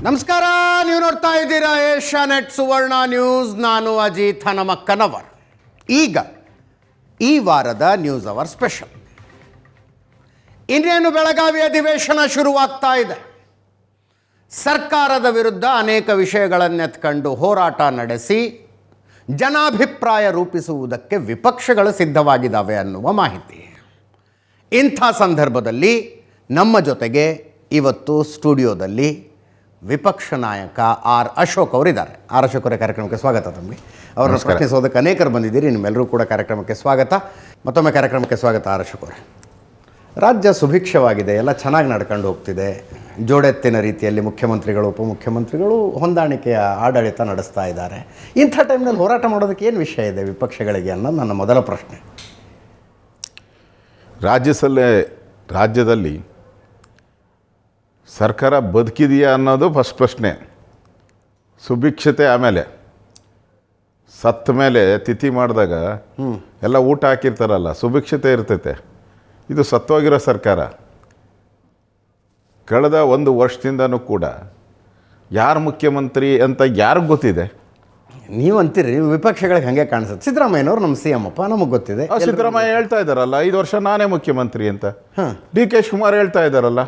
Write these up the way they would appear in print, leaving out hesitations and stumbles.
ನಮಸ್ಕಾರ, ನೀವು ನೋಡ್ತಾ ಇದ್ದೀರಾ ಏಷ್ಯಾನೆಟ್ ಸುವರ್ಣ ನ್ಯೂಸ್. ನಾನು ಅಜಿತ್ ಹನುಮಕ್ಕನವರ್. ಈಗ ಈ ವಾರದ ನ್ಯೂಸ್ ಅವರ್ ಸ್ಪೆಷಲ್. ಇನ್ನೇನು ಬೆಳಗಾವಿ ಅಧಿವೇಶನ ಶುರುವಾಗ್ತಾ ಇದೆ. ಸರ್ಕಾರದ ವಿರುದ್ಧ ಅನೇಕ ವಿಷಯಗಳನ್ನೆತ್ಕೊಂಡು ಹೋರಾಟ ನಡೆಸಿ ಜನಾಭಿಪ್ರಾಯ ರೂಪಿಸುವುದಕ್ಕೆ ವಿಪಕ್ಷಗಳು ಸಿದ್ಧವಾಗಿದ್ದಾವೆ ಅನ್ನುವ ಮಾಹಿತಿ. ಇಂಥ ಸಂದರ್ಭದಲ್ಲಿ ನಮ್ಮ ಜೊತೆಗೆ ಇವತ್ತು ಸ್ಟುಡಿಯೋದಲ್ಲಿ ವಿಪಕ್ಷ ನಾಯಕ ಆರ್ ಅಶೋಕ್ ಅವರಿದ್ದಾರೆ. ಆರ್ ಅಶೋಕ್ ಅವರ ಕಾರ್ಯಕ್ರಮಕ್ಕೆ ಸ್ವಾಗತ. ತಮಗೆ ಅವರನ್ನು ಪ್ರಶ್ನಿಸೋದಕ್ಕೆ ಅನೇಕರು ಬಂದಿದ್ದೀರಿ. ನಿಮ್ಮೆಲ್ಲರೂ ಕೂಡ ಕಾರ್ಯಕ್ರಮಕ್ಕೆ ಸ್ವಾಗತ. ಮತ್ತೊಮ್ಮೆ ಕಾರ್ಯಕ್ರಮಕ್ಕೆ ಸ್ವಾಗತ ಆರ್ ಅಶೋಕ್ ಅವರೇ. ರಾಜ್ಯ ಸುಭಿಕ್ಷವಾಗಿದೆ, ಎಲ್ಲ ಚೆನ್ನಾಗಿ ನಡ್ಕೊಂಡು ಹೋಗ್ತಿದೆ. ಜೋಡೆತ್ತಿನ ರೀತಿಯಲ್ಲಿ ಮುಖ್ಯಮಂತ್ರಿಗಳು ಉಪಮುಖ್ಯಮಂತ್ರಿಗಳು ಹೊಂದಾಣಿಕೆಯ ಆಡಳಿತ ನಡೆಸ್ತಾ ಇದ್ದಾರೆ. ಇಂಥ ಟೈಮ್ನಲ್ಲಿ ಹೋರಾಟ ಮಾಡೋದಕ್ಕೆ ಏನು ವಿಷಯ ಇದೆ ವಿಪಕ್ಷಗಳಿಗೆ ಅನ್ನೋದು ನನ್ನ ಮೊದಲ ಪ್ರಶ್ನೆ. ರಾಜ್ಯದಲ್ಲಿ ಸರ್ಕಾರ ಬದುಕಿದೆಯಾ ಅನ್ನೋದು ಫಸ್ಟ್ ಪ್ರಶ್ನೆ. ಸುಭಿಕ್ಷತೆ ಆಮೇಲೆ, ಸತ್ತ ಮೇಲೆ ತಿಥಿ ಮಾಡಿದಾಗ ಎಲ್ಲ ಊಟ ಹಾಕಿರ್ತಾರಲ್ಲ, ಸುಭಿಕ್ಷತೆ ಇರ್ತೈತೆ. ಇದು ಸತ್ತೋಗಿರೋ ಸರ್ಕಾರ. ಕಳೆದ 1 ವರ್ಷದಿಂದನೂ ಕೂಡ ಯಾರು ಮುಖ್ಯಮಂತ್ರಿ ಅಂತ ಯಾರಿಗೆ ಗೊತ್ತಿದೆ? ನೀವು ಅಂತೀರಿ, ವಿಪಕ್ಷಗಳಿಗೆ ಹಾಗೆ ಕಾಣಿಸುತ್ತೆ. ಸಿದ್ದರಾಮಯ್ಯನವರು ನಮ್ಮ ಸಿ ಎಂ ಅಪ್ಪ, ನಮಗೆ ಗೊತ್ತಿದೆ. ಸಿದ್ದರಾಮಯ್ಯ ಹೇಳ್ತಾ ಇದ್ದಾರಲ್ಲ 5 ವರ್ಷ ನಾನೇ ಮುಖ್ಯಮಂತ್ರಿ ಅಂತ. ಡಿ ಕೆ ಶಿವಕುಮಾರ್ ಹೇಳ್ತಾ ಇದ್ದಾರಲ್ಲ,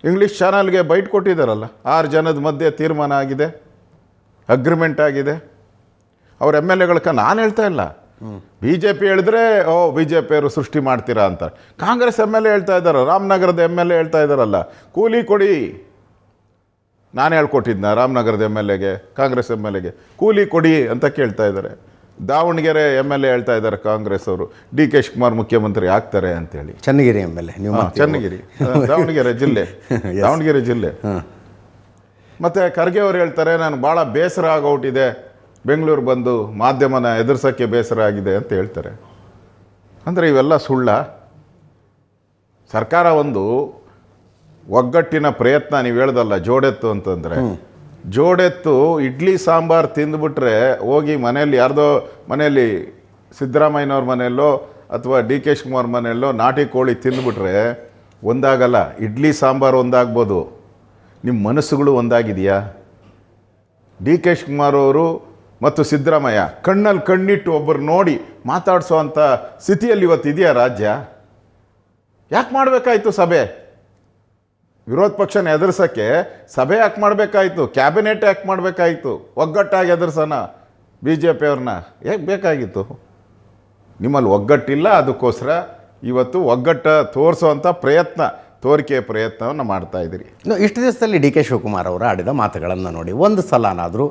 ಇಂಗ್ಲೀಷ್ ಚಾನಲ್ಗೆ ಬೈಟ್ ಕೊಟ್ಟಿದ್ದಾರಲ್ಲ. 6 ಜನದ ಮಧ್ಯೆ ತೀರ್ಮಾನ ಆಗಿದೆ, ಅಗ್ರಿಮೆಂಟ್ ಆಗಿದೆ. ಅವ್ರ ಎಮ್ ಎಲ್ ಎಗಳಕ್ಕೆ ನಾನು ಹೇಳ್ತಾ ಇಲ್ಲ. ಬಿ ಜೆ ಪಿ ಹೇಳಿದ್ರೆ ಬಿ ಜೆ ಪಿಯವರು ಸೃಷ್ಟಿ ಮಾಡ್ತೀರಾ ಅಂತ. ಕಾಂಗ್ರೆಸ್ ಎಮ್ ಎಲ್ ಎ ಹೇಳ್ತಾ ಇದ್ದಾರೆ, ರಾಮನಗರದ ಎಮ್ ಎಲ್ ಎ ಹೇಳ್ತಾ ಇದ್ದಾರಲ್ಲ, ಕೂಲಿ ಕೊಡಿ. ನಾನು ಹೇಳ್ಕೊಟ್ಟಿದ್ನ ರಾಮನಗರದ ಎಮ್ ಎಲ್ ಎಗೆ, ಕಾಂಗ್ರೆಸ್ ಎಮ್ ಎಲ್ ಎಗೆ ಕೂಲಿ ಕೊಡಿ ಅಂತ ಕೇಳ್ತಾ ಇದ್ದಾರೆ. ದಾವಣಗೆರೆ ಎಮ್ ಎಲ್ ಎ ಹೇಳ್ತಾ ಇದ್ದಾರೆ ಕಾಂಗ್ರೆಸ್ ಅವರು, ಡಿ ಕೆ ಶಿವಕುಮಾರ್ ಮುಖ್ಯಮಂತ್ರಿ ಆಗ್ತಾರೆ ಅಂತೇಳಿ. ಚನ್ನಗಿರಿ ಎಮ್ ಎಲ್ ಎ, ನೀವು ಚನ್ನಗಿರಿ, ದಾವಣಗೆರೆ ಜಿಲ್ಲೆ. ಮತ್ತು ಖರ್ಗೆ ಅವರು ಹೇಳ್ತಾರೆ, ನಾನು ಭಾಳ ಬೇಸರ ಆಗೋಟಿದೆ, ಬೆಂಗಳೂರು ಬಂದು ಮಾಧ್ಯಮನ ಎದುರಿಸೋಕ್ಕೆ ಬೇಸರ ಆಗಿದೆ ಅಂತ ಹೇಳ್ತಾರೆ. ಅಂದರೆ ಇವೆಲ್ಲ ಸುಳ್ಳ? ಸರ್ಕಾರ ಒಂದು ಒಗ್ಗಟ್ಟಿನ ಪ್ರಯತ್ನ, ನೀವು ಹೇಳ್ದಲ್ಲ ಜೋಡೆತ್ತು ಅಂತಂದರೆ, ಜೋಡೆತ್ತು ಇಡ್ಲಿ ಸಾಂಬಾರು ತಿಂದುಬಿಟ್ರೆ ಹೋಗಿ ಮನೆಯಲ್ಲಿ ಯಾರ್ದೋ ಮನೆಯಲ್ಲಿ, ಸಿದ್ದರಾಮಯ್ಯನವ್ರ ಮನೆಯಲ್ಲೋ ಅಥವಾ ಡಿ ಕೆ ಶಿವಕುಮಾರ್ ಮನೆಯಲ್ಲೋ ನಾಟಿ ಕೋಳಿ ತಿಂದುಬಿಟ್ರೆ ಒಂದಾಗಲ್ಲ. ಇಡ್ಲಿ ಸಾಂಬಾರು ಒಂದಾಗ್ಬೋದು, ನಿಮ್ಮ ಮನಸ್ಸುಗಳು ಒಂದಾಗಿದೆಯಾ? ಡಿ ಕೆ ಶಿವಕುಮಾರ್ ಅವರು ಮತ್ತು ಸಿದ್ದರಾಮಯ್ಯ ಕಣ್ಣಲ್ಲಿ ಕಣ್ಣಿಟ್ಟು ಒಬ್ಬರು ನೋಡಿ ಮಾತಾಡಿಸೋ ಅಂಥ ಸ್ಥಿತಿಯಲ್ಲಿ ಇವತ್ತು ಇದೆಯಾ ರಾಜ್ಯ? ಯಾಕೆ ಮಾಡಬೇಕಾಯ್ತು ಸಭೆ? ವಿರೋಧ ಪಕ್ಷನ ಎದುರಿಸೋಕ್ಕೆ ಸಭೆ ಯಾಕೆ ಮಾಡಬೇಕಾಯ್ತು? ಕ್ಯಾಬಿನೆಟ್ ಯಾಕೆ ಮಾಡಬೇಕಾಯಿತು? ಒಗ್ಗಟ್ಟಾಗಿ ಎದುರಿಸೋಣ ಬಿ ಜೆ ಪಿಯವ್ರನ್ನ ಹೇಗೆ ಬೇಕಾಗಿತ್ತು? ನಿಮ್ಮಲ್ಲಿ ಒಗ್ಗಟ್ಟಿಲ್ಲ, ಅದಕ್ಕೋಸ್ಕರ ಇವತ್ತು ಒಗ್ಗಟ್ಟು ತೋರಿಸೋವಂಥ ತೋರಿಕೆಯ ಪ್ರಯತ್ನವನ್ನು ಮಾಡ್ತಾಯಿದ್ದೀರಿ. ಇಷ್ಟು ದಿವಸದಲ್ಲಿ ಡಿ ಕೆ ಶಿವಕುಮಾರ್ ಅವರು ಆಡಿದ ಮಾತುಗಳನ್ನು ನೋಡಿ, ಒಂದು ಸಲನಾದರೂ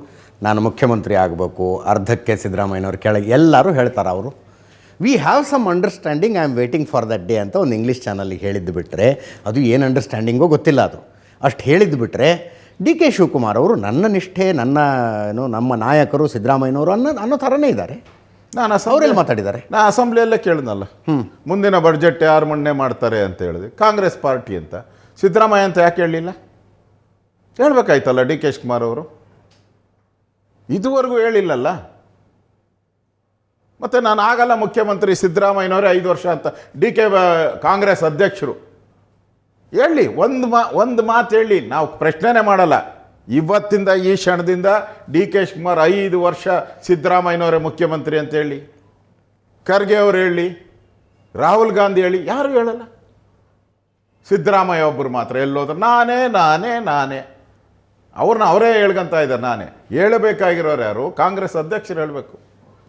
ನಾನು ಮುಖ್ಯಮಂತ್ರಿ ಆಗಬೇಕು, ಅರ್ಧಕ್ಕೆ ಸಿದ್ದರಾಮಯ್ಯನವ್ರು ಕೆಳಗೆ ಎಲ್ಲರೂ ಹೇಳ್ತಾರೆ. ಅವರು we have some understanding, I am waiting for that day ಅಂತ ಒಂದು ಇಂಗ್ಲೀಷ್ ಚಾನಲ್ಗೆ ಹೇಳಿದ್ದು ಬಿಟ್ಟರೆ, ಅದು ಏನು ಅಂಡರ್ಸ್ಟ್ಯಾಂಡಿಂಗೋ ಗೊತ್ತಿಲ್ಲ. ಅದು ಅಷ್ಟು ಹೇಳಿದ್ದು ಬಿಟ್ಟರೆ, ಡಿ ಕೆ ಶಿವಕುಮಾರ್ ಅವರು ನನ್ನ ನಿಷ್ಠೆ, ನಮ್ಮ ನಾಯಕರು ಸಿದ್ದರಾಮಯ್ಯನವರು ಅನ್ನೋ ಥರನೇ ಇದ್ದಾರೆ. ಅವರೆಲ್ಲ ಮಾತಾಡಿದ್ದಾರೆ. ನಾನು ಅಸೆಂಬ್ಲಿಯಲ್ಲೇ ಕೇಳಿದ್ನಲ್ಲ, ಮುಂದಿನ ಬಡ್ಜೆಟ್ ಯಾರು ಮಂಡನೆ ಮಾಡ್ತಾರೆ ಅಂತ ಹೇಳಿದೆ, ಕಾಂಗ್ರೆಸ್ ಪಾರ್ಟಿ ಅಂತ. ಸಿದ್ದರಾಮಯ್ಯ ಅಂತ ಯಾಕೆ ಹೇಳಲಿಲ್ಲ? ಹೇಳ್ಬೇಕಾಯ್ತಲ್ಲ ಡಿ ಕೆ ಶಿವಕುಮಾರ್ ಅವರು, ಇದುವರೆಗೂ ಹೇಳಿಲ್ಲಲ್ಲ. ಮತ್ತು ನಾನು ಆಗಲ್ಲ ಮುಖ್ಯಮಂತ್ರಿ, ಸಿದ್ದರಾಮಯ್ಯನವರೇ 5 ವರ್ಷ ಅಂತ ಕಾಂಗ್ರೆಸ್ ಅಧ್ಯಕ್ಷರು ಹೇಳಿ, ಒಂದು ಮಾತು ಹೇಳಿ, ನಾವು ಪ್ರಶ್ನೆನೇ ಮಾಡಲ್ಲ. ಇವತ್ತಿಂದ ಈ ಕ್ಷಣದಿಂದ ಡಿ ಕೆ ಶಿವಕುಮಾರ್ 5 ವರ್ಷ ಸಿದ್ದರಾಮಯ್ಯನವರೇ ಮುಖ್ಯಮಂತ್ರಿ ಅಂತ ಹೇಳಿ, ಖರ್ಗೆ ಅವರು ಹೇಳಿ, ರಾಹುಲ್ ಗಾಂಧಿ ಹೇಳಿ, ಯಾರು ಹೇಳಲ್ಲ. ಸಿದ್ದರಾಮಯ್ಯ ಒಬ್ಬರು ಮಾತ್ರ ಎಲ್ಲೋದ್ರು ನಾನೇ ಅವ್ರನ್ನ ಅವರೇ ಹೇಳ್ಕೊಂತ ಇದ್ದಾರೆ. ನಾನೇ ಹೇಳಬೇಕಾಗಿರೋರು ಯಾರು? ಕಾಂಗ್ರೆಸ್ ಅಧ್ಯಕ್ಷರು ಹೇಳಬೇಕು.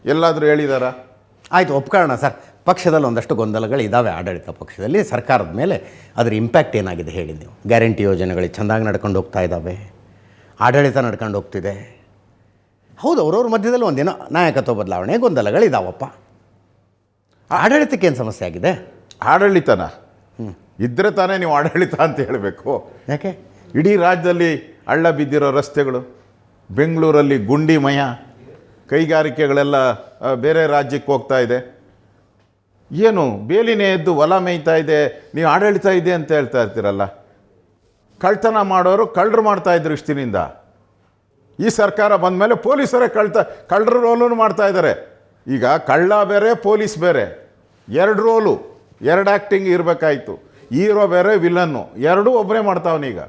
ಎಲ್ಲಾದರೂ ಹೇಳಿದಾರಾ? ಆಯಿತು, ಒಪ್ಕೊಳ್ಳೋಣ ಸರ್. ಪಕ್ಷದಲ್ಲಿ ಒಂದಷ್ಟು ಗೊಂದಲಗಳು ಇದ್ದಾವೆ. ಆಡಳಿತ ಪಕ್ಷದಲ್ಲಿ ಸರ್ಕಾರದ ಮೇಲೆ ಅದರ ಇಂಪ್ಯಾಕ್ಟ್ ಏನಾಗಿದೆ ಹೇಳಿ ನೀವು? ಗ್ಯಾರಂಟಿ ಯೋಜನೆಗಳು ಚೆಂದಾಗಿ ನಡ್ಕೊಂಡು ಹೋಗ್ತಾ ಇದ್ದಾವೆ, ಆಡಳಿತ ನಡ್ಕೊಂಡು ಹೋಗ್ತಿದೆ. ಹೌದು, ಅವ್ರವ್ರ ಮಧ್ಯದಲ್ಲಿ ಒಂದೇನೋ ನಾಯಕತ್ವ ಬದಲಾವಣೆ ಗೊಂದಲಗಳಿದ್ದಾವಪ್ಪ. ಆಡಳಿತಕ್ಕೆ ಏನು ಸಮಸ್ಯೆ ಆಗಿದೆ? ಆಡಳಿತನ ಇದ್ದರೆ ತಾನೇ ನೀವು ಆಡಳಿತ ಅಂತ ಹೇಳಬೇಕು. ಯಾಕೆ? ಇಡೀ ರಾಜ್ಯದಲ್ಲಿ ಹಳ್ಳ ಬಿದ್ದಿರೋ ರಸ್ತೆಗಳು, ಬೆಂಗಳೂರಲ್ಲಿ ಗುಂಡಿಮಯ, ಕೈಗಾರಿಕೆಗಳೆಲ್ಲ ಬೇರೆ ರಾಜ್ಯಕ್ಕೆ ಹೋಗ್ತಾ ಇದೆ. ಏನು ಬೇಲಿನೇ ಎದ್ದು ಹೊಲ ಮೇಯ್ತಾ ಇದೆ, ನೀವು ಆಡಳಿತ ಇದೆ ಅಂತ ಹೇಳ್ತಾ ಇರ್ತೀರಲ್ಲ. ಕಳ್ತನ ಮಾಡೋರು ಕಳ್ಳರು ಮಾಡ್ತಾಯಿದ್ರು ಇಷ್ಟಿನಿಂದ. ಈ ಸರ್ಕಾರ ಬಂದ ಮೇಲೆ ಪೊಲೀಸರೇ ಕಳ್ಳರ ರೋಲು ಮಾಡ್ತಾ ಇದ್ದಾರೆ. ಈಗ ಕಳ್ಳ ಬೇರೆ, ಪೊಲೀಸ್ ಬೇರೆ, 2 ರೋಲು, 2 ಆ್ಯಕ್ಟಿಂಗ್ ಇರಬೇಕಾಯ್ತು. ಹೀರೋ ಬೇರೆ, ವಿಲನ್ನು, ಎರಡೂ ಒಬ್ಬರೇ ಮಾಡ್ತಾವನೀಗ.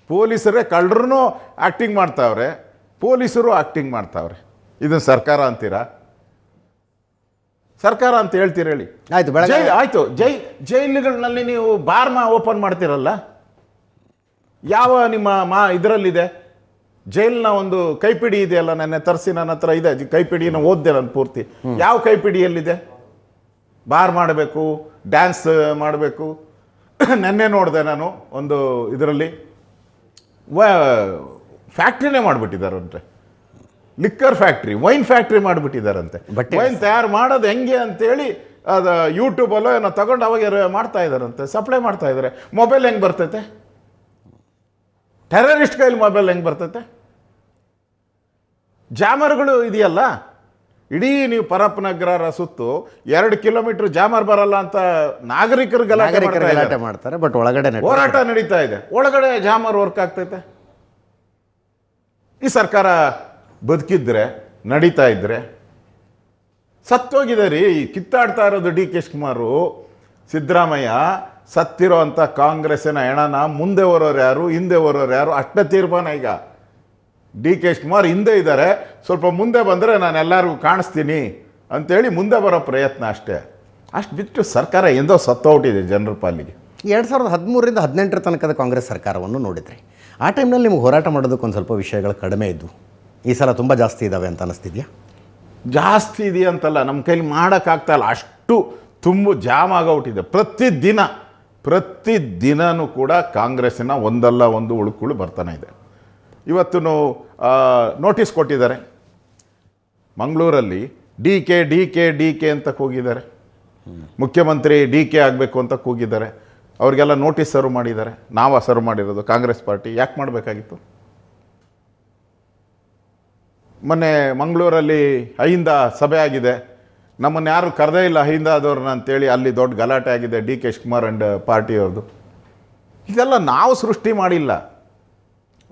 ಪೊಲೀಸರೇ ಕಳ್ಳರೂ ಆ್ಯಕ್ಟಿಂಗ್ ಮಾಡ್ತಾವ್ರೆ, ಪೊಲೀಸರು ಆ್ಯಕ್ಟಿಂಗ್ ಮಾಡ್ತಾವ್ರೆ. ಇದನ್ನು ಸರ್ಕಾರ ಅಂತೀರಾ? ಸರ್ಕಾರ ಅಂತ ಹೇಳ್ತೀರ ಹೇಳಿ. ಆಯ್ತು, ಬೆಳಗ್ಗೆ ಆಯಿತು, ಜೈಲುಗಳಲ್ಲಿ ನೀವು ಬಾರ್ ಓಪನ್ ಮಾಡ್ತೀರಲ್ಲ, ಯಾವ ನಿಮ್ಮ ಇದರಲ್ಲಿದೆ? ಜೈಲಿನ ಒಂದು ಕೈಪಿಡಿ ಇದೆಯಲ್ಲ, ನೆನ್ನೆ ತರಿಸಿ ನನ್ನ ಹತ್ರ ಇದೆ ಕೈಪಿಡಿನ, ಓದ್ದೆ ನಾನು ಪೂರ್ತಿ. ಯಾವ ಕೈಪಿಡಿಯಲ್ಲಿದೆ ಬಾರ್ ಮಾಡಬೇಕು, ಡ್ಯಾನ್ಸ್ ಮಾಡಬೇಕು? ನೆನ್ನೆ ನೋಡಿದೆ ನಾನು ಒಂದು ಇದರಲ್ಲಿ ಫ್ಯಾಕ್ಟ್ರಿನೇ ಮಾಡಿಬಿಟ್ಟಿದ್ದಾರಂತೆ, ಲಿಕ್ಕರ್ ಫ್ಯಾಕ್ಟ್ರಿ, ವೈನ್ ಫ್ಯಾಕ್ಟ್ರಿ ಮಾಡಿಬಿಟ್ಟಿದ್ದಾರಂತೆ. ವೈನ್ ತಯಾರು ಮಾಡೋದು ಹೆಂಗೆ ಅಂತೇಳಿ ಅದು ಯೂಟ್ಯೂಬಲ್ಲೋ ಏನೋ ತಗೊಂಡು ಅವಾಗ ಮಾಡ್ತಾ ಇದ್ದಾರಂತೆ, ಸಪ್ಲೈ ಮಾಡ್ತಾ ಇದ್ದಾರೆ. ಮೊಬೈಲ್ ಹೆಂಗೆ ಬರ್ತೈತೆ? ಟೆರರಿಸ್ಟ್ ಕೈಲಿ ಮೊಬೈಲ್ ಹೆಂಗೆ ಬರ್ತೈತೆ? ಜಾಮರ್ಗಳು ಇದೆಯಲ್ಲ, ಇಡೀ ನೀವು ಪರಪ್ಪನಗರ ಸುತ್ತು 2 ಕಿಲೋಮೀಟರ್ ಜಾಮರ್ ಬರಲ್ಲ ಅಂತ ನಾಗರಿಕರು ಗಲಾಟೆ ಮಾಡ್ತಾರೆ. ಬಟ್ ಒಳಗಡೆ ಹೋರಾಟ ನಡೀತಾ ಇದೆ, ಒಳಗಡೆ ಜಾಮರ್ ವರ್ಕ್ ಆಗ್ತೈತೆ. ಈ ಸರ್ಕಾರ ಬದುಕಿದ್ರೆ, ನಡೀತಾ ಇದ್ರೆ, ಸತ್ತೋಗಿದೆ ರೀ. ಕಿತ್ತಾಡ್ತಾ ಇರೋದು ಡಿ ಕೆ ಶಿವಕುಮಾರು, ಸಿದ್ದರಾಮಯ್ಯ. ಸತ್ತಿರೋ ಅಂಥ ಕಾಂಗ್ರೆಸ್ಸಿನ ಹೆಣನ ಮುಂದೆ ಬರೋರು ಯಾರು, ಹಿಂದೆ ಬರೋರು ಯಾರು, ಅಷ್ಟೇ ತೀರ್ಮಾನ. ಈಗ ಡಿ ಕೆ ಶಿವಕುಮಾರ್ ಹಿಂದೆ ಇದ್ದಾರೆ, ಸ್ವಲ್ಪ ಮುಂದೆ ಬಂದರೆ ನಾನು ಎಲ್ಲರಿಗೂ ಕಾಣಿಸ್ತೀನಿ ಅಂತೇಳಿ ಮುಂದೆ ಬರೋ ಪ್ರಯತ್ನ ಅಷ್ಟೇ. ಅಷ್ಟು ಬಿಟ್ಟು ಸರ್ಕಾರ ಎಂದೋ ಸತ್ತೋಗ್ಬಿಟ್ಟಿದೆ ಜನರ ಪಾಲಿಗೆ. 2013ರಿಂದ 2018 ತನಕದ ಕಾಂಗ್ರೆಸ್ ಸರ್ಕಾರವನ್ನು ನೋಡಿದ್ರಿ. ಆ ಟೈಮ್ನಲ್ಲಿ ನಿಮ್ಗೆ ಹೋರಾಟ ಮಾಡೋದಕ್ಕೊಂದು ಸ್ವಲ್ಪ ವಿಷಯಗಳು ಕಡಿಮೆ ಇದ್ದು, ಈ ಸಲ ತುಂಬ ಜಾಸ್ತಿ ಇದ್ದಾವೆ ಅಂತ ಅನ್ನಿಸ್ತಿದ್ಯಾ? ಜಾಸ್ತಿ ಇದೆಯಂತಲ್ಲ, ನಮ್ಮ ಕೈಲಿ ಮಾಡೋಕ್ಕಾಗ್ತಾಯಿಲ್ಲ, ಅಷ್ಟು ತುಂಬ ಜಾಮ್ ಆಗೋಗ್ಬಿಟ್ಟಿದೆ. ಪ್ರತಿದಿನವೂ ಕೂಡ ಕಾಂಗ್ರೆಸ್ಸಿನ ಒಂದಲ್ಲ ಒಂದು ಉಳುಕುಳು ಬರ್ತಾನೆ ಇದೆ. ಇವತ್ತು ನೋಟಿಸ್ ಕೊಟ್ಟಿದ್ದಾರೆ, ಮಂಗಳೂರಲ್ಲಿ ಡಿ ಕೆ ಅಂತ ಕೂಗಿದ್ದಾರೆ, ಮುಖ್ಯಮಂತ್ರಿ ಡಿ ಕೆ ಆಗಬೇಕು ಅಂತ ಕೂಗಿದ್ದಾರೆ. ಅವ್ರಿಗೆಲ್ಲ ನೋಟಿಸ್ ಸರ್ವ್ ಮಾಡಿದ್ದಾರೆ. ನಾವು ಸರ್ವ್ ಮಾಡಿರೋದು ಕಾಂಗ್ರೆಸ್ ಪಾರ್ಟಿ. ಯಾಕೆ ಮಾಡಬೇಕಾಗಿತ್ತು? ಮೊನ್ನೆ ಮಂಗಳೂರಲ್ಲಿ ಅಹಿಂದ ಸಭೆ ಆಗಿದೆ, ನಮ್ಮನ್ನು ಯಾರು ಕರೆದೇ ಇಲ್ಲ ಅಹಿಂದದವ್ರನ್ನ ಅಂತೇಳಿ ಅಲ್ಲಿ ದೊಡ್ಡ ಗಲಾಟೆ ಆಗಿದೆ ಡಿ ಕೆ ಶಿವಕುಮಾರ್ ಆ್ಯಂಡ್ ಪಾರ್ಟಿಯವ್ರದ್ದು. ಇದೆಲ್ಲ ನಾವು ಸೃಷ್ಟಿ ಮಾಡಿಲ್ಲ.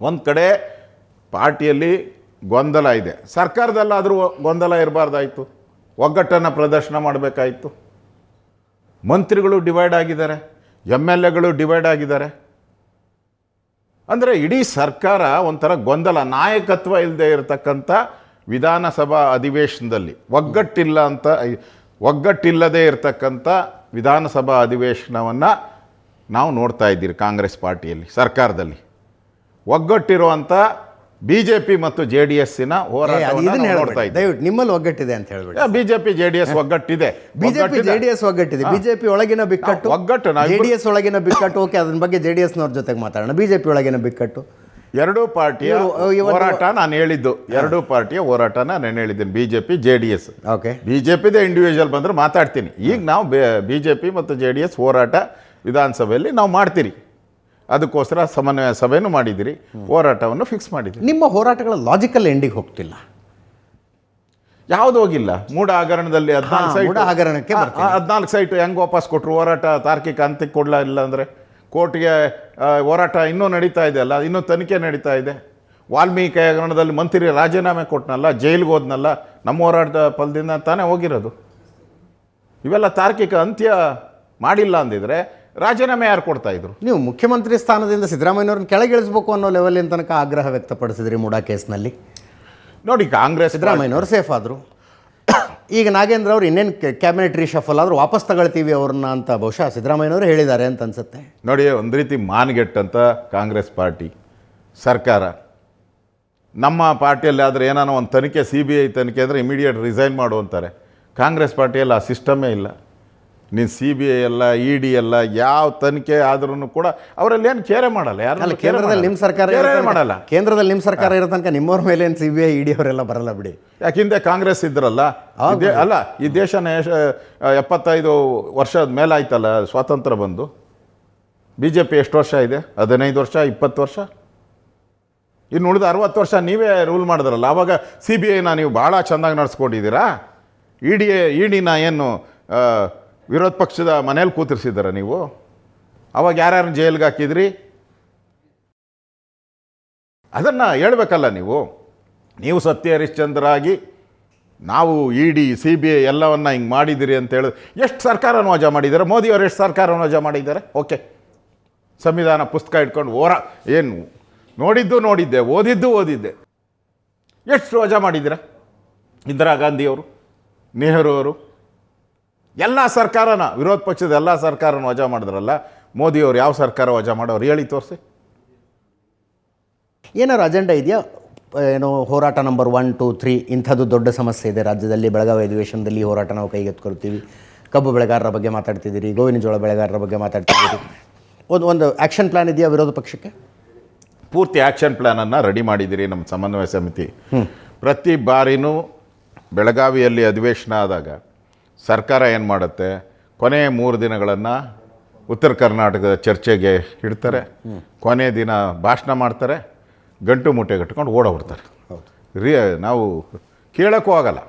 ಒಂದು ಕಡೆ ಪಾರ್ಟಿಯಲ್ಲಿ ಗೊಂದಲ ಇದೆ, ಸರ್ಕಾರದಲ್ಲಾದರೂ ಗೊಂದಲ ಇರಬಾರ್ದಾಯಿತು, ಒಗ್ಗಟ್ಟನ್ನು ಪ್ರದರ್ಶನ ಮಾಡಬೇಕಾಯಿತು. ಮಂತ್ರಿಗಳು ಡಿವೈಡ್ ಆಗಿದ್ದಾರೆ, MLAಗಳು ಡಿವೈಡ್ ಆಗಿದ್ದಾರೆ. ಅಂದರೆ ಇಡೀ ಸರ್ಕಾರ ಒಂಥರ ಗೊಂದಲ, ನಾಯಕತ್ವ ಇಲ್ಲದೆ ಇರತಕ್ಕಂಥ ವಿಧಾನಸಭಾ ಅಧಿವೇಶನದಲ್ಲಿ ಒಗ್ಗಟ್ಟಿಲ್ಲದೆ ಇರತಕ್ಕಂಥ ವಿಧಾನಸಭಾ ಅಧಿವೇಶನವನ್ನು ನಾವು ನೋಡ್ತಾ ಇದ್ದೀರಿ. ಕಾಂಗ್ರೆಸ್ ಪಾರ್ಟಿಯಲ್ಲಿ, ಸರ್ಕಾರದಲ್ಲಿ ಒಗ್ಗಟ್ಟಿರುವಂಥ BJP ಮತ್ತು JDSನ ಹೋರಾಟವನ್ನು ನೋಡ್ತಾ ಇದ್ದೀವಿ. ದಯವಿಟ್ಟು ನಿಮ್ಮಲ್ಲಿ ಒಗ್ಗಟ್ಟಿದೆ ಅಂತ ಹೇಳ್ಬಿಡಿ. BJP JDS ಒಗ್ಗಟ್ಟಿದೆ. BJP JDS ಒಗ್ಗಟ್ಟಿದೆ. BJP ಒಳಗಿನ ಬಿಕ್ಕಟ್ಟು, JDS ಒಳಗಿನ ಬಿಕ್ಕಟ್ಟು. ಓಕೆ, ಅದ್ರ ಬಗ್ಗೆ JDSನವ್ರ ಜೊತೆಗೆ ಮಾತಾಡೋಣ. BJP ಒಳಗಿನ ಬಿಕ್ಕಟ್ಟು, ಎರಡೂ ಪಾರ್ಟಿಯ ಹೋರಾಟ ನಾನು ಹೇಳಿದ್ದು, ಎರಡೂ ಪಾರ್ಟಿಯ ಹೋರಾಟನ ನಾನು ಹೇಳಿದ್ದೀನಿ. BJP JDS. ಓಕೆ, BJPದ ಇಂಡಿವಿಜುವಲ್ ಬಂದರೆ ಮಾತಾಡ್ತೀನಿ. ಈಗ ನಾವು BJP ಮತ್ತು JDS ಹೋರಾಟ ವಿಧಾನಸಭೆಯಲ್ಲಿ ನಾವು ಮಾಡ್ತೀರಿ. ಅದಕ್ಕೋಸ್ಕರ ಸಮನ್ವಯ ಸಭೆನೂ ಮಾಡಿದಿರಿ, ಹೋರಾಟವನ್ನು ಫಿಕ್ಸ್ ಮಾಡಿದ್ದೀರಿ. ನಿಮ್ಮ ಹೋರಾಟಗಳ ಲಾಜಿಕಲ್ ಎಂಡಿಗೆ ಹೋಗ್ತಿಲ್ಲ. ಯಾವುದು ಹೋಗಿಲ್ಲ. ಮೂಢ ಹಗರಣದಲ್ಲಿ 14 ಸೈಟು ಹೆಂಗೆ ವಾಪಸ್ ಕೊಟ್ಟರು? ಹೋರಾಟ ತಾರ್ಕಿಕ ಅಂತ್ಯಕ್ಕೆ ಕೊಡಲಿಲ್ಲ ಅಂದರೆ ಕೋರ್ಟ್ಗೆ ಹೋರಾಟ ಇನ್ನೂ ನಡೀತಾ ಇದೆ ಅಲ್ಲ, ಇನ್ನೂ ತನಿಖೆ ನಡೀತಾ ಇದೆ. ವಾಲ್ಮೀಕಿ ಹಗರಣದಲ್ಲಿ ಮಂತ್ರಿ ರಾಜೀನಾಮೆ ಕೊಟ್ಟನಲ್ಲ, ಜೈಲಿಗೆ ಹೋದ್ನಲ್ಲ, ನಮ್ಮ ಹೋರಾಟದ ಫಲದಿಂದ ತಾನೇ ಹೋಗಿರೋದು. ಇವೆಲ್ಲ ತಾರ್ಕಿಕ ಅಂತ್ಯ ಮಾಡಿಲ್ಲ ಅಂದಿದ್ರೆ ರಾಜೀನಾಮೆ ಯಾರು ಕೊಡ್ತಾ ಇದ್ರು? ನೀವು ಮುಖ್ಯಮಂತ್ರಿ ಸ್ಥಾನದಿಂದ ಸಿದ್ದರಾಮಯ್ಯವ್ರನ್ನ ಕೆಳಗಿಳಿಸಬೇಕು ಅನ್ನೋ ಲೆವೆಲಿನ ತನಕ ಆಗ್ರಹ ವ್ಯಕ್ತಪಡಿಸಿದ್ರಿ ಮೂಡಾ ಕೇಸ್ನಲ್ಲಿ. ನೋಡಿ, ಕಾಂಗ್ರೆಸ್ ಸಿದ್ದರಾಮಯ್ಯವ್ರು ಸೇಫ್ ಆದರು. ಈಗ ನಾಗೇಂದ್ರ ಅವ್ರು ಇನ್ನೇನು ಕ್ಯಾಬಿನೆಟ್ ರೀಶಫಲ್ ಆದರೂ ವಾಪಸ್ ತಗೊಳ್ತೀವಿ ಅವ್ರನ್ನ ಅಂತ ಬಹುಶಃ ಸಿದ್ದರಾಮಯ್ಯನವರು ಹೇಳಿದ್ದಾರೆ ಅಂತ ಅನ್ಸುತ್ತೆ. ನೋಡಿ, ಒಂದು ರೀತಿ ಮಾನ್ಗೆಟ್ಟಂತ ಕಾಂಗ್ರೆಸ್ ಪಾರ್ಟಿ ಸರ್ಕಾರ. ನಮ್ಮ ಪಾರ್ಟಿಯಲ್ಲಿ ಆದರೆ ಏನಾನೋ ಒಂದು ತನಿಖೆ, CBI ತನಿಖೆ ಅಂದರೆ ಇಮಿಡಿಯೇಟ್ ರಿಸೈನ್ ಮಾಡು ಅಂತಾರೆ. ಕಾಂಗ್ರೆಸ್ ಪಾರ್ಟಿಯಲ್ಲಿ ಆ ಸಿಸ್ಟಮೇ ಇಲ್ಲ. ನೀನು CBI ಎಲ್ಲ ED ಎಲ್ಲ ಯಾವ ತನಿಖೆ ಆದ್ರೂ ಕೂಡ ಅವರಲ್ಲಿ ಏನು ಕೇರೆ ಮಾಡಲ್ಲ. ಯಾರು ಕೇಂದ್ರದಲ್ಲಿ ನಿಮ್ಮ ಸರ್ಕಾರ ಮಾಡಲ್ಲ. ಕೇಂದ್ರದಲ್ಲಿ ನಿಮ್ಮ ಸರ್ಕಾರ ಇರೋ ತನಕ ನಿಮ್ಮವ್ರ ಮೇಲೆ ಏನು CBI ED ಅವರೆಲ್ಲ ಬರಲ್ಲ ಬಿಡಿ. ಯಾಕಿಂದೆ ಕಾಂಗ್ರೆಸ್ ಇದ್ರಲ್ಲ. ಅಲ್ಲ, ಈ ದೇಶನ 75 ವರ್ಷದ ಮೇಲೆ ಆಯ್ತಲ್ಲ ಸ್ವಾತಂತ್ರ್ಯ ಬಂದು. BJP ಎಷ್ಟು ವರ್ಷ ಇದೆ? 15 ವರ್ಷ, 20 ವರ್ಷ. ಇನ್ನು ಉಳಿದ 60 ವರ್ಷ ನೀವೇ ರೂಲ್ ಮಾಡಿದ್ರಲ್ಲ. ಆವಾಗ CBIನ ನೀವು ಭಾಳ ಚೆಂದಾಗಿ ನಡೆಸ್ಕೊಂಡಿದ್ದೀರಾ. EDನ ಏನು ವಿರೋಧ ಪಕ್ಷದ ಮನೇಲಿ ಕೂತಿರ್ಸಿದ್ದೀರ ನೀವು? ಅವಾಗ ಯಾರ್ಯಾರನ್ನ ಜೈಲಿಗೆ ಹಾಕಿದ್ರಿ? ಅದನ್ನು ಹೇಳ್ಬೇಕಲ್ಲ ನೀವು. ನೀವು ಸತ್ಯ ಹರಿಶ್ಚಂದ್ರಾಗಿ ನಾವು ED CBI ಎಲ್ಲವನ್ನ ಹಿಂಗೆ ಮಾಡಿದ್ದೀರಿ ಅಂತ ಹೇಳಿದ್ರೆ ಎಷ್ಟು ಸರ್ಕಾರನ ವಜಾ ಮಾಡಿದ್ದಾರೆ? ಮೋದಿಯವರು ಎಷ್ಟು ಸರ್ಕಾರನ ವಜಾ ಮಾಡಿದ್ದಾರೆ? ಓಕೆ, ಸಂವಿಧಾನ ಪುಸ್ತಕ ಇಟ್ಕೊಂಡು ಏನು ನೋಡಿದ್ದೆ, ಓದಿದ್ದೆ. ಎಷ್ಟು ವಜಾ ಮಾಡಿದ್ದೀರಾ? ಇಂದಿರಾ ಗಾಂಧಿಯವರು, ನೆಹರು ಅವರು, ಎಲ್ಲ ಸರ್ಕಾರನ, ವಿರೋಧ ಪಕ್ಷದ ಎಲ್ಲ ಸರ್ಕಾರನ ವಜಾ ಮಾಡಿದ್ರಲ್ಲ. ಮೋದಿಯವರು ಯಾವ ಸರ್ಕಾರ ವಜಾ ಮಾಡೋರು ಹೇಳಿ ತೋರಿಸಿ. ಏನಾದ್ರು ಅಜೆಂಡಾ ಇದೆಯಾ? ಏನೋ ಹೋರಾಟ ನಂಬರ್ 1, 2, 3 ಇಂಥದ್ದು ದೊಡ್ಡ ಸಮಸ್ಯೆ ಇದೆ ರಾಜ್ಯದಲ್ಲಿ, ಬೆಳಗಾವಿ ಅಧಿವೇಶನದಲ್ಲಿ ಹೋರಾಟ ನಾವು ಕೈಗೆತ್ಕೊಳ್ತೀವಿ. ಕಬ್ಬು ಬೆಳೆಗಾರರ ಬಗ್ಗೆ ಮಾತಾಡ್ತಿದ್ದೀರಿ, ಗೋವಿನ ಜೋಳ ಬೆಳೆಗಾರರ ಬಗ್ಗೆ ಮಾತಾಡ್ತಿದ್ದೀರಿ. ಒಂದು ಆ್ಯಕ್ಷನ್ ಪ್ಲ್ಯಾನ್ ಇದೆಯಾ ವಿರೋಧ ಪಕ್ಷಕ್ಕೆ? ಪೂರ್ತಿ ಆ್ಯಕ್ಷನ್ ಪ್ಲ್ಯಾನನ್ನು ರೆಡಿ ಮಾಡಿದ್ದೀರಿ ನಮ್ಮ ಸಮನ್ವಯ ಸಮಿತಿ. ಪ್ರತಿ ಬಾರಿನೂ ಬೆಳಗಾವಿಯಲ್ಲಿ ಅಧಿವೇಶನ ಆದಾಗ ಸರ್ಕಾರ ಏನು ಮಾಡುತ್ತೆ, ಕೊನೆಯ 3 ದಿನಗಳನ್ನು ಉತ್ತರ ಕರ್ನಾಟಕದ ಚರ್ಚೆಗೆ ಇಡ್ತಾರೆ. ಕೊನೆಯ ದಿನ ಭಾಷಣ ಮಾಡ್ತಾರೆ, ಗಂಟು ಮುಟ್ಟೆ ಕಟ್ಕೊಂಡು ಓಡೋಗ್ಬಿಡ್ತಾರೆ. ನಾವು ಕೇಳೋಕ್ಕೂ ಆಗಲ್ಲ,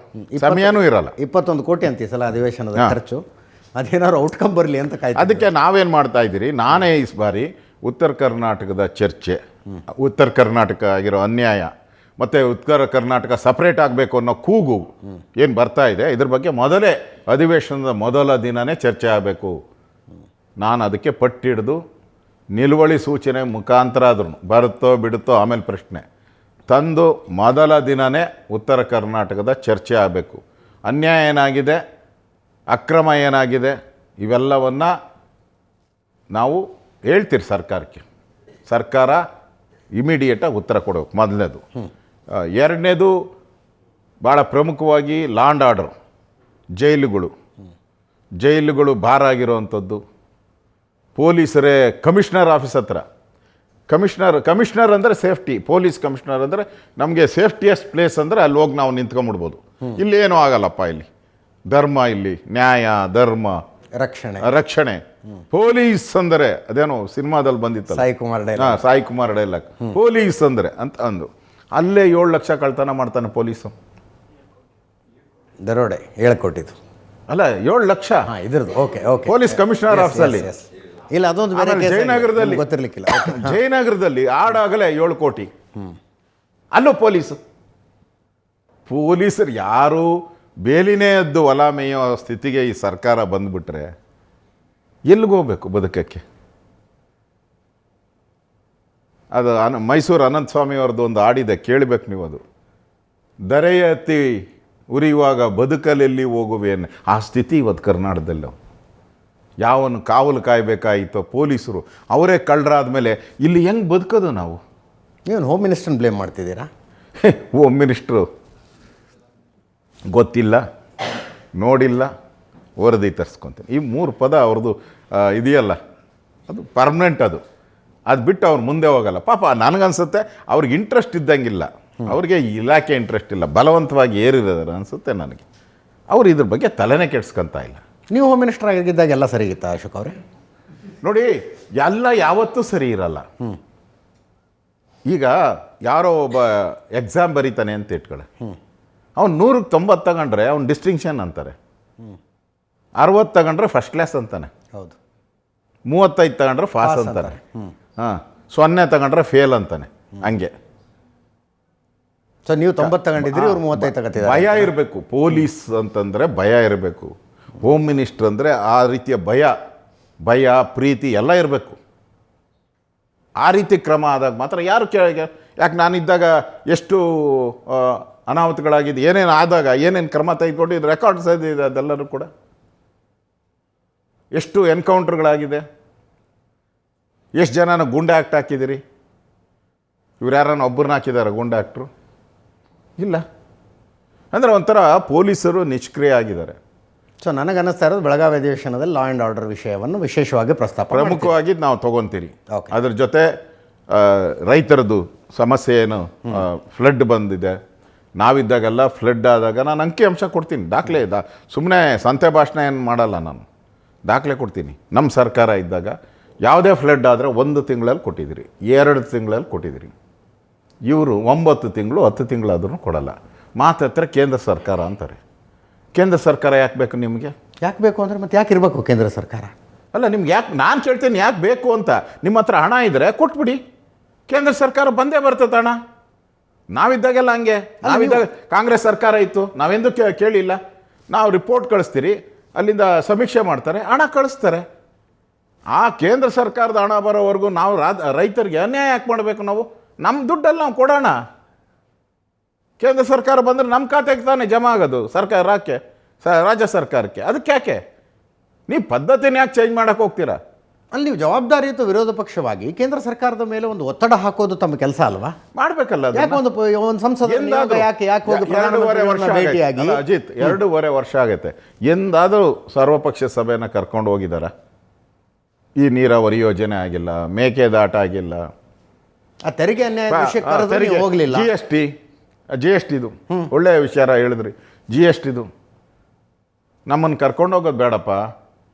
ಸಮಯನೂ ಇರಲ್ಲ. 21 ಕೋಟಿ ಅಂತ ಈ ಸಲ ಅಧಿವೇಶನದ ಖರ್ಚು. ಅದೇನಾದ್ರು ಔಟ್ಕಮ್ ಬರಲಿ ಅಂತ ಕಾಯ್ತು. ಅದಕ್ಕೆ ನಾವೇನು ಮಾಡ್ತಾ ಇದ್ದೀರಿ, ನಾನೇ ಈ ಬಾರಿ ಉತ್ತರ ಕರ್ನಾಟಕದ ಚರ್ಚೆ, ಉತ್ತರ ಕರ್ನಾಟಕ ಆಗಿರೋ ಅನ್ಯಾಯ ಮತ್ತು ಉತ್ತರ ಕರ್ನಾಟಕ ಸಪ್ರೇಟ್ ಆಗಬೇಕು ಅನ್ನೋ ಕೂಗು ಏನು ಬರ್ತಾ ಇದೆ, ಇದ್ರ ಬಗ್ಗೆ ಮೊದಲೇ ಅಧಿವೇಶನದ ಮೊದಲ ದಿನವೇ ಚರ್ಚೆ ಆಗಬೇಕು. ನಾನು ಅದಕ್ಕೆ ಪಟ್ಟಿಡಿದು ನಿಲುವಳಿ ಸೂಚನೆ ಮುಖಾಂತರ ಆದ್ರೂ ಬರುತ್ತೋ ಬಿಡುತ್ತೋ ಆಮೇಲೆ ಪ್ರಶ್ನೆ ತಂದು ಮೊದಲ ದಿನವೇ ಉತ್ತರ ಕರ್ನಾಟಕದ ಚರ್ಚೆ ಆಗಬೇಕು. ಅನ್ಯಾಯ ಏನಾಗಿದೆ, ಅಕ್ರಮ ಏನಾಗಿದೆ, ಇವೆಲ್ಲವನ್ನು ನಾವು ಹೇಳ್ತೀರಿ ಸರ್ಕಾರಕ್ಕೆ. ಸರ್ಕಾರ ಇಮಿಡಿಯೇಟಾಗಿ ಉತ್ತರ ಕೊಡಬೇಕು, ಮೊದಲನೇದು. ಎರಡನೇದು ಭಾಳ ಪ್ರಮುಖವಾಗಿ ಲಾಂಡ್ ಆರ್ಡರ್, ಜೈಲುಗಳು ಭಾರಾಗಿರುವಂಥದ್ದು. ಪೊಲೀಸರೇ ಕಮಿಷನರ್ ಆಫೀಸ್ ಹತ್ರ, ಕಮಿಷನರ್ ಅಂದರೆ ಸೇಫ್ಟಿ, ಪೊಲೀಸ್ ಕಮಿಷನರ್ ಅಂದರೆ ನಮಗೆ ಸೇಫ್ಟಿಯೆಸ್ಟ್ ಪ್ಲೇಸ್ ಅಂದರೆ ಅಲ್ಲಿ ಹೋಗಿ ನಾವು ನಿಂತ್ಕೊಂಡ್ಬಿಡ್ಬೋದು. ಇಲ್ಲಿ ಏನೂ ಆಗಲ್ಲಪ್ಪ, ಇಲ್ಲಿ ಧರ್ಮ, ಇಲ್ಲಿ ನ್ಯಾಯ, ಧರ್ಮ, ರಕ್ಷಣೆ. ಪೊಲೀಸ್ ಅಂದರೆ ಅದೇನೋ ಸಿನಿಮಾದಲ್ಲಿ ಬಂದಿತ್ತಲ್ಲ, ಸಾಯಿ ಕುಮಾರ್ ಡೈಲಾಗ್, ಪೊಲೀಸ್ ಅಂದರೆ ಅಂತ ಅಂದು ಅಲ್ಲೇ 7 ಲಕ್ಷ ಕಳ್ತನ ಮಾಡ್ತಾನೆ ಪೊಲೀಸು. ದರೋಡೆ ಹೇಳ್ಕೊಟ್ಟಿದ್ದು ಅಲ್ಲ, 7 ಲಕ್ಷ ಇದ್ರದ್ದು. ಓಕೆ ಪೊಲೀಸ್ ಕಮಿಷನರ್ ಆಫೀಸಲ್ಲಿ. ಇಲ್ಲ, ಅದೊಂದು ಜಯನಗರದಲ್ಲಿ ಗೊತ್ತಿರ್ಲಿಕ್ಕಿಲ್ಲ. ಜಯನಗರದಲ್ಲಿ ಆಡಾಗಲೇ 7 ಕೋಟಿ. ಅಲ್ಲೂ ಪೊಲೀಸರು ಯಾರು ಬೇಲಿನೇ ಎದ್ದು ಹೊಲ ಮೇಯೋ ಸ್ಥಿತಿಗೆ ಈ ಸರ್ಕಾರ ಬಂದುಬಿಟ್ರೆ ಎಲ್ಲಿಗೋಗ್ಬೇಕು ಬದುಕಕ್ಕೆ? ಅದು ಮೈಸೂರು ಅನಂತ ಸ್ವಾಮಿ ಅವ್ರದ್ದು ಒಂದು ಹಾಡಿದೆ, ಕೇಳಬೇಕು ನೀವು. ಅದು ದರೆ ಎತ್ತಿ ಉರಿಯುವಾಗ ಬದುಕಲೆಲ್ಲಿ ಹೋಗುವೇನೆ, ಆ ಸ್ಥಿತಿ ಇವತ್ತು ಕರ್ನಾಟಕದಲ್ಲಿ. ಯಾವನು ಕಾವಲು ಕಾಯಬೇಕಾಯಿತೋ ಪೊಲೀಸರು ಅವರೇ ಕಳ್ಳರಾದ ಮೇಲೆ ಇಲ್ಲಿ ಹೆಂಗೆ ಬದುಕೋದು ನಾವು? ನೀವು ಹೋಮ್ ಮಿನಿಸ್ಟ್ರನ್ನ ಬ್ಲೇಮ್ ಮಾಡ್ತಿದ್ದೀರಾ? ಹೋಮ್ ಮಿನಿಸ್ಟ್ರು ಗೊತ್ತಿಲ್ಲ, ನೋಡಿಲ್ಲ, ವರದಿ ತರಿಸ್ಕೊತೀನಿ, ಈ 3 ಪದ ಅವ್ರದ್ದು ಇದೆಯಲ್ಲ, ಅದು ಪರ್ಮನೆಂಟ್. ಅದು ಬಿಟ್ಟು ಅವ್ರು ಮುಂದೆ ಹೋಗಲ್ಲ. ಪಾಪ ನನಗನ್ಸುತ್ತೆ ಅವ್ರಿಗೆ ಇಂಟ್ರೆಸ್ಟ್ ಇದ್ದಂಗಿಲ್ಲ, ಅವ್ರಿಗೆ ಇಲಾಖೆ ಇಂಟ್ರೆಸ್ಟ್ ಇಲ್ಲ, ಬಲವಂತವಾಗಿ ಏರಿರೋದಾರ ಅನಿಸುತ್ತೆ ನನಗೆ. ಅವ್ರು ಇದ್ರ ಬಗ್ಗೆ ತಲೆನೇ ಕೆಡ್ಸ್ಕೊತಾ ಇಲ್ಲ. ನೀವು ಹೋಮ್ ಮಿನಿಸ್ಟರ್ ಆಗಿದ್ದಾಗ ಎಲ್ಲ ಸರಿಗಿತ್ತಾ ಅಶೋಕ್ ಅವರೇ? ನೋಡಿ, ಎಲ್ಲ ಯಾವತ್ತೂ ಸರಿ ಇರಲ್ಲ. ಈಗ ಯಾರೋ ಒಬ್ಬ ಎಕ್ಸಾಮ್ ಬರೀತಾನೆ ಅಂತ ಇಟ್ಕೊಳ್ಳಿ, ಅವ್ನು 100ಕ್ಕೆ 90 ತಗೊಂಡ್ರೆ ಅವ್ನು ಡಿಸ್ಟಿಂಕ್ಷನ್ ಅಂತಾರೆ, 60 ತಗೊಂಡ್ರೆ ಫಸ್ಟ್ ಕ್ಲಾಸ್ ಅಂತಾನೆ, ಹೌದು, 35 ತಗೊಂಡ್ರೆ ಪಾಸ್ ಅಂತಾರೆ, 0 ತಗೊಂಡ್ರೆ ಫೇಲ್ ಅಂತಾನೆ. ಹಂಗೆ ಸೊ ನೀವು 90 ತಗೊಂಡಿದ್ರಿ, ಇವ್ರು 35 ತಗೋತಿದ್ದಾರೆ. ಭಯ ಇರಬೇಕು. ಪೊಲೀಸ್ ಅಂತಂದರೆ ಭಯ ಇರಬೇಕು. ಹೋಮ್ ಮಿನಿಸ್ಟ್ರ್ ಅಂದರೆ ಆ ರೀತಿಯ ಭಯ ಪ್ರೀತಿ ಎಲ್ಲ ಇರಬೇಕು. ಆ ರೀತಿ ಕ್ರಮ ಆದಾಗ ಮಾತ್ರ ಯಾರು ಯಾಕೆ ನಾನಿದ್ದಾಗ ಎಷ್ಟು ಅನಾಹುತಗಳಾಗಿದೆ, ಏನೇನು ಆದಾಗ ಏನೇನು ಕ್ರಮ ತೆಗೆದುಕೊಂಡು ರೆಕಾರ್ಡ್ಸ್ ಇದೆ ಅದೆಲ್ಲರೂ ಕೂಡ. ಎಷ್ಟು ಎನ್ಕೌಂಟ್ರ್ಗಳಾಗಿದೆ, ಎಷ್ಟು ಜನನ ಗುಂಡೆ ಆ್ಯಕ್ಟ್ ಹಾಕಿದ್ದೀರಿ? ಇವ್ರು ಯಾರನ್ನ ಒಬ್ಬರನ್ನ ಹಾಕಿದ್ದಾರೆ ಗುಂಡೆ ಆ್ಯಕ್ಟ್ರು? ಇಲ್ಲ. ಅಂದರೆ ಒಂಥರ ಪೊಲೀಸರು ನಿಷ್ಕ್ರಿಯ ಆಗಿದ್ದಾರೆ. ಸೊ ನನಗನ್ನಿಸ್ತಾ ಇರೋದು ಬೆಳಗಾವಿ ಅಧಿವೇಶನದಲ್ಲಿ ಲಾ ಆ್ಯಂಡ್ ಆರ್ಡರ್ ವಿಷಯವನ್ನು ವಿಶೇಷವಾಗಿ ಪ್ರಮುಖವಾಗಿ ನಾವು ತೊಗೊತೀರಿ. ಅದ್ರ ಜೊತೆ ರೈತರದ್ದು ಸಮಸ್ಯೆ ಏನು, ಫ್ಲಡ್ ಬಂದಿದೆ, ನಾವಿದ್ದಾಗೆಲ್ಲ ಫ್ಲಡ್ ಆದಾಗ ನಾನು ಅಂಕಿಅಂಶ ಕೊಡ್ತೀನಿ, ದಾಖಲೆ ಸುಮ್ಮನೆ ಸಂತೆ ಭಾಷಣ ಏನು ಮಾಡಲ್ಲ, ನಾನು ದಾಖಲೆ ಕೊಡ್ತೀನಿ. ನಮ್ಮ ಸರ್ಕಾರ ಇದ್ದಾಗ ಯಾವುದೇ ಫ್ಲಡ್ ಆದರೆ 1 ತಿಂಗಳಲ್ಲಿ ಕೊಟ್ಟಿದ್ದೀರಿ, 2 ತಿಂಗಳಲ್ಲಿ ಕೊಟ್ಟಿದ್ದೀರಿ. ಇವರು 9 ತಿಂಗಳು 10 ತಿಂಗಳಾದ್ರೂ ಕೊಡಲ್ಲ. ಮಾತತ್ರ ಕೇಂದ್ರ ಸರ್ಕಾರ ಅಂತಾರೆ. ಕೇಂದ್ರ ಸರ್ಕಾರ ಯಾಕೆ ಬೇಕು ನಿಮಗೆ? ಯಾಕೆ ಬೇಕು ಅಂದರೆ ಮತ್ತೆ ಯಾಕೆ ಇರಬೇಕು ಕೇಂದ್ರ ಸರ್ಕಾರ? ಅಲ್ಲ, ನಿಮ್ಗೆ ಯಾಕೆ, ನಾನು ಕೇಳ್ತೇನೆ ಯಾಕೆ ಬೇಕು ಅಂತ. ನಿಮ್ಮ ಹತ್ರ ಹಣ ಇದ್ದರೆ ಕೊಟ್ಬಿಡಿ, ಕೇಂದ್ರ ಸರ್ಕಾರ ಬಂದೇ ಬರ್ತದೆ ಹಣ. ನಾವಿದ್ದಾಗೆಲ್ಲ ಹಂಗೆ, ನಾವಿದ್ದಾಗ ಕಾಂಗ್ರೆಸ್ ಸರ್ಕಾರ ಇತ್ತು, ನಾವೆಂದೂ ಕೇಳಿಲ್ಲ. ನಾವು ರಿಪೋರ್ಟ್ ಕಳಿಸ್ತೀರಿ, ಅಲ್ಲಿಂದ ಸಮೀಕ್ಷೆ ಮಾಡ್ತಾರೆ, ಹಣ ಕಳಿಸ್ತಾರೆ. ಆ ಕೇಂದ್ರ ಸರ್ಕಾರದ ಹಣ ಬರೋವರೆಗೂ ನಾವು ರೈತರಿಗೆ ಅನ್ಯಾಯ ಯಾಕೆ ಮಾಡಬೇಕು? ನಾವು ನಮ್ಮ ದುಡ್ಡಲ್ಲಿ ನಾವು ಕೊಡೋಣ. ಕೇಂದ್ರ ಸರ್ಕಾರ ಬಂದರೆ ನಮ್ಮ ಖಾತೆಗೆ ತಾನೇ ಜಮಾ ಆಗೋದು ಸರ್ಕಾರಕ್ಕೆ, ರಾಜ್ಯ ಸರ್ಕಾರಕ್ಕೆ. ಅದಕ್ಕೆ ಯಾಕೆ ನೀವು ಪದ್ಧತಿನ ಯಾಕೆ ಚೇಂಜ್ ಮಾಡೋಕ್ಕೆ ಹೋಗ್ತೀರಾ? ಅಲ್ಲಿ ನೀವು ಜವಾಬ್ದಾರಿಯುತ ವಿರೋಧ ಪಕ್ಷವಾಗಿ ಕೇಂದ್ರ ಸರ್ಕಾರದ ಮೇಲೆ ಒಂದು ಒತ್ತಡ ಹಾಕೋದು ತಮ್ಮ ಕೆಲಸ ಅಲ್ವಾ? ಮಾಡಬೇಕಲ್ಲ. ಯಾಕೆ ಒಂದು ಸಂಸದ ಯಾಕೆ ಹೋಗಿ 2.5 ವರ್ಷ ಭೇಟಿಯಾಗಿ ಅಜಿತ್ 2.5 ವರ್ಷ ಆಗೈತೆ. ಎಂದಾದರೂ ಸರ್ವಪಕ್ಷ ಸಭೆನ ಕರ್ಕೊಂಡು ಹೋಗಿದಾರ? ಈ ನೀರಾವರಿ ಯೋಜನೆ ಆಗಿಲ್ಲ, ಮೇಕೆದಾಟ ಆಗಿಲ್ಲ, ಆ ತೆರಿಗೆ ಅನ್ಯಾಯ ವಿಷಯಕ್ಕೆ ಹೋಗಲಿಲ್ಲ. ಜಿ ಎಸ್ ಟಿದು ಒಳ್ಳೆಯ ವಿಚಾರ ಹೇಳಿದ್ರಿ. GSTದು ನಮ್ಮನ್ನು ಕರ್ಕೊಂಡು ಹೋಗೋದು ಬೇಡಪ್ಪ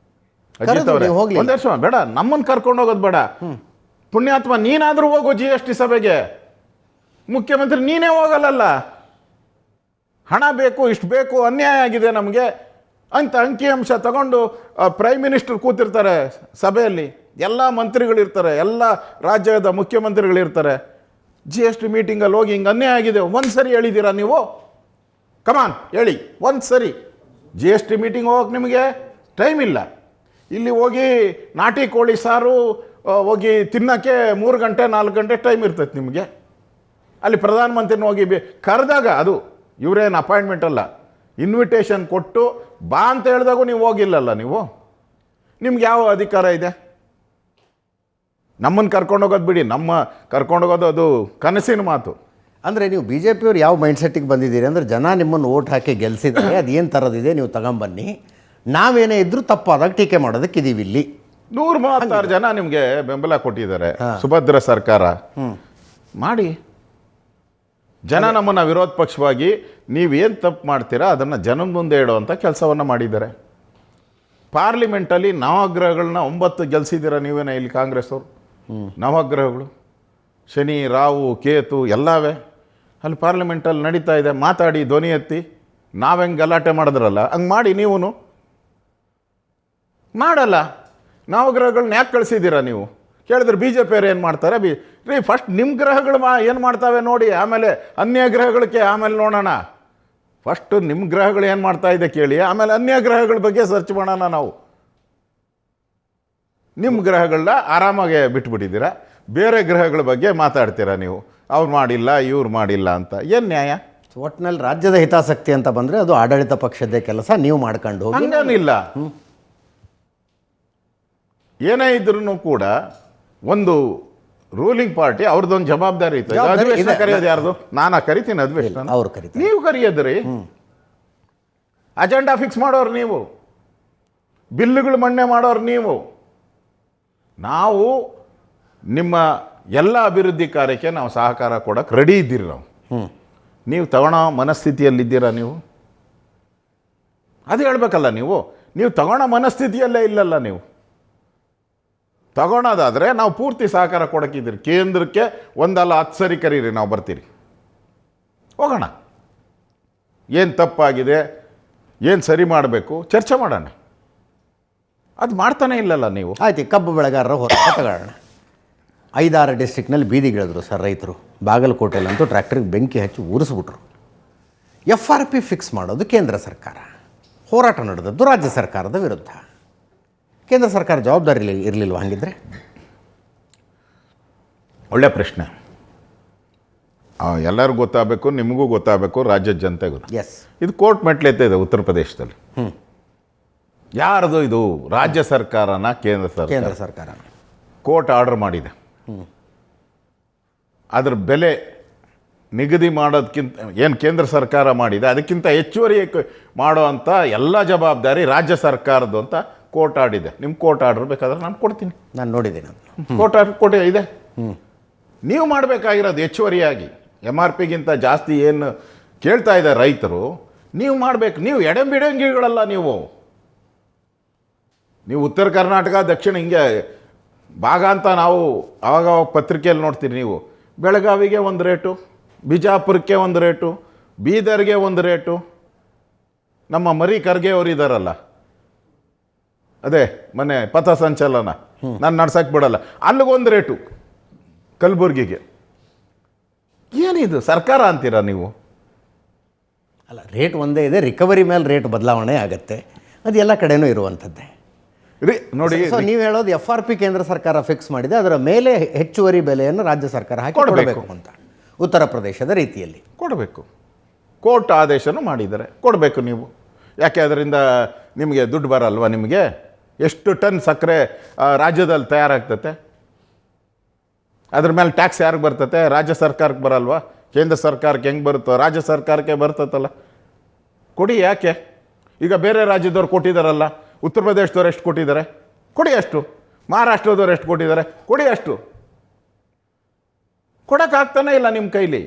ಅಜಿತ್ ಅವರೇ, ಒಂದು ವರ್ಷ ಬೇಡ, ನಮ್ಮನ್ನು ಕರ್ಕೊಂಡು ಹೋಗೋದು ಬೇಡ. ಪುಣ್ಯಾತ್ಮ ನೀನಾದರೂ ಹೋಗು GST ಸಭೆಗೆ. ಮುಖ್ಯಮಂತ್ರಿ ನೀನೇ ಹೋಗಲ್ಲ. ಹಣ ಬೇಕು, ಇಷ್ಟು ಬೇಕು, ಅನ್ಯಾಯ ಆಗಿದೆ ನಮಗೆ ಅಂತ ಅಂಕಿಅಂಶ ತಗೊಂಡು ಪ್ರೈಮ್ ಮಿನಿಸ್ಟರ್ ಕೂತಿರ್ತಾರೆ ಸಭೆಯಲ್ಲಿ, ಎಲ್ಲ ಮಂತ್ರಿಗಳಿರ್ತಾರೆ, ಎಲ್ಲ ರಾಜ್ಯದ ಮುಖ್ಯಮಂತ್ರಿಗಳಿರ್ತಾರೆ. GST ಮೀಟಿಂಗಲ್ಲಿ ಹೋಗಿ ಹಿಂಗೆ ಅನ್ಯಾಯ ಆಗಿದೆ ಒಂದು ಸರಿ ಹೇಳಿದ್ದೀರಾ ನೀವು? ಕಮಾನ್ ಹೇಳಿ ಒಂದು ಸರಿ. GST ಮೀಟಿಂಗ್ ಹೋಗಕ್ಕೆ ನಿಮಗೆ ಟೈಮ್ ಇಲ್ಲ. ಇಲ್ಲಿ ಹೋಗಿ ನಾಟಿ ಕೋಳಿ ಸಾರು ಹೋಗಿ ತಿನ್ನೋಕ್ಕೆ 3 ಗಂಟೆ 4 ಗಂಟೆ ಟೈಮ್ ಇರ್ತೈತೆ ನಿಮಗೆ. ಅಲ್ಲಿ ಪ್ರಧಾನಮಂತ್ರಿನ ಹೋಗಿ ಕರೆದಾಗ, ಅದು ಇವರೇನು ಅಪಾಯಿಂಟ್ಮೆಂಟ್ ಅಲ್ಲ, ಇನ್ವಿಟೇಷನ್ ಕೊಟ್ಟು ಬಾ ಅಂತ ಹೇಳಿದಾಗೂ ನೀವು ಹೋಗಿಲ್ಲಲ್ಲ. ನಿಮ್ಗೆ ಯಾವ ಅಧಿಕಾರ ಇದೆ? ನಮ್ಮನ್ನು ಕರ್ಕೊಂಡೋಗೋದು ಬಿಡಿ, ನಮ್ಮ ಕರ್ಕೊಂಡೋಗೋದು ಅದು ಕನಸಿನ ಮಾತು. ಅಂದರೆ ನೀವು BJPಯವ್ರು ಯಾವ ಮೈಂಡ್ಸೆಟ್ಟಿಗೆ ಬಂದಿದ್ದೀರಿ ಅಂದರೆ, ಜನ ನಿಮ್ಮನ್ನು ಓಟ್ ಹಾಕಿ ಗೆಲ್ಲಿಸಿದರೆ ಅದು ಏನು ಥರದಿದೆ ನೀವು ತಗೊಂಬನ್ನಿ, ನಾವೇನೇ ಇದ್ದರೂ ತಪ್ಪಾದಾಗ ಟೀಕೆ ಮಾಡೋದಕ್ಕಿದ್ದೀವಿ. ಇಲ್ಲಿ 136 ಜನ ನಿಮಗೆ ಬೆಂಬಲ ಕೊಟ್ಟಿದ್ದಾರೆ. ಸುಭದ್ರ ಸರ್ಕಾರ ಮಾಡಿ. ಜನ ನಮ್ಮನ್ನು ವಿರೋಧ ಪಕ್ಷವಾಗಿ ನೀವೇನು ತಪ್ಪು ಮಾಡ್ತೀರಾ ಅದನ್ನು ಜನದ ಮುಂದೆ ಇಡುವಂಥ ಕೆಲಸವನ್ನು ಮಾಡಿದ್ದಾರೆ. ಪಾರ್ಲಿಮೆಂಟಲ್ಲಿ ನವಗ್ರಹಗಳನ್ನ 9 ಗೆಲ್ಸಿದ್ದೀರಾ ನೀವೇನ? ಇಲ್ಲಿ ಕಾಂಗ್ರೆಸ್ ಅವರು ನವಗ್ರಹಗಳು ಶನಿ, ರಾಹು, ಕೇತು ಎಲ್ಲವೇ ಅಲ್ಲಿ ಪಾರ್ಲಿಮೆಂಟಲ್ಲಿ ನಡೀತಾ ಇದೆ. ಮಾತಾಡಿ, ಧ್ವನಿ ಎತ್ತಿ, ನಾವೆಂಗೆ ಗಲಾಟೆ ಮಾಡಿದ್ರಲ್ಲ ಹಂಗೆ ಮಾಡಿ. ನೀವು ಮಾಡಲ್ಲ. ನವಗ್ರಹಗಳನ್ನ ಯಾಕೆ ಕಳಿಸಿದ್ದೀರಾ ನೀವು? ಕೇಳಿದ್ರೆ BJP ಅವ್ರು ಏನು ಮಾಡ್ತಾರೆ? ರೀ ಫಸ್ಟ್ ನಿಮ್ಮ ಗ್ರಹಗಳು ಏನು ಮಾಡ್ತಾವೆ ನೋಡಿ, ಆಮೇಲೆ ಅನ್ಯ ಗ್ರಹಗಳಿಗೆ ಆಮೇಲೆ ನೋಡೋಣ. ಫಸ್ಟು ನಿಮ್ಮ ಗ್ರಹಗಳು ಏನು ಮಾಡ್ತಾ ಇದೆ ಕೇಳಿ, ಆಮೇಲೆ ಅನ್ಯ ಗ್ರಹಗಳ ಬಗ್ಗೆ ಸರ್ಚ್ ಮಾಡೋಣ ನಾವು. ನಿಮ್ಮ ಗ್ರಹಗಳನ್ನ ಆರಾಮಾಗೆ ಬಿಟ್ಬಿಟ್ಟಿದ್ದೀರಾ, ಬೇರೆ ಗ್ರಹಗಳ ಬಗ್ಗೆ ಮಾತಾಡ್ತೀರಾ ನೀವು. ಅವ್ರು ಮಾಡಿಲ್ಲ, ಇವ್ರು ಮಾಡಿಲ್ಲ ಅಂತ. ಏನು ನ್ಯಾಯ? ಒಟ್ಟಿನಲ್ಲಿ ರಾಜ್ಯದ ಹಿತಾಸಕ್ತಿ ಅಂತ ಬಂದರೆ ಅದು ಆಡಳಿತ ಪಕ್ಷದ ಕೆಲಸ, ನೀವು ಮಾಡ್ಕೊಂಡು ಹೋಗಿ. ಹಂಗೇನಿಲ್ಲ. ಏನೇ ಇದ್ರೂ ಕೂಡ ಒಂದು ರೂಲಿಂಗ್ ಪಾರ್ಟಿ ಅವ್ರದ್ದೊಂದು ಜವಾಬ್ದಾರಿ ಇತ್ತು. ಅಧಿವೇಶನ ಕರೆಯೋದು ಯಾರ್ದು? ನಾನು ಕರಿತೀನಿ ಅಧಿವೇಶನ, ಅವ್ರು ಕರಿತೀನಿ, ನೀವು ಕರೆಯೋದ್ರಿ. ಅಜೆಂಡಾ ಫಿಕ್ಸ್ ಮಾಡೋರು ನೀವು, ಬಿಲ್ಲುಗಳು ಮಂಡನೆ ಮಾಡೋರು ನೀವು. ನಾವು ನಿಮ್ಮ ಎಲ್ಲ ಅಭಿವೃದ್ಧಿ ಕಾರ್ಯಕ್ಕೆ ನಾವು ಸಹಕಾರ ಕೊಡೋಕೆ ರೆಡಿ ಇದ್ದೀರಿ. ನೀವು ತಗೊಳ್ಳೋ ಮನಸ್ಥಿತಿಯಲ್ಲಿದ್ದೀರಾ? ನೀವು ಅದು ಹೇಳಬೇಕಲ್ಲ. ನೀವು ತಗೊಳ್ಳೋ ಮನಸ್ಥಿತಿಯಲ್ಲೇ ಇಲ್ಲಲ್ಲ. ನೀವು ತಗೊಳೋದಾದರೆ ನಾವು ಪೂರ್ತಿ ಸಹಕಾರ ಕೊಡೋಕ್ಕಿದ್ದೀರಿ. ಕೇಂದ್ರಕ್ಕೆ 1 ಅಲ್ಲ 10 ಸರಿ ಕರೀರಿ, ನಾವು ಬರ್ತೀರಿ, ಹೋಗೋಣ. ಏನು ತಪ್ಪಾಗಿದೆ, ಏನು ಸರಿ ಮಾಡಬೇಕು ಚರ್ಚೆ ಮಾಡೋಣ. ಅದು ಮಾಡ್ತಾನೆ ಇಲ್ಲಲ್ಲ ನೀವು. ಆಯ್ತು, ಕಬ್ಬು ಬೆಳೆಗಾರರ ಹೋರಾಟ ತಗೊಳ್ಳೋಣ. 5-6 ಡಿಸ್ಟ್ರಿಕ್ನಲ್ಲಿ ಬೀದಿಗಿಳಿದ್ರು ಸರ್ ರೈತರು. ಬಾಗಲಕೋಟೆಯಲ್ಲಂತೂ ಟ್ರ್ಯಾಕ್ಟರ್ಗೆ ಬೆಂಕಿ ಹಚ್ಚಿ ಉರಿಸ್ಬಿಟ್ರು. FRP ಫಿಕ್ಸ್ ಮಾಡೋದು ಕೇಂದ್ರ ಸರ್ಕಾರ, ಹೋರಾಟ ನಡೆದದ್ದು ರಾಜ್ಯ ಸರ್ಕಾರದ ವಿರುದ್ಧ. ಕೇಂದ್ರ ಸರ್ಕಾರ ಜವಾಬ್ದಾರಿ ಇರಲಿಲ್ವ ಹಾಗಿದ್ರೆ? ಒಳ್ಳೆ ಪ್ರಶ್ನೆ. ಎಲ್ಲರಿಗೂ ಗೊತ್ತಾಗಬೇಕು, ನಿಮಗೂ ಗೊತ್ತಾಗಬೇಕು, ರಾಜ್ಯದ ಜನತೆಗೂ. ಎಸ್, ಇದು ಕೋರ್ಟ್ ಮೆಟ್ಲೆತ್ತೆ ಇದೆ ಉತ್ತರ ಪ್ರದೇಶದಲ್ಲಿ. ಯಾರ್ದು ಇದು? ರಾಜ್ಯ ಸರ್ಕಾರನ ಕೇಂದ್ರ ಸರ್ಕಾರ ಕೋರ್ಟ್ ಆರ್ಡರ್ ಮಾಡಿದೆ. ಅದ್ರ ಬೆಲೆ ನಿಗದಿ ಮಾಡೋದಕ್ಕಿಂತ ಏನು ಕೇಂದ್ರ ಸರ್ಕಾರ ಮಾಡಿದೆ ಅದಕ್ಕಿಂತ ಹೆಚ್ಚುವರಿ ಮಾಡೋ ಅಂಥ ಎಲ್ಲ ಜವಾಬ್ದಾರಿ ರಾಜ್ಯ ಸರ್ಕಾರದ್ದು ಅಂತ ಕೋರ್ಟ್ ಆಡಿದೆ. ನಿಮ್ಮ ಕೋರ್ಟ್ ಆರ್ಡರ್ ಬೇಕಾದ್ರೆ ನಾನು ಕೊಡ್ತೀನಿ. ನಾನು ನೋಡಿದ್ದೀನಿ, ಕೋರ್ಟ್ ಆರ್ಡರ್ ಕೊಟ್ಟೆ ಇದೆ. ನೀವು ಮಾಡಬೇಕಾಗಿರೋದು ಹೆಚ್ಚುವರಿಯಾಗಿ MRPಗಿಂತ ಜಾಸ್ತಿ ಏನು ಕೇಳ್ತಾ ಇದ್ದಾರೆ ರೈತರು, ನೀವು ಮಾಡಬೇಕು. ನೀವು ಎಡೆಂಬಿಡಂಗಿಗಳಲ್ಲ. ನೀವು ಉತ್ತರ ಕರ್ನಾಟಕ, ದಕ್ಷಿಣ ಹಿಂಗೆ ಭಾಗ ಅಂತ ನಾವು ಆವಾಗ ಪತ್ರಿಕೆಯಲ್ಲಿ ನೋಡ್ತೀರಿ. ನೀವು ಬೆಳಗಾವಿಗೆ ಒಂದು ರೇಟು, ಬಿಜಾಪುರಕ್ಕೆ ಒಂದು ರೇಟು, ಬೀದರ್ಗೆ ಒಂದು ರೇಟು. ನಮ್ಮ ಮರಿ ಖರ್ಗೆ ಅವರು ಇದ್ದಾರಲ್ಲ, ಅದೇ ಮನೆ ಪಥಸಂಚಲನ ನಾನು ನಡ್ಸಕ್ಕೆ ಬಿಡಲ್ಲ, ಅಲ್ಲಿಗೊಂದು ರೇಟು, ಕಲಬುರ್ಗಿಗೆ. ಏನಿದು ಸರ್ಕಾರ ಅಂತೀರಾ ನೀವು? ಅಲ್ಲ, ರೇಟ್ ಒಂದೇ ಇದೆ, ರಿಕವರಿ ಮೇಲೆ ರೇಟ್ ಬದಲಾವಣೆ ಆಗುತ್ತೆ. ಅದು ಎಲ್ಲ ಕಡೆನೂ ಇರುವಂಥದ್ದೇ. ನೋಡಿ ಸೊ ನೀವು ಹೇಳೋದು FRP ಕೇಂದ್ರ ಸರ್ಕಾರ ಫಿಕ್ಸ್ ಮಾಡಿದೆ, ಅದರ ಮೇಲೆ ಹೆಚ್ಚುವರಿ ಬೆಲೆಯನ್ನು ರಾಜ್ಯ ಸರ್ಕಾರ ಹಾಕಿ ಕೊಡಬೇಕು ಅಂತ ಉತ್ತರ ಪ್ರದೇಶದ ರೀತಿಯಲ್ಲಿ ಕೊಡಬೇಕು. ಕೋರ್ಟ್ ಆದೇಶನೂ ಮಾಡಿದ್ದಾರೆ, ಕೊಡಬೇಕು ನೀವು. ಯಾಕೆ ಅದರಿಂದ ನಿಮಗೆ ದುಡ್ಡು ಬರಲ್ವಾ? ನಿಮಗೆ ಎಷ್ಟು ಟನ್ ಸಕ್ಕರೆ ರಾಜ್ಯದಲ್ಲಿ ತಯಾರಾಗ್ತತೆ? ಅದ್ರ ಮೇಲೆ ಟ್ಯಾಕ್ಸ್ ಯಾರಿಗೆ ಬರ್ತತೆ? ರಾಜ್ಯ ಸರ್ಕಾರಕ್ಕೆ ಬರಲ್ವಾ? ಕೇಂದ್ರ ಸರ್ಕಾರಕ್ಕೆ ಹೆಂಗೆ ಬರುತ್ತೋ ರಾಜ್ಯ ಸರ್ಕಾರಕ್ಕೆ ಬರ್ತತಲ್ಲ. ಕೊಡಿ. ಯಾಕೆ ಈಗ ಬೇರೆ ರಾಜ್ಯದವ್ರು ಕೊಟ್ಟಿದ್ದಾರಲ್ಲ, ಉತ್ತರ ಪ್ರದೇಶದವ್ರು ಎಷ್ಟು ಕೊಟ್ಟಿದ್ದಾರೆ? ಕೊಡಿ ಅಷ್ಟು. ಮಹಾರಾಷ್ಟ್ರದವ್ರು ಎಷ್ಟು ಕೊಟ್ಟಿದ್ದಾರೆ? ಕೊಡಿ ಅಷ್ಟು. ಕೊಡೋಕ್ಕಾಗ್ತಾನೆ ಇಲ್ಲ ನಿಮ್ಮ ಕೈಲಿ.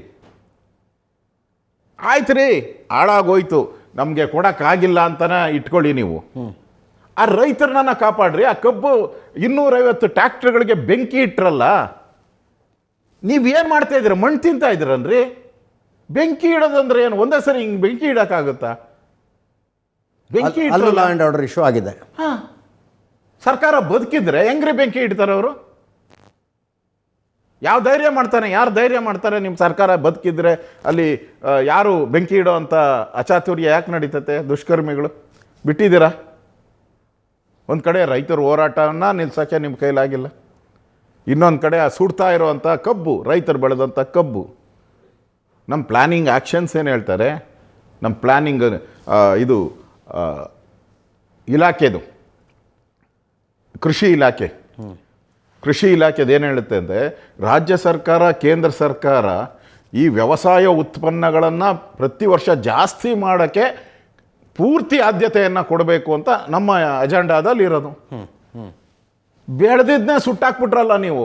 ಆಯ್ತು ರೀ, ಹಾಳಾಗೋಯ್ತು, ನಮಗೆ ಕೊಡೋಕ್ಕಾಗಿಲ್ಲ ಅಂತಲೇ ಇಟ್ಕೊಳ್ಳಿ ನೀವು. ಆ ರೈತರನ್ನ ಕಾಪಾಡ್ರಿ. ಆ ಕಬ್ಬು 250 ಟ್ರ್ಯಾಕ್ಟರ್ಗಳಿಗೆ ಬೆಂಕಿ ಇಟ್ರಲ್ಲ, ನೀವೇನು ಮಾಡ್ತಾ ಇದ್ದೀರ? ಮಣ್ಣು ತಿಂತಾ ಇದ್ದೀರನ್ರಿ. ಬೆಂಕಿ ಇಡೋದಂದ್ರೆ ಏನು? ಒಂದೇ ಸರಿ ಹಿಂಗೆ ಬೆಂಕಿ ಇಡೋಕ್ಕಾಗುತ್ತಾ? ಬೆಂಕಿ ಲಾ ಆ್ಯಂಡ್ ಆರ್ಡರ್ ಇಶ್ಯೂ ಆಗಿದೆ. ಹಾಂ, ಸರ್ಕಾರ ಬದುಕಿದ್ರೆ ಹೆಂಗ್ರಿ ಬೆಂಕಿ ಇಡ್ತಾರೆ ಅವರು? ಯಾವ ಧೈರ್ಯ ಮಾಡ್ತಾನೆ? ಯಾರು ಧೈರ್ಯ ಮಾಡ್ತಾರೆ? ನಿಮ್ಮ ಸರ್ಕಾರ ಬದುಕಿದ್ರೆ ಅಲ್ಲಿ ಯಾರು ಬೆಂಕಿ ಇಡೋ ಅಂಥ ಅಚಾತುರ್ಯ ಯಾಕೆ ನಡೀತತೆ? ದುಷ್ಕರ್ಮಿಗಳು ಬಿಟ್ಟಿದ್ದೀರಾ? ಒಂದು ಕಡೆ ರೈತರ ಹೋರಾಟವನ್ನು ನಿಲ್ಸೋಕ್ಕೆ ನಿಮ್ಮ ಕೈಲಾಗಿಲ್ಲ, ಇನ್ನೊಂದು ಕಡೆ ಆ ಸುಡ್ತಾ ಇರೋವಂಥ ಕಬ್ಬು, ರೈತರು ಬೆಳೆದಂಥ ಕಬ್ಬು. ನಮ್ಮ ಪ್ಲ್ಯಾನಿಂಗ್ ಆ್ಯಕ್ಷನ್ಸ್ ಏನು ಹೇಳ್ತಾರೆ? ನಮ್ಮ ಪ್ಲ್ಯಾನಿಂಗ್ ಇದು ಇಲಾಖೆದು, ಕೃಷಿ ಇಲಾಖೆದು ಏನು ಹೇಳುತ್ತೆ ಅಂದರೆ, ರಾಜ್ಯ ಸರ್ಕಾರ ಕೇಂದ್ರ ಸರ್ಕಾರ ಈ ವ್ಯವಸಾಯ ಉತ್ಪನ್ನಗಳನ್ನು ಪ್ರತಿ ವರ್ಷ ಜಾಸ್ತಿ ಮಾಡೋಕ್ಕೆ ಪೂರ್ತಿ ಆದ್ಯತೆಯನ್ನು ಕೊಡಬೇಕು ಅಂತ ನಮ್ಮ ಅಜೆಂಡಾದಲ್ಲಿ ಇರೋದು. ಬೆಳೆದಿದ್ದನ್ನೇ ಸುಟ್ಟಾಕ್ಬಿಟ್ರಲ್ಲ ನೀವು.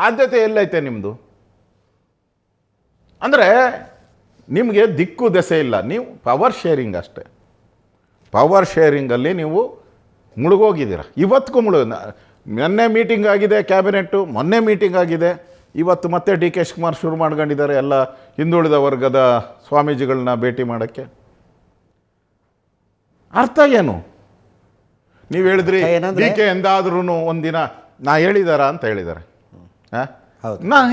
ಆದ್ಯತೆ ಎಲ್ಲೈತೆ ನಿಮ್ಮದು? ಅಂದರೆ ನಿಮಗೆ ದಿಕ್ಕು ದೆಸೆ ಇಲ್ಲ. ನೀವು ಪವರ್ ಶೇರಿಂಗ್ ಅಷ್ಟೇ. ಪವರ್ ಶೇರಿಂಗಲ್ಲಿ ನೀವು ಮುಳುಗೋಗಿದ್ದೀರ. ಇವತ್ತಿಗೂ ಮೊನ್ನೆ ಮೀಟಿಂಗ್ ಆಗಿದೆ ಕ್ಯಾಬಿನೆಟ್ಟು, ಮೊನ್ನೆ ಮೀಟಿಂಗ್ ಆಗಿದೆ. ಇವತ್ತು ಮತ್ತೆ DK ಶಿವಕುಮಾರ್ ಶುರು ಮಾಡ್ಕೊಂಡಿದ್ದಾರೆ ಎಲ್ಲ ಹಿಂದುಳಿದ ವರ್ಗದ ಸ್ವಾಮೀಜಿಗಳನ್ನ ಭೇಟಿ ಮಾಡೋಕ್ಕೆ. ಅರ್ಥ ಏನು? ನೀವು ಹೇಳಿದ್ರಿ DK ಎಂದಾದ್ರೂ ಒಂದಿನ ನಾ ಹೇಳಿದಾರ ಅಂತ ಹೇಳಿದ್ದಾರೆ.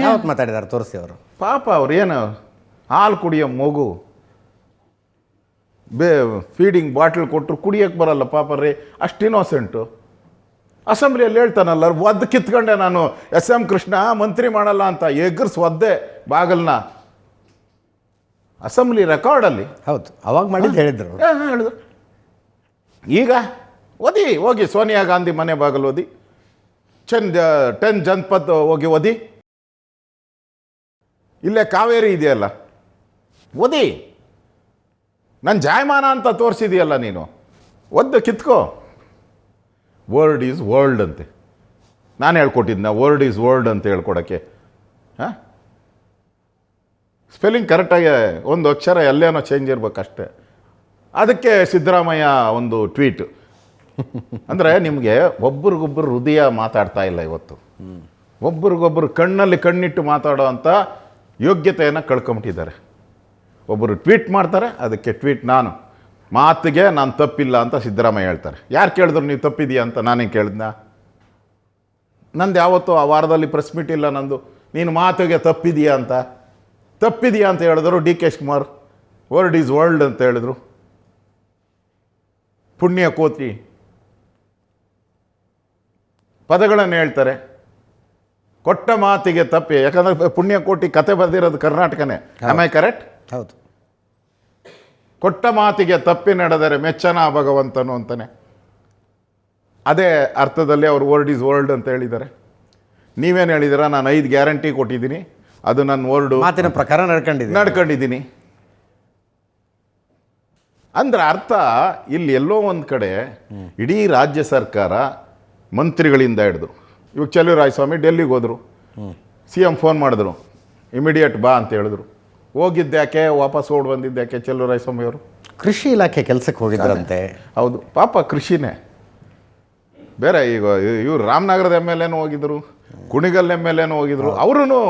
ಯಾವತ್ತು ಮಾತಾಡಿದ್ದಾರೆ ತೋರಿಸಿ ಅವರು? ಪಾಪ ಅವ್ರು ಏನು ಹಾಲು ಕುಡಿಯೋ ಮಗು, ಫೀಡಿಂಗ್ ಬಾಟ್ಲ್ ಕೊಟ್ಟರು ಕುಡಿಯೋಕ್ಕೆ ಬರಲ್ಲ ಪಾಪ ರೀ, ಅಷ್ಟು ಇನ್ನೋಸೆಂಟು. ಅಸೆಂಬ್ಲಿಯಲ್ಲಿ ಹೇಳ್ತಾನಲ್ಲ, ಒದ್ದು ಕಿತ್ಕೊಂಡೆ ನಾನು SM ಕೃಷ್ಣ ಮಂತ್ರಿ ಮಾಡಲ್ಲ ಅಂತ ಎಗ್ಗರ್ಸ್ ಒದ್ದೆ ಬಾಗಲ್ನ. ಅಸೆಂಬ್ಲಿ ರೆಕಾರ್ಡಲ್ಲಿ. ಹೌದು, ಅವಾಗ ಮಾಡಿದ್ದು ಹೇಳಿದ್ರು. ಹೇಳಿದ್ರು. ಈಗ ಹೋಗಿ ಸೋನಿಯಾ ಗಾಂಧಿ ಮನೆ ಬಾಗಲು ಓದಿ, 10 ಜನಪದ್ ಹೋಗಿ ಓದಿ. ಇಲ್ಲೇ ಕಾವೇರಿ ಇದೆಯಲ್ಲ, ಓದಿ. ನನ್ನ ಜಾಯಮಾನ ಅಂತ ತೋರಿಸಿದೆಯಲ್ಲ ನೀನು, ಒದ್ದು ಕಿತ್ಕೋ. ವರ್ಡ್ ಈಸ್ ವರ್ಲ್ಡ್ ಅಂತೆ. ನಾನು ಹೇಳ್ಕೊಟ್ಟಿದ್ನ ವರ್ಡ್ ಈಸ್ ವರ್ಲ್ಡ್ ಅಂತ ಹೇಳ್ಕೊಡೋಕ್ಕೆ? ಹಾಂ, ಸ್ಪೆಲ್ಲಿಂಗ್ ಕರೆಕ್ಟಾಗಿ ಒಂದು ಅಕ್ಷರ ಎಲ್ಲೇನೋ ಚೇಂಜ್ ಇರಬೇಕಷ್ಟೆ. ಅದಕ್ಕೆ ಸಿದ್ದರಾಮಯ್ಯ ಒಂದು ಟ್ವೀಟ್. ಅಂದರೆ ನಿಮಗೆ ಒಬ್ರಿಗೊಬ್ಬರು ಹೃದಯ ಮಾತಾಡ್ತಾ ಇಲ್ಲ ಇವತ್ತು. ಒಬ್ರಿಗೊಬ್ಬರು ಕಣ್ಣಲ್ಲಿ ಕಣ್ಣಿಟ್ಟು ಮಾತಾಡೋ ಅಂಥ ಯೋಗ್ಯತೆಯನ್ನು ಕಳ್ಕೊಂಬಿಟ್ಟಿದ್ದಾರೆ. ಒಬ್ಬರು ಟ್ವೀಟ್ ಮಾಡ್ತಾರೆ, ಅದಕ್ಕೆ ಟ್ವೀಟ್ ಮಾತಿಗೆ ನಾನು ತಪ್ಪಿಲ್ಲ ಅಂತ ಸಿದ್ದರಾಮಯ್ಯ ಹೇಳ್ತಾರೆ. ಯಾರು ಕೇಳಿದ್ರು ನೀವು ತಪ್ಪಿದೆಯಾ ಅಂತ? ನಾನೇ ಕೇಳಿದ್ನ? ನಂದು ಯಾವತ್ತೂ ಆ ವಾರದಲ್ಲಿ ಪ್ರೆಸ್ ಮೀಟ್ ಇಲ್ಲ ನಂದು. ನೀನು ಮಾತಿಗೆ ತಪ್ಪಿದೆಯಾ ಅಂತ ಹೇಳಿದ್ರು. DK Shivakumar word is world ಅಂತ ಹೇಳಿದ್ರು. ಪುಣ್ಯ ಕೋತಿ ಪದಗಳನ್ನು ಹೇಳ್ತಾರೆ. ಕೊಟ್ಟ ಮಾತಿಗೆ ತಪ್ಪಿ, ಯಾಕಂದರೆ ಪುಣ್ಯಕೋಟಿ ಕತೆ ಬರೆದಿರೋದು ಕರ್ನಾಟಕನೇ. Am I correct? ಹೌದು. ಕೊಟ್ಟ ಮಾತಿಗೆ ತಪ್ಪಿ ನಡೆದರೆ ಮೆಚ್ಚನ ಭಗವಂತನು ಅಂತಾನೆ. ಅದೇ ಅರ್ಥದಲ್ಲಿ ಅವರು ವರ್ಡ್ ಈಸ್ ವರ್ಲ್ಡ್ ಅಂತ ಹೇಳಿದ್ದಾರೆ. ನೀವೇನು ಹೇಳಿದ್ದೀರಾ? ನಾನು 5 ಗ್ಯಾರಂಟಿ ಕೊಟ್ಟಿದ್ದೀನಿ, ಅದು ನನ್ನ ವರ್ಡು, ಮಾತಿನ ಪ್ರಕಾರ ನಡ್ಕೊಂಡಿದ್ದೀನಿ. ಅಂದ್ರೆ ಅರ್ಥ ಇಲ್ಲಿ ಎಲ್ಲೋ ಒಂದು ಕಡೆ ಇಡೀ ರಾಜ್ಯ ಸರ್ಕಾರ ಮಂತ್ರಿಗಳಿಂದ ಹಿಡಿದು, ಇವಾಗ ಚಲುವರಾಯಸ್ವಾಮಿ ಡೆಲ್ಲಿಗೆ ಹೋದರು, CM ಫೋನ್ ಮಾಡಿದ್ರು, ಇಮಿಡಿಯೇಟ್ ಬಾ ಅಂತ ಹೇಳಿದ್ರು. ಹೋಗಿದ್ದ್ಯಾಕೆ, ವಾಪಸ್ ಓಡಿ ಬಂದಿದ್ದ್ಯಾಕೆ? ಚಲುವರಾಯಸ್ವಾಮಿ ಅವರು ಕೃಷಿ ಇಲಾಖೆ ಕೆಲಸಕ್ಕೆ ಹೋಗಿದ್ರಂತೆ. ಹೌದು, ಪಾಪ ಕೃಷಿನೇ ಬೇರೆ. ಈಗ ಇವರು ರಾಮನಗರದ MLA ಹೋಗಿದ್ರು, ಕುಣಿಗಲ್ MLA ಹೋಗಿದ್ರು. ಅವರು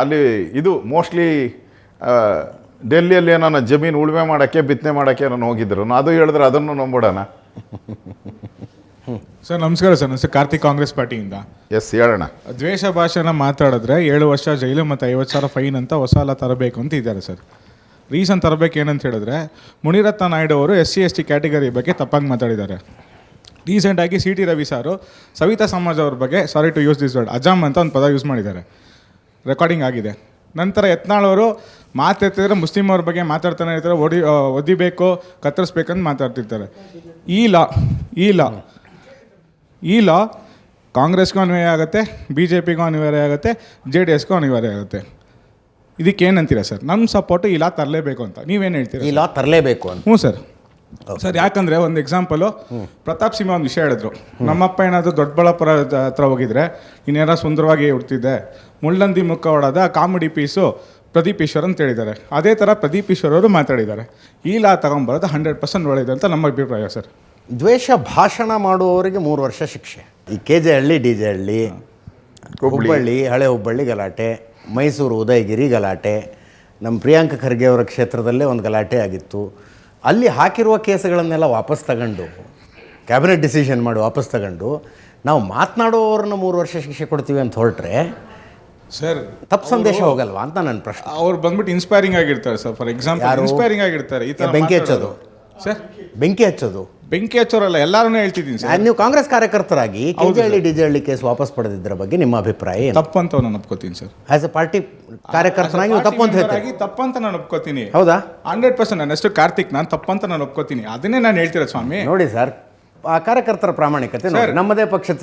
ಅಲ್ಲಿ ಇದು ಮೋಸ್ಟ್ಲಿ ಡೆಲ್ಲಿಯಲ್ಲಿ ಏನೋ ಜಮೀನು ಉಳುಮೆ ಮಾಡೋಕ್ಕೆ, ಬಿತ್ತನೆ ಮಾಡೋಕ್ಕೆ ನಾನು ಹೋಗಿದ್ರು. ಅದು ಹೇಳಿದ್ರೆ ಅದನ್ನು ನಂಬೋಣ. ಸರ್ ನಮಸ್ಕಾರ. ಸರ್ ನನ್ನ ಕಾರ್ತಿಕ್, ಕಾಂಗ್ರೆಸ್ ಪಾರ್ಟಿಯಿಂದ. ಎಸ್, ಹೇಳೋಣ. ದ್ವೇಷ ಭಾಷೆನ ಮಾತಾಡಿದ್ರೆ 7 ವರ್ಷ ಜೈಲು ಮತ್ತು 50,000 ಫೈನ್ ಅಂತ ಹೊಸ ಲಾ ತರಬೇಕು ಅಂತ ಇದ್ದಾರೆ ಸರ್. ರೀಸನ್ ತರಬೇಕು ಏನಂತ ಹೇಳಿದ್ರೆ, ಮುನಿರತ್ನ ನಾಯ್ಡು ಅವರು SC ST ಕ್ಯಾಟಗರಿ ಬಗ್ಗೆ ತಪ್ಪಾಗಿ ಮಾತಾಡಿದ್ದಾರೆ. ರೀಸೆಂಟಾಗಿ ಸಿ ಟಿ ರವಿ ಸಾರು ಸವಿತಾ ಸಮಾಜ್ ಅವ್ರ ಬಗ್ಗೆ, sorry to use this word, ಅಜಾಮ್ ಅಂತ ಒಂದು ಪದ ಯೂಸ್ ಮಾಡಿದ್ದಾರೆ, ರೆಕಾರ್ಡಿಂಗ್ ಆಗಿದೆ. ನಂತರ ಯತ್ನಾಳ್ ಅವರು ಮಾತಾಡ್ತಿದ್ರೆ ಮುಸ್ಲಿಂ ಅವ್ರ ಬಗ್ಗೆ ಮಾತಾಡ್ತಾನೆ ಇರ್ತಾರೆ, ಒದಿಬೇಕು ಕತ್ತರಿಸ್ಬೇಕಂತ ಮಾತಾಡ್ತಿರ್ತಾರೆ. ಈ ಲಾ ಕಾಂಗ್ರೆಸ್ಗೂ ಅನ್ವಯ ಆಗುತ್ತೆ, BJPಗೂ ಅನಿವಾರ್ಯ ಆಗುತ್ತೆ, JDSಗೂ ಅನಿವಾರ್ಯ ಆಗುತ್ತೆ. ಇದಕ್ಕೇನಂತೀರಾ ಸರ್? ನಮ್ಮ ಸಪೋರ್ಟು ಈ ಲಾ ತರಲೇಬೇಕು ಅಂತ, ನೀವೇನು ಹೇಳ್ತೀರಾ? ಈ ಲಾ ತರಲೇಬೇಕು ಅಂತ. ಹ್ಞೂ ಸರ್. ಸರ್ ಯಾಕಂದರೆ ಒಂದು ಎಕ್ಸಾಂಪಲು, ಪ್ರತಾಪ್ ಸಿಂಹ ಒಂದು ವಿಷಯ ಹೇಳಿದ್ರು, ನಮ್ಮಪ್ಪ ಏನಾದರೂ ದೊಡ್ಡಬಳ್ಳಾಪುರ ಹತ್ರ ಹೋಗಿದ್ರೆ ನೀನೇನಾರು ಸುಂದರವಾಗಿ ಉಡ್ತಿದ್ದೆ, ಮುಳ್ಳಂದಿ ಮುಖ ಹೊಡೆದ ಕಾಮಿಡಿ ಪೀಸು ಪ್ರದೀಪ್ ಈಶ್ವರ್ ಅಂತ ಹೇಳಿದ್ದಾರೆ. ಅದೇ ಥರ ಪ್ರದೀಪ್ ಈಶ್ವರ್ ಅವರು ಮಾತಾಡಿದ್ದಾರೆ. ಈ ಲಾ ತಗೊಂಬರೋದು 100% ಒಳ್ಳೆಯದು ಅಂತ ನಮ್ಮ ಅಭಿಪ್ರಾಯ ಸರ್. ದ್ವೇಷ ಭಾಷಣ ಮಾಡುವವರಿಗೆ 3 ವರ್ಷ ಶಿಕ್ಷೆ. ಈ KJ ಹಳ್ಳಿ, DJ ಹಳ್ಳಿ, ಹುಬ್ಬಳ್ಳಿ, ಹಳೆ ಹುಬ್ಬಳ್ಳಿ ಗಲಾಟೆ, ಮೈಸೂರು ಉದಯಗಿರಿ ಗಲಾಟೆ, ನಮ್ಮ ಪ್ರಿಯಾಂಕ ಖರ್ಗೆ ಅವರ ಕ್ಷೇತ್ರದಲ್ಲೇ ಒಂದು ಗಲಾಟೆ ಆಗಿತ್ತು. ಅಲ್ಲಿ ಹಾಕಿರುವ ಕೇಸುಗಳನ್ನೆಲ್ಲ ವಾಪಸ್ ತಗೊಂಡು, ಕ್ಯಾಬಿನೆಟ್ ಡಿಸಿಷನ್ ಮಾಡಿ ವಾಪಸ್ ತಗೊಂಡು, ನಾವು ಮಾತನಾಡುವವ್ರನ್ನ 3 ವರ್ಷ ಶಿಕ್ಷೆ ಕೊಡ್ತೀವಿ ಅಂತ ಹೊರಟ್ರೆ ಸರ್ ತಪ್ಪು ಸಂದೇಶ ಹೋಗಲ್ವಾ ಅಂತ ನನ್ನ ಪ್ರಶ್ನೆ. ಅವ್ರು ಬಂದ್ಬಿಟ್ಟು ಇನ್ಸ್ಪೈರಿಂಗ್ ಆಗಿರ್ತಾರೆ ಸರ್. ಫಾರ್ ಎಕ್ಸಾಂಪಲ್ ಇನ್ಸ್ಪೈರಿಂಗ್ ಆಗಿರ್ತಾರೆ. ಈ ಥರ ಬೆಂಕಿ ಹಚ್ಚೋದು ಸರ್, ಬೆಂಕಿ ಹಚ್ಚೋರಲ್ಲ, ಎಲ್ಲರೂ ಹೇಳ್ತಿದ್ದೀನಿ ಸರ್. ನೀವು ಕಾಂಗ್ರೆಸ್ ಕಾರ್ಯಕರ್ತರಾಗಿ KJ ಹಳ್ಳಿ, DJ ಹಳ್ಳಿ ಕೇಸ್ ವಾಪಸ್ ಪಡೆದಿದ್ದರ ಬಗ್ಗೆ ನಿಮ್ಮ ಅಭಿಪ್ರಾಯ ಏನು? ತಪ್ಪಂತ ನಾನು ಒಪ್ಕೋತೀನಿ ಸರ್. ಆಸ್ ಎ ಪಾರ್ಟಿ ಕಾರ್ಯಕರ್ತನಾಗಿ ನೀವು ತಪ್ಪು ಅಂತ ಹೇಳ್ತೀರಿ? ತಪ್ಪಂತ ನಾನು ಒಪ್ಕೋತೀನಿ. ಹೌದಾ? 100%. ನನ್ನ ಹೆಸರು ಕಾರ್ತಿಕ್, ನಾನು ತಪ್ಪಂತ ನಾನು ಒಪ್ಕೋತೀನಿ. ಅದನ್ನೇ ನಾನು ಹೇಳ್ತೀರಾ ಸ್ವಾಮಿ. ನೋಡಿ ಸರ್, ಆ ಕಾರ್ಯಕರ್ತರ ಪ್ರಾಮಾಣಿಕತೆ ನೋಡಿ. ನಮ್ಮದೇ ಪಕ್ಷದ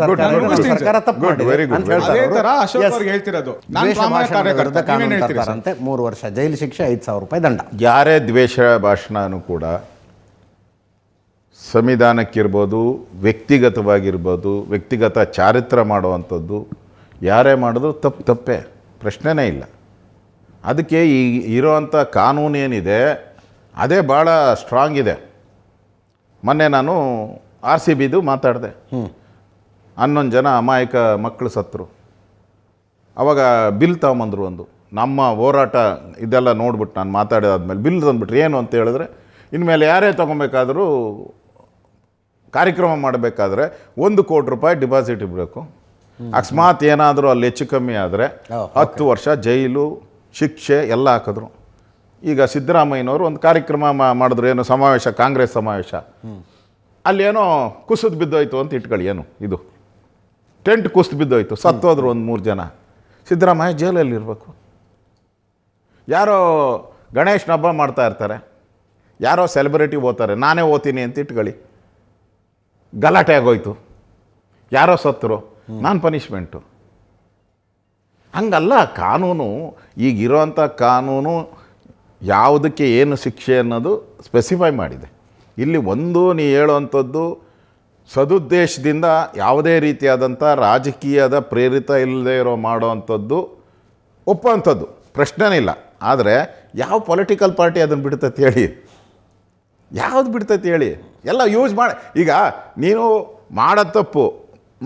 ಸರ್ಕಾರ ತಪ್ಪು ಮಾಡಿದೆ ಅಂತ ಹೇಳ್ತಾರೆ. ಅದೇ ಥರ ಅಶೋಕ್ ಅವ್ರಿಗೆ ಹೇಳ್ತಿರೋದು, ನಾನು ಪ್ರಾಮಾಣಿಕ ಕಾರ್ಯಕರ್ತ, ನೀವೇನು ಹೇಳ್ತೀರಾ? 3 ವರ್ಷ ಜೈಲು ಶಿಕ್ಷೆ, 5,000 ರೂಪಾಯಿ ದಂಡ. ಯಾರೇ ದ್ವೇಷ ಭಾಷಣನೂ ಕೂಡ ಸಂವಿಧಾನಕ್ಕಿರ್ಬೋದು, ವ್ಯಕ್ತಿಗತವಾಗಿರ್ಬೋದು, ವ್ಯಕ್ತಿಗತ ಚಾರಿತ್ರ ಮಾಡುವಂಥದ್ದು ಯಾರೇ ಮಾಡಿದ್ರು ತಪ್ಪೇ, ಪ್ರಶ್ನೆನೇ ಇಲ್ಲ. ಅದಕ್ಕೆ ಈ ಇರೋವಂಥ ಕಾನೂನು ಏನಿದೆ ಅದೇ ಭಾಳ ಸ್ಟ್ರಾಂಗ್ ಇದೆ. ಮೊನ್ನೆ ನಾನು RCBದು ಮಾತಾಡಿದೆ. 11 ಜನ ಅಮಾಯಕ ಮಕ್ಕಳು ಸತ್ತರು. ಅವಾಗ ಬಿಲ್ ತಗೊಂಬಂದರು. ಒಂದು ನಮ್ಮ ಹೋರಾಟ ಇದೆಲ್ಲ ನೋಡ್ಬಿಟ್ಟು ನಾನು ಮಾತಾಡಿದಾದ್ಮೇಲೆ ಬಿಲ್ ತಂದ್ಬಿಟ್ರು. ಏನು ಅಂತ ಹೇಳಿದ್ರೆ, ಇನ್ಮೇಲೆ ಯಾರೇ ತೊಗೊಬೇಕಾದರೂ ಕಾರ್ಯಕ್ರಮ ಮಾಡಬೇಕಾದ್ರೆ 1 ಕೋಟಿ ರೂಪಾಯಿ ಡಿಪಾಸಿಟ್ ಇಡಬೇಕು. ಅಕಸ್ಮಾತ್ ಏನಾದರೂ ಅಲ್ಲಿ ಹೆಚ್ಚು ಕಮ್ಮಿ ಆದರೆ 10 ವರ್ಷ ಜೈಲು ಶಿಕ್ಷೆ ಎಲ್ಲ ಹಾಕಿದ್ರು. ಈಗ ಸಿದ್ದರಾಮಯ್ಯನವರು ಒಂದು ಕಾರ್ಯಕ್ರಮ ಮಾಡಿದ್ರು, ಏನು ಸಮಾವೇಶ, ಕಾಂಗ್ರೆಸ್ ಸಮಾವೇಶ. ಅಲ್ಲೇನೋ ಕುಸಿದು ಬಿದ್ದೋಯ್ತು ಅಂತ ಇಟ್ಕೊಳ್ಳಿ, ಏನು ಇದು ಟೆಂಟ್ ಕುಸಿದು ಬಿದ್ದೋಯ್ತು, ಸತ್ತೋದ್ರು ಒಂದು 3 ಜನ. ಸಿದ್ದರಾಮಯ್ಯ ಜೈಲಲ್ಲಿ ಇರಬೇಕು. ಯಾರೋ ಗಣೇಶನ ಹಬ್ಬ ಮಾಡ್ತಾ ಇರ್ತಾರೆ, ಯಾರೋ ಸೆಲೆಬ್ರಿಟಿ ಓದ್ತಾರೆ, ನಾನೇ ಓದ್ತೀನಿ ಅಂತ ಇಟ್ಕೊಳ್ಳಿ, ಗಲಾಟೆ ಆಗೋಯ್ತು, ಯಾರೋ ಸತ್ತರು, ನಾನು ಪನಿಷ್ಮೆಂಟು. ಹಂಗಲ್ಲ ಕಾನೂನು. ಈಗಿರೋಂಥ ಕಾನೂನು ಯಾವುದಕ್ಕೆ ಏನು ಶಿಕ್ಷೆ ಅನ್ನೋದು ಸ್ಪೆಸಿಫೈ ಮಾಡಿದೆ. ಇಲ್ಲಿ ಒಂದು ನೀ ಹೇಳುವಂಥದ್ದು ಸದುದ್ದೇಶದಿಂದ ಯಾವುದೇ ರೀತಿಯಾದಂಥ ರಾಜಕೀಯದ ಪ್ರೇರಿತ ಇಲ್ಲದೆ ಇರೋ ಮಾಡೋವಂಥದ್ದು ಒಪ್ಪುವಂಥದ್ದು ಪ್ರಶ್ನೆನೇ ಇಲ್ಲ. ಆದರೆ ಯಾವ ಪೊಲಿಟಿಕಲ್ ಪಾರ್ಟಿ ಅದನ್ನು ಬಿಡ್ತೈತೆ ಹೇಳಿ? ಯಾವುದು ಬಿಡ್ತೈತೆ ಹೇಳಿ? ಎಲ್ಲ ಯೂಸ್ ಮಾಡಿ. ಈಗ ನೀನು ಮಾಡೋ ತಪ್ಪು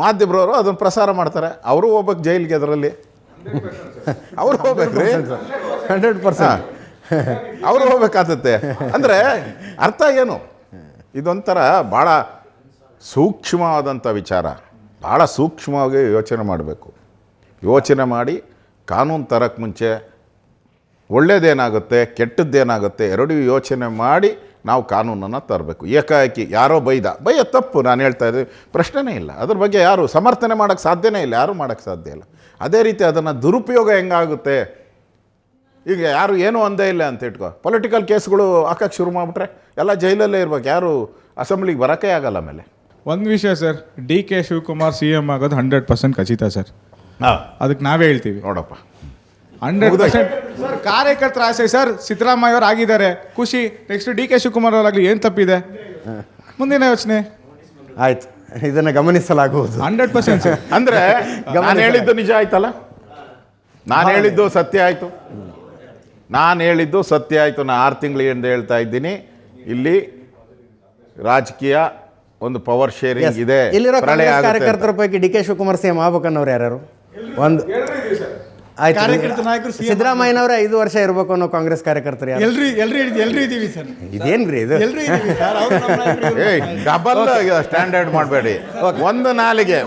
ಮಾಧ್ಯಮರವರು ಅದನ್ನು ಪ್ರಸಾರ ಮಾಡ್ತಾರೆ, ಅವರು ಹೋಗ್ಬೇಕು ಜೈಲಿಗೆ. ಅದರಲ್ಲಿ ಅವರು ಹೋಗ್ಬೇಕ್ರಿ, 100% ಅವರು ಹೋಗ್ಬೇಕಾಗತ್ತೆ. ಅಂದರೆ ಅರ್ಥ ಏನು? ಇದೊಂಥರ ಭಾಳ ಸೂಕ್ಷ್ಮವಾದಂಥ ವಿಚಾರ. ಭಾಳ ಸೂಕ್ಷ್ಮವಾಗಿ ಯೋಚನೆ ಮಾಡಬೇಕು. ಯೋಚನೆ ಮಾಡಿ ಕಾನೂನು ತರಕ್ಕೆ ಮುಂಚೆ ಒಳ್ಳೇದೇನಾಗುತ್ತೆ ಕೆಟ್ಟದ್ದೇನಾಗುತ್ತೆ ಎರಡೂ ಯೋಚನೆ ಮಾಡಿ ನಾವು ಕಾನೂನನ್ನು ತರಬೇಕು. ಏಕಾಏಕಿ ಯಾರೋ ಬೈಯ ತಪ್ಪು, ನಾನು ಹೇಳ್ತಾ ಇದ್ದೀವಿ, ಪ್ರಶ್ನೆನೇ ಇಲ್ಲ. ಅದ್ರ ಬಗ್ಗೆ ಯಾರು ಸಮರ್ಥನೆ ಮಾಡೋಕ್ಕೆ ಸಾಧ್ಯನೇ ಇಲ್ಲ, ಯಾರೂ ಮಾಡೋಕ್ಕೆ ಸಾಧ್ಯ ಇಲ್ಲ. ಅದೇ ರೀತಿ ಅದನ್ನು ದುರುಪಯೋಗ ಹೆಂಗಾಗುತ್ತೆ? ಈಗ ಯಾರು ಏನೂ ಒಂದೇ ಇಲ್ಲ ಅಂತ ಇಟ್ಕೋ, ಪೊಲಿಟಿಕಲ್ ಕೇಸ್ಗಳು ಹಾಕಕ್ಕೆ ಶುರು ಮಾಡಿಬಿಟ್ರೆ ಎಲ್ಲ ಜೈಲಲ್ಲೇ ಇರ್ಬೇಕು, ಯಾರು ಅಸೆಂಬ್ಲಿಗೆ ಬರೋಕ್ಕೆ ಆಗಲ್ಲ. ಆಮೇಲೆ ಒಂದು ವಿಷಯ ಸರ್, DK ಶಿವಕುಮಾರ್ CM ಆಗೋದು 100% ಖಚಿತ ಸರ್. ಅದಕ್ಕೆ ನಾವೇ ಹೇಳ್ತೀವಿ ನೋಡಪ್ಪ, 100% ಸರ್. ಕಾರ್ಯಕರ್ತರ ಆಸೆ ಸರ್, ಸಿದ್ದರಾಮಯ್ಯ ಅವರು ಆಗಿದ್ದಾರೆ, ಖುಷಿ. ನೆಕ್ಸ್ಟ್ DK ಶಿವಕುಮಾರ್ ಅವರಾಗಲಿ, ಏನು ತಪ್ಪಿದೆ? ಮುಂದಿನ ಯೋಚನೆ ಆಯ್ತು, ಇದನ್ನು ಗಮನಿಸಲಾಗುವುದು 100% ಸರ್. ಅಂದರೆ ನಾನು ಹೇಳಿದ್ದು ನಿಜ ಆಯ್ತಲ್ಲ, ನಾನು ಹೇಳಿದ್ದು ಸತ್ಯ ಆಯಿತು. ನಾನು 6 ತಿಂಗಳಿಂದ ಹೇಳ್ತಾ ಇದ್ದೀನಿ, ಇಲ್ಲಿ ರಾಜಕೀಯ ಒಂದು ಪವರ್ ಶೇರಿಂಗ್ ಇದೆ. ಇಲ್ಲಿರೋ ಕಾರ್ಯಕರ್ತರ ಪೈಕಿ DK ಶಿವಕುಮಾರ್ CM ಆಗ್ಬೇಕನ್ನೋರು ಯಾರ್ಯಾರು? ಒಂದು ಆಯ್ತು, ಸಿದ್ದರಾಮಯ್ಯನವರೇ 5 ವರ್ಷ ಇರಬೇಕು ಅನ್ನೋ ಕಾಂಗ್ರೆಸ್ ಕಾರ್ಯಕರ್ತರು ಯಾರು? ಎಲ್ಲರೂ ಇದೀವಿ ಸರ್. ಇದೇನ್ರಿ ಇದು? ಡಬಲ್ ಸ್ಟ್ಯಾಂಡರ್ಡ್ ಮಾಡಬೇಡಿ. ಒಂದು ನಾಲಿಗೆ.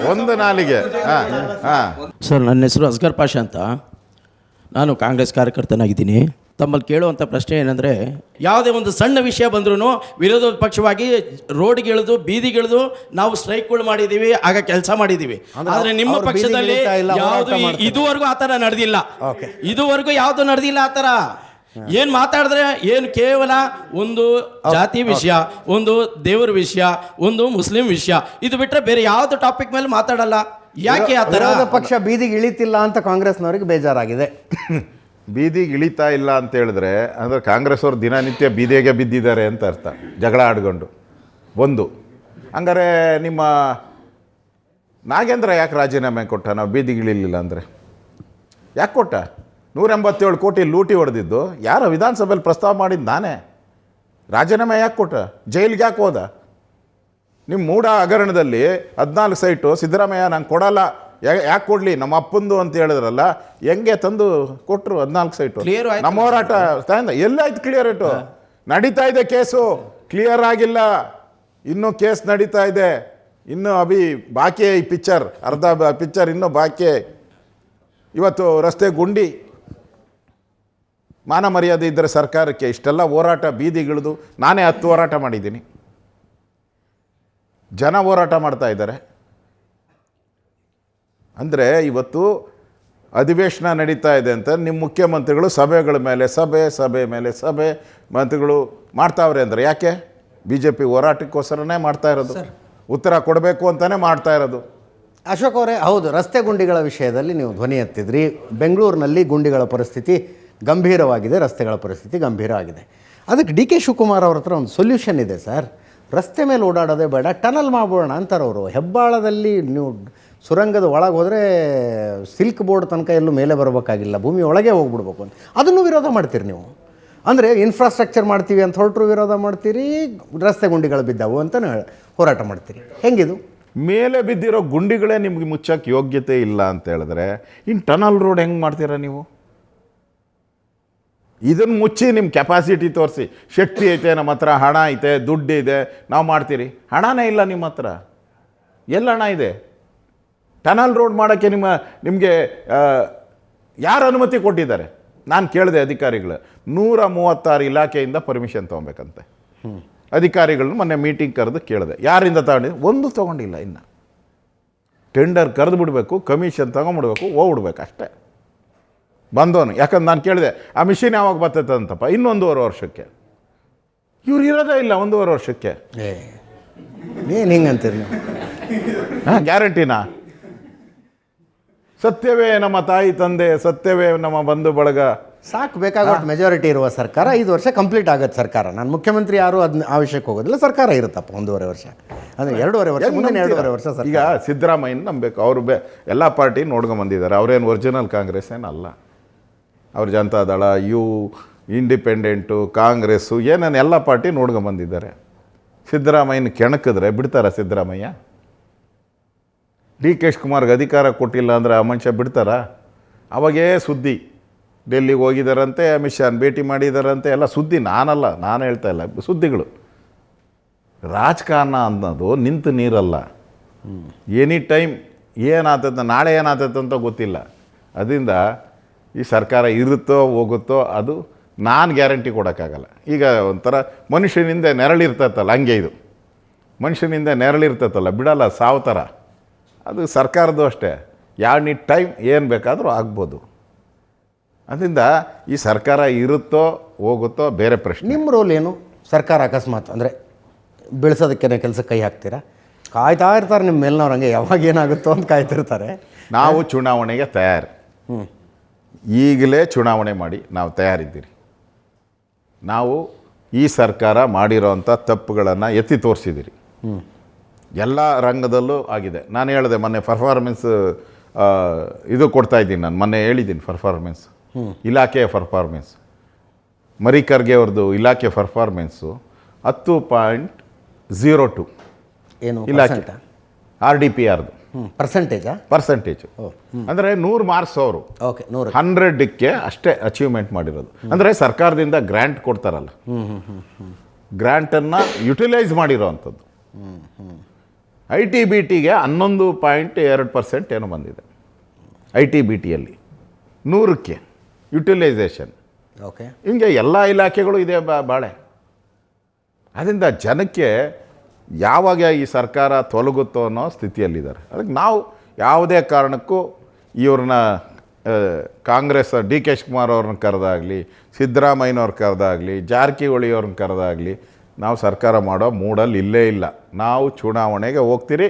ಸರ್, ನನ್ನ ಹೆಸರು ಅಸ್ಗರ್ ಪಾಷಾ ಅಂತ. ನಾನು ಕಾಂಗ್ರೆಸ್ ಕಾರ್ಯಕರ್ತನಾಗಿದ್ದೀನಿ. ತಮ್ಮಲ್ಲಿ ಕೇಳುವಂಥ ಪ್ರಶ್ನೆ ಏನಂದರೆ, ಯಾವುದೇ ಒಂದು ಸಣ್ಣ ವಿಷಯ ಬಂದ್ರೂ ವಿರೋಧ ಪಕ್ಷವಾಗಿ ರೋಡ್ಗೆ ಇಳಿದು ಬೀದಿಗೆ ಇಳಿದು ನಾವು ಸ್ಟ್ರೈಕ್ಗಳು ಮಾಡಿದ್ದೀವಿ, ಆಗ ಕೆಲಸ ಮಾಡಿದ್ದೀವಿ. ಆದರೆ ನಿಮ್ಮ ಅವ್ರು ಪಕ್ಷದಲ್ಲಿ ಬೀದಿಗೆ ಇಳಿತಾ ಇಲ್ಲ, ಯಾವುದು ಹೋರಾಟ ಮಾಡ್ತಾರೆ. ಇದುವರೆಗೂ ಆ ಥರ ನಡೆದಿಲ್ಲ. Okay. ಇದುವರೆಗೂ ಯಾವುದು ನಡೆದಿಲ್ಲ ಆ ಥರ. ಏನು ಮಾತಾಡಿದ್ರೆ ಏನು ಕೇವಲ ಒಂದು ಜಾತಿ ವಿಷಯ, ಒಂದು ದೇವರ ವಿಷಯ, ಒಂದು ಮುಸ್ಲಿಂ ವಿಷಯ, ಇದು ಬಿಟ್ಟರೆ ಬೇರೆ ಯಾವುದು ಟಾಪಿಕ್ ಮೇಲೆ ಮಾತಾಡಲ್ಲ. ಯಾಕೆ ಆ ಥರ? ವಿರೋಧ ಪಕ್ಷ ಬೀದಿಗೆ ಇಳಿತಿಲ್ಲ ಅಂತ ಕಾಂಗ್ರೆಸ್ನವರಿಗೆ ಬೇಜಾರಾಗಿದೆ. ಬೀದಿಗೆ ಇಳಿತಾ ಇಲ್ಲ ಅಂತ ಹೇಳಿದ್ರೆ ಅಂದರೆ ಕಾಂಗ್ರೆಸ್ ಅವ್ರು ದಿನನಿತ್ಯ ಬೀದಿಗೆ ಬಿದ್ದಿದ್ದಾರೆ ಅಂತ ಅರ್ಥ, ಜಗಳ ಆಡ್ಕೊಂಡು. ಒಂದು ಹಂಗಾರೆ ನಿಮ್ಮ ನಾಗೇಂದ್ರ ಯಾಕೆ ರಾಜೀನಾಮೆ ಕೊಟ್ಟ? ನಾವು ಬೀದಿಗೆ ಇಳಿಲಿಲ್ಲ ಅಂದರೆ ಯಾಕೆ ಕೊಟ್ಟ? 187 ಕೋಟಿ ಲೂಟಿ ಹೊಡೆದಿದ್ದು ಯಾರು ವಿಧಾನಸಭೆಯಲ್ಲಿ ಪ್ರಸ್ತಾವ ಮಾಡಿದ್ದು ನಾನೇ. ರಾಜೀನಾಮೆ ಯಾಕೆ ಕೊಟ್ಟ? ಜೈಲಿಗೆ ಯಾಕೆ ಹೋದ? ನಿಮ್ಮ ಮೂಢ ಹಗರಣದಲ್ಲಿ 14 ಸೈಟು ಸಿದ್ದರಾಮಯ್ಯ ನಂಗೆ ಕೊಡಲ್ಲ, ಯಾಕೆ ಕೊಡಲಿ, ನಮ್ಮ ಅಪ್ಪಂದು ಅಂತ ಹೇಳಿದ್ರಲ್ಲ, ಹೆಂಗೆ ತಂದು ಕೊಟ್ಟರು 14 ಸೈಟು? Clear ಆಯ್ತು. ನಮ್ಮ ಹೋರಾಟ ಎಲ್ಲಾಯ್ತು ಕ್ಲಿಯರ್ ಆಯಿತು? ನಡೀತಾ ಇದೆ ಕೇಸು, ಕ್ಲಿಯರ್ ಆಗಿಲ್ಲ, ಇನ್ನೂ ಕೇಸ್ ನಡೀತಾ ಇದೆ, ಇನ್ನೂ ಬಾಕಿ ಈ ಪಿಕ್ಚರ್, ಅರ್ಧ ಪಿಕ್ಚರ್ ಇನ್ನೂ ಬಾಕಿ. ಇವತ್ತು ರಸ್ತೆ ಗುಂಡಿ, ಮಾನ ಮರ್ಯಾದೆ ಇದ್ದರೆ ಸರ್ಕಾರಕ್ಕೆ ಇಷ್ಟೆಲ್ಲ ಹೋರಾಟ, ಬೀದಿಗಿಳಿದು ನಾನೇ 10 ಹೋರಾಟ ಮಾಡಿದ್ದೀನಿ, ಜನ ಹೋರಾಟ ಮಾಡ್ತಾ ಇದ್ದಾರೆ. ಅಂದರೆ ಇವತ್ತು ಅಧಿವೇಶನ ನಡೀತಾ ಇದೆ ಅಂತ ನಿಮ್ಮ ಮುಖ್ಯಮಂತ್ರಿಗಳು ಸಭೆಗಳ ಮೇಲೆ ಸಭೆ ಮೇಲೆ ಸಭೆ ಮಂತ್ರಿಗಳು ಮಾಡ್ತಾವ್ರೆ ಅಂದರೆ ಯಾಕೆ? BJP ಹೋರಾಟಕ್ಕೋಸ್ಕರನೇ ಮಾಡ್ತಾ ಇರೋದು, ಉತ್ತರ ಕೊಡಬೇಕು ಅಂತಲೇ ಮಾಡ್ತಾ ಇರೋದು. ಅಶೋಕ್ ಅವರೇ, ಹೌದು, ರಸ್ತೆ ಗುಂಡಿಗಳ ವಿಷಯದಲ್ಲಿ ನೀವು ಧ್ವನಿ ಎತ್ತಿದ್ರಿ. ಬೆಂಗಳೂರಿನಲ್ಲಿ ಗುಂಡಿಗಳ ಪರಿಸ್ಥಿತಿ ಗಂಭೀರವಾಗಿದೆ, ರಸ್ತೆಗಳ ಪರಿಸ್ಥಿತಿ ಗಂಭೀರವಾಗಿದೆ. ಅದಕ್ಕೆ DK ಶಿವಕುಮಾರ್ ಅವ್ರ ಹತ್ರ ಒಂದು ಸೊಲ್ಯೂಷನ್ ಇದೆ ಸರ್. ರಸ್ತೆ ಮೇಲೆ ಓಡಾಡೋದೇ ಬೇಡ, ಟನಲ್ ಮಾಡ್ಬೋಣ ಅಂತಾರೆ ಅವರು. ಹೆಬ್ಬಾಳದಲ್ಲಿ ನೀವು ಸುರಂಗದ ಒಳಗೆ ಹೋದರೆ ಸಿಲ್ಕ್ ಬೋರ್ಡ್ ತನಕ ಎಲ್ಲೂ ಮೇಲೆ ಬರಬೇಕಾಗಿಲ್ಲ, ಭೂಮಿ ಒಳಗೆ ಹೋಗ್ಬಿಡ್ಬೇಕು ಅಂತ. ಅದನ್ನು ವಿರೋಧ ಮಾಡ್ತೀರಿ ನೀವು. ಅಂದರೆ ಇನ್ಫ್ರಾಸ್ಟ್ರಕ್ಚರ್ ಮಾಡ್ತೀವಿ ಅಂತ ಹೊರಟರು ವಿರೋಧ ಮಾಡ್ತೀರಿ, ರಸ್ತೆ ಗುಂಡಿಗಳು ಬಿದ್ದಾವು ಅಂತ ಹೋರಾಟ ಮಾಡ್ತೀರಿ. ಹೆಂಗಿದು? ಮೇಲೆ ಬಿದ್ದಿರೋ ಗುಂಡಿಗಳೇ ನಿಮ್ಗೆ ಮುಚ್ಚಕ್ಕೆ ಯೋಗ್ಯತೆ ಇಲ್ಲ ಅಂತ ಹೇಳಿದ್ರೆ ಇನ್ನು ಟನಲ್ ರೋಡ್ ಹೆಂಗೆ ಮಾಡ್ತೀರಾ ನೀವು? ಇದನ್ನು ಮುಚ್ಚಿ ನಿಮ್ಮ ಕೆಪಾಸಿಟಿ ತೋರಿಸಿ, ಶಕ್ತಿ ಐತೆ, ನಮ್ಮ ಹತ್ರ ಹಣ ಐತೆ, ದುಡ್ಡು ಇದೆ, ನಾವು ಮಾಡ್ತೀರಿ. ಹಣನೇ ಇಲ್ಲ ನಿಮ್ಮ ಹತ್ರ, ಎಲ್ಲ ಹಣ ಇದೆ? ಟನಲ್ ರೋಡ್ ಮಾಡೋಕ್ಕೆ ನಿಮಗೆ ಯಾರು ಅನುಮತಿ ಕೊಟ್ಟಿದ್ದಾರೆ? ನಾನು ಕೇಳಿದೆ ಅಧಿಕಾರಿಗಳು, 136 ಇಲಾಖೆಯಿಂದ ಪರ್ಮಿಷನ್ ತೊಗೊಬೇಕಂತೆ. ಅಧಿಕಾರಿಗಳನ್ನ ಮೊನ್ನೆ ಮೀಟಿಂಗ್ ಕರೆದು ಕೇಳಿದೆ, ಯಾರಿಂದ ತಗೊಂಡಿದ್ದು? ಒಂದು ತೊಗೊಂಡಿಲ್ಲ. ಇನ್ನು ಟೆಂಡರ್ ಕರೆದು ಬಿಡಬೇಕು, ಕಮಿಷನ್ ತೊಗೊಂಬಿಡ್ಬೇಕು, ಹೋಗ್ಬಿಡ್ಬೇಕು ಅಷ್ಟೇ. ಬಂದವನು, ಯಾಕಂದ್ರೆ ನಾನು ಕೇಳಿದೆ ಆ ಮಿಷಿನ್ ಯಾವಾಗ ಬರ್ತೈತೆ ಅಂತಪ್ಪ, ಇನ್ನೂ 1.5 ವರ್ಷಕ್ಕೆ. ಇವ್ರು ಇರೋದೇ ಇಲ್ಲ 1.5 ವರ್ಷಕ್ಕೆ. ಏನು ಹಿಂಗಂತೀರಿ ನೀವು? ಹಾಂ, ಗ್ಯಾರಂಟಿನಾ? ಸತ್ಯವೇ ನಮ್ಮ ತಾಯಿ ತಂದೆ, ಸತ್ಯವೇ ನಮ್ಮ ಬಂಧು ಬಳಗ, ಸಾಕು, ಬೇಕಾಗೋಷ್ಟು ಮೆಜಾರಿಟಿ ಇರುವ ಸರ್ಕಾರ 5 ವರ್ಷ ಕಂಪ್ಲೀಟ್ ಆಗುತ್ತೆ ಸರ್ಕಾರ. ನಾನು ಮುಖ್ಯಮಂತ್ರಿ ಯಾರು ಅದನ್ನ ಆವಶ್ಯಕ ಹೋಗೋದಿಲ್ಲ, ಸರ್ಕಾರ ಇರುತ್ತಪ್ಪ 1.5 ವರ್ಷ, ಅಂದರೆ 2.5 ವರ್ಷ, ಮುಂದಿನ 2.5 ವರ್ಷ ಸರ್ಕಾರ. ಈಗ ಸಿದ್ದರಾಮಯ್ಯನ ನಂಬಬೇಕು. ಅವರು ಎಲ್ಲ ಪಾರ್ಟಿ ನೋಡ್ಕೊಂಬಂದಿದ್ದಾರೆ, ಅವರೇನು ಒರಿಜಿನಲ್ ಕಾಂಗ್ರೆಸ್ ಏನಲ್ಲ. ಅವ್ರು ಜನತಾದಳ, ಇಂಡಿಪೆಂಡೆಂಟು, ಕಾಂಗ್ರೆಸ್ಸು, ಏನೇನು ಎಲ್ಲ ಪಾರ್ಟಿ ನೋಡ್ಕೊಂಬಂದಿದ್ದಾರೆ. ಸಿದ್ದರಾಮಯ್ಯನ ಕೆಣಕಿದ್ರೆ ಬಿಡ್ತಾರ ಸಿದ್ದರಾಮಯ್ಯ? DK ಶಿವಕುಮಾರ್ಗೆ ಅಧಿಕಾರ ಕೊಟ್ಟಿಲ್ಲ ಅಂದರೆ ಆ ಮನುಷ್ಯ ಬಿಡ್ತಾರ? ಅವಾಗೇ ಸುದ್ದಿ, ಡೆಲ್ಲಿಗೆ ಹೋಗಿದ್ದಾರಂತೆ, ಅಮಿತ್ ಶಾನ್ ಭೇಟಿ ಮಾಡಿದಾರಂತೆ, ಎಲ್ಲ ಸುದ್ದಿ. ನಾನು ಹೇಳ್ತಾ ಇಲ್ಲ, ಸುದ್ದಿಗಳು. ರಾಜಕಾರಣ ಅನ್ನೋದು ನಿಂತು ನೀರಲ್ಲ. ಎನಿ ಟೈಮ್ ಏನಾಗ್ತದೆ, ನಾಳೆ ಏನಾಗ್ತದೆ ಅಂತ ಗೊತ್ತಿಲ್ಲ. ಅದರಿಂದ ಈ ಸರ್ಕಾರ ಇರುತ್ತೋ ಹೋಗುತ್ತೋ ಅದು ನಾನು ಗ್ಯಾರಂಟಿ ಕೊಡೋಕ್ಕಾಗಲ್ಲ. ಈಗ ಒಂಥರ ಮನುಷ್ಯನಿಂದ ನೆರಳಿರ್ತೈತಲ್ಲ, ಹಂಗೆ ಇದು ಮನುಷ್ಯನಿಂದ ನೆರಳಿರ್ತೈತಲ್ಲ, ಬಿಡಲ್ಲ, ಸಾವು ಥರ. ಅದು ಸರ್ಕಾರದ್ದು ಅಷ್ಟೇ, ಯಾವ ಟೈಮ್ ಏನು ಬೇಕಾದರೂ ಆಗ್ಬೋದು. ಅದರಿಂದ ಈ ಸರ್ಕಾರ ಇರುತ್ತೋ ಹೋಗುತ್ತೋ ಬೇರೆ ಪ್ರಶ್ನೆ. ನಿಮ್ಮ ರೋಲ್ ಏನು? ಸರ್ಕಾರ ಅಕಸ್ಮಾತ್ ಅಂದರೆ ಬೆಳೆಸೋದಕ್ಕೆ ಕೆಲಸಕ್ಕೆ ಕೈ ಹಾಕ್ತೀರಾ? ಕಾಯ್ತಾ ಇರ್ತಾರೆ ನಿಮ್ಮ ಮೇಲ್ನವ್ರು, ಹಂಗೆ ಯಾವಾಗ ಏನಾಗುತ್ತೋ ಅಂತ ಕಾಯ್ತಿರ್ತಾರೆ. ನಾವು ಚುನಾವಣೆಗೆ ತಯಾರು, ಈಗಲೇ ಚುನಾವಣೆ ಮಾಡಿ ನಾವು ತಯಾರಿದ್ದೀರಿ. ನಾವು ಈ ಸರ್ಕಾರ ಮಾಡಿರೋವಂಥ ತಪ್ಪುಗಳನ್ನು ಎತ್ತಿ ತೋರಿಸಿದ್ದೀರಿ. ಎಲ್ಲ ರಂಗದಲ್ಲೂ ಆಗಿದೆ. ನಾನು ಹೇಳಿದೆ ಮೊನ್ನೆ ಪರ್ಫಾರ್ಮೆನ್ಸ್ ಇದು ಕೊಡ್ತಾಯಿದ್ದೀನಿ, ನಾನು ಮೊನ್ನೆ ಹೇಳಿದ್ದೀನಿ ಪರ್ಫಾರ್ಮೆನ್ಸ್, ಇಲಾಖೆಯ ಪರ್ಫಾರ್ಮೆನ್ಸ್. ಮರಿ ಖರ್ಗೆ ಅವ್ರದ್ದು ಇಲಾಖೆ ಪರ್ಫಾರ್ಮೆನ್ಸು 10.02 ಏನು ಇಲಾಖೆ RDPRದು ಪರ್ಸೆಂಟೇಜು. ಅಂದರೆ 100 ಮಾರ್ಕ್ಸ್ ಅವರು. ಓಕೆ, 100 100ಕ್ಕೆ ಅಷ್ಟೇ ಅಚೀವ್ಮೆಂಟ್ ಮಾಡಿರೋದು. ಅಂದರೆ ಸರ್ಕಾರದಿಂದ ಗ್ರ್ಯಾಂಟ್ ಕೊಡ್ತಾರಲ್ಲ, ಗ್ರ್ಯಾಂಟನ್ನು ಯುಟಿಲೈಸ್ ಮಾಡಿರೋ ಅಂಥದ್ದು. ITBTಗೆ 11.2% ಏನೋ ಬಂದಿದೆ. ITBTಯಲ್ಲಿ 100ಕ್ಕೆ ಯುಟಿಲೈಸೇಷನ್. ಓಕೆ. ಹಿಂಗೆ ಎಲ್ಲ ಇಲಾಖೆಗಳು ಇದೆ ಬಾಳೆ. ಅದರಿಂದ ಜನಕ್ಕೆ ಯಾವಾಗ ಈ ಸರ್ಕಾರ ತೊಲಗುತ್ತೋ ಅನ್ನೋ ಸ್ಥಿತಿಯಲ್ಲಿದ್ದಾರೆ. ಅದಕ್ಕೆ ನಾವು ಯಾವುದೇ ಕಾರಣಕ್ಕೂ ಇವ್ರನ್ನ ಕಾಂಗ್ರೆಸ್ ಡಿ ಕೆ ಶಿವಕುಮಾರ್ ಅವ್ರನ್ನ ಕರೆದಾಗಲಿ, ಸಿದ್ದರಾಮಯ್ಯನವ್ರು ಕರೆದಾಗಲಿ, ಜಾರಕಿಹೊಳಿ ಅವ್ರನ್ನ ಕರೆದಾಗಲಿ ನಾವು ಸರ್ಕಾರ ಮಾಡೋ ಮೂಡಲ್ಲಿ ಇಲ್ಲೇ ಇಲ್ಲ. ನಾವು ಚುನಾವಣೆಗೆ ಹೋಗ್ತೀರಿ.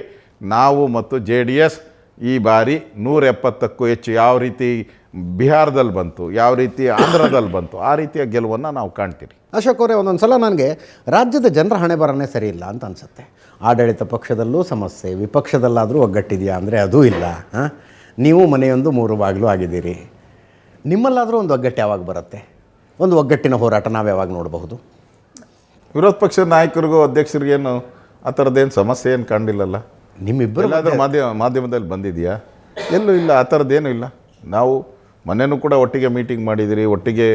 ನಾವು ಮತ್ತು JDS ಈ ಬಾರಿ 170ಕ್ಕೂ ಹೆಚ್ಚು ಯಾವ ರೀತಿ ಬಿಹಾರದಲ್ಲಿ ಬಂತು, ಯಾವ ರೀತಿ ಆಂಧ್ರದಲ್ಲಿ ಬಂತು, ಆ ರೀತಿಯ ಗೆಲುವನ್ನು ನಾವು ಕಾಣ್ತೀರಿ. ಅಶೋಕ್ ಅವರೇ, ಒಂದೊಂದು ಸಲ ನನಗೆ ರಾಜ್ಯದ ಜನರ ಹಣೆ ಬರನೇ ಸರಿ ಇಲ್ಲ ಅಂತ ಅನಿಸುತ್ತೆ. ಆಡಳಿತ ಪಕ್ಷದಲ್ಲೂ ಸಮಸ್ಯೆ, ವಿಪಕ್ಷದಲ್ಲಾದರೂ ಒಗ್ಗಟ್ಟಿದೆಯಾ ಅಂದರೆ ಅದೂ ಇಲ್ಲ. ನೀವು ಮನೆಯೊಂದು 3 ಬಾಗಿಲು ಆಗಿದ್ದೀರಿ. ನಿಮ್ಮಲ್ಲಾದರೂ ಒಂದು ಒಗ್ಗಟ್ಟು ಯಾವಾಗ ಬರುತ್ತೆ? ಒಂದು ಒಗ್ಗಟ್ಟಿನ ಹೋರಾಟ ನಾವು ಯಾವಾಗ ನೋಡಬಹುದು? ವಿರೋಧ ಪಕ್ಷದ ನಾಯಕರಿಗೂ ಅಧ್ಯಕ್ಷರಿಗೇನು ಆ ಥರದ್ದೇನು ಸಮಸ್ಯೆ ಏನು ಕಂಡಿಲ್ಲಲ್ಲ. ನಿಮ್ಮಿಬ್ಬರು ಎಲ್ಲಾದರೂ ಮಾಧ್ಯಮದಲ್ಲಿ ಬಂದಿದೆಯಾ? ಎಲ್ಲೂ ಇಲ್ಲ, ಆ ಥರದ್ದೇನೂ ಇಲ್ಲ. ನಾವು ಮೊನ್ನೆನೂ ಕೂಡ ಒಟ್ಟಿಗೆ ಮೀಟಿಂಗ್ ಮಾಡಿದ್ದೀರಿ, ಒಟ್ಟಿಗೆ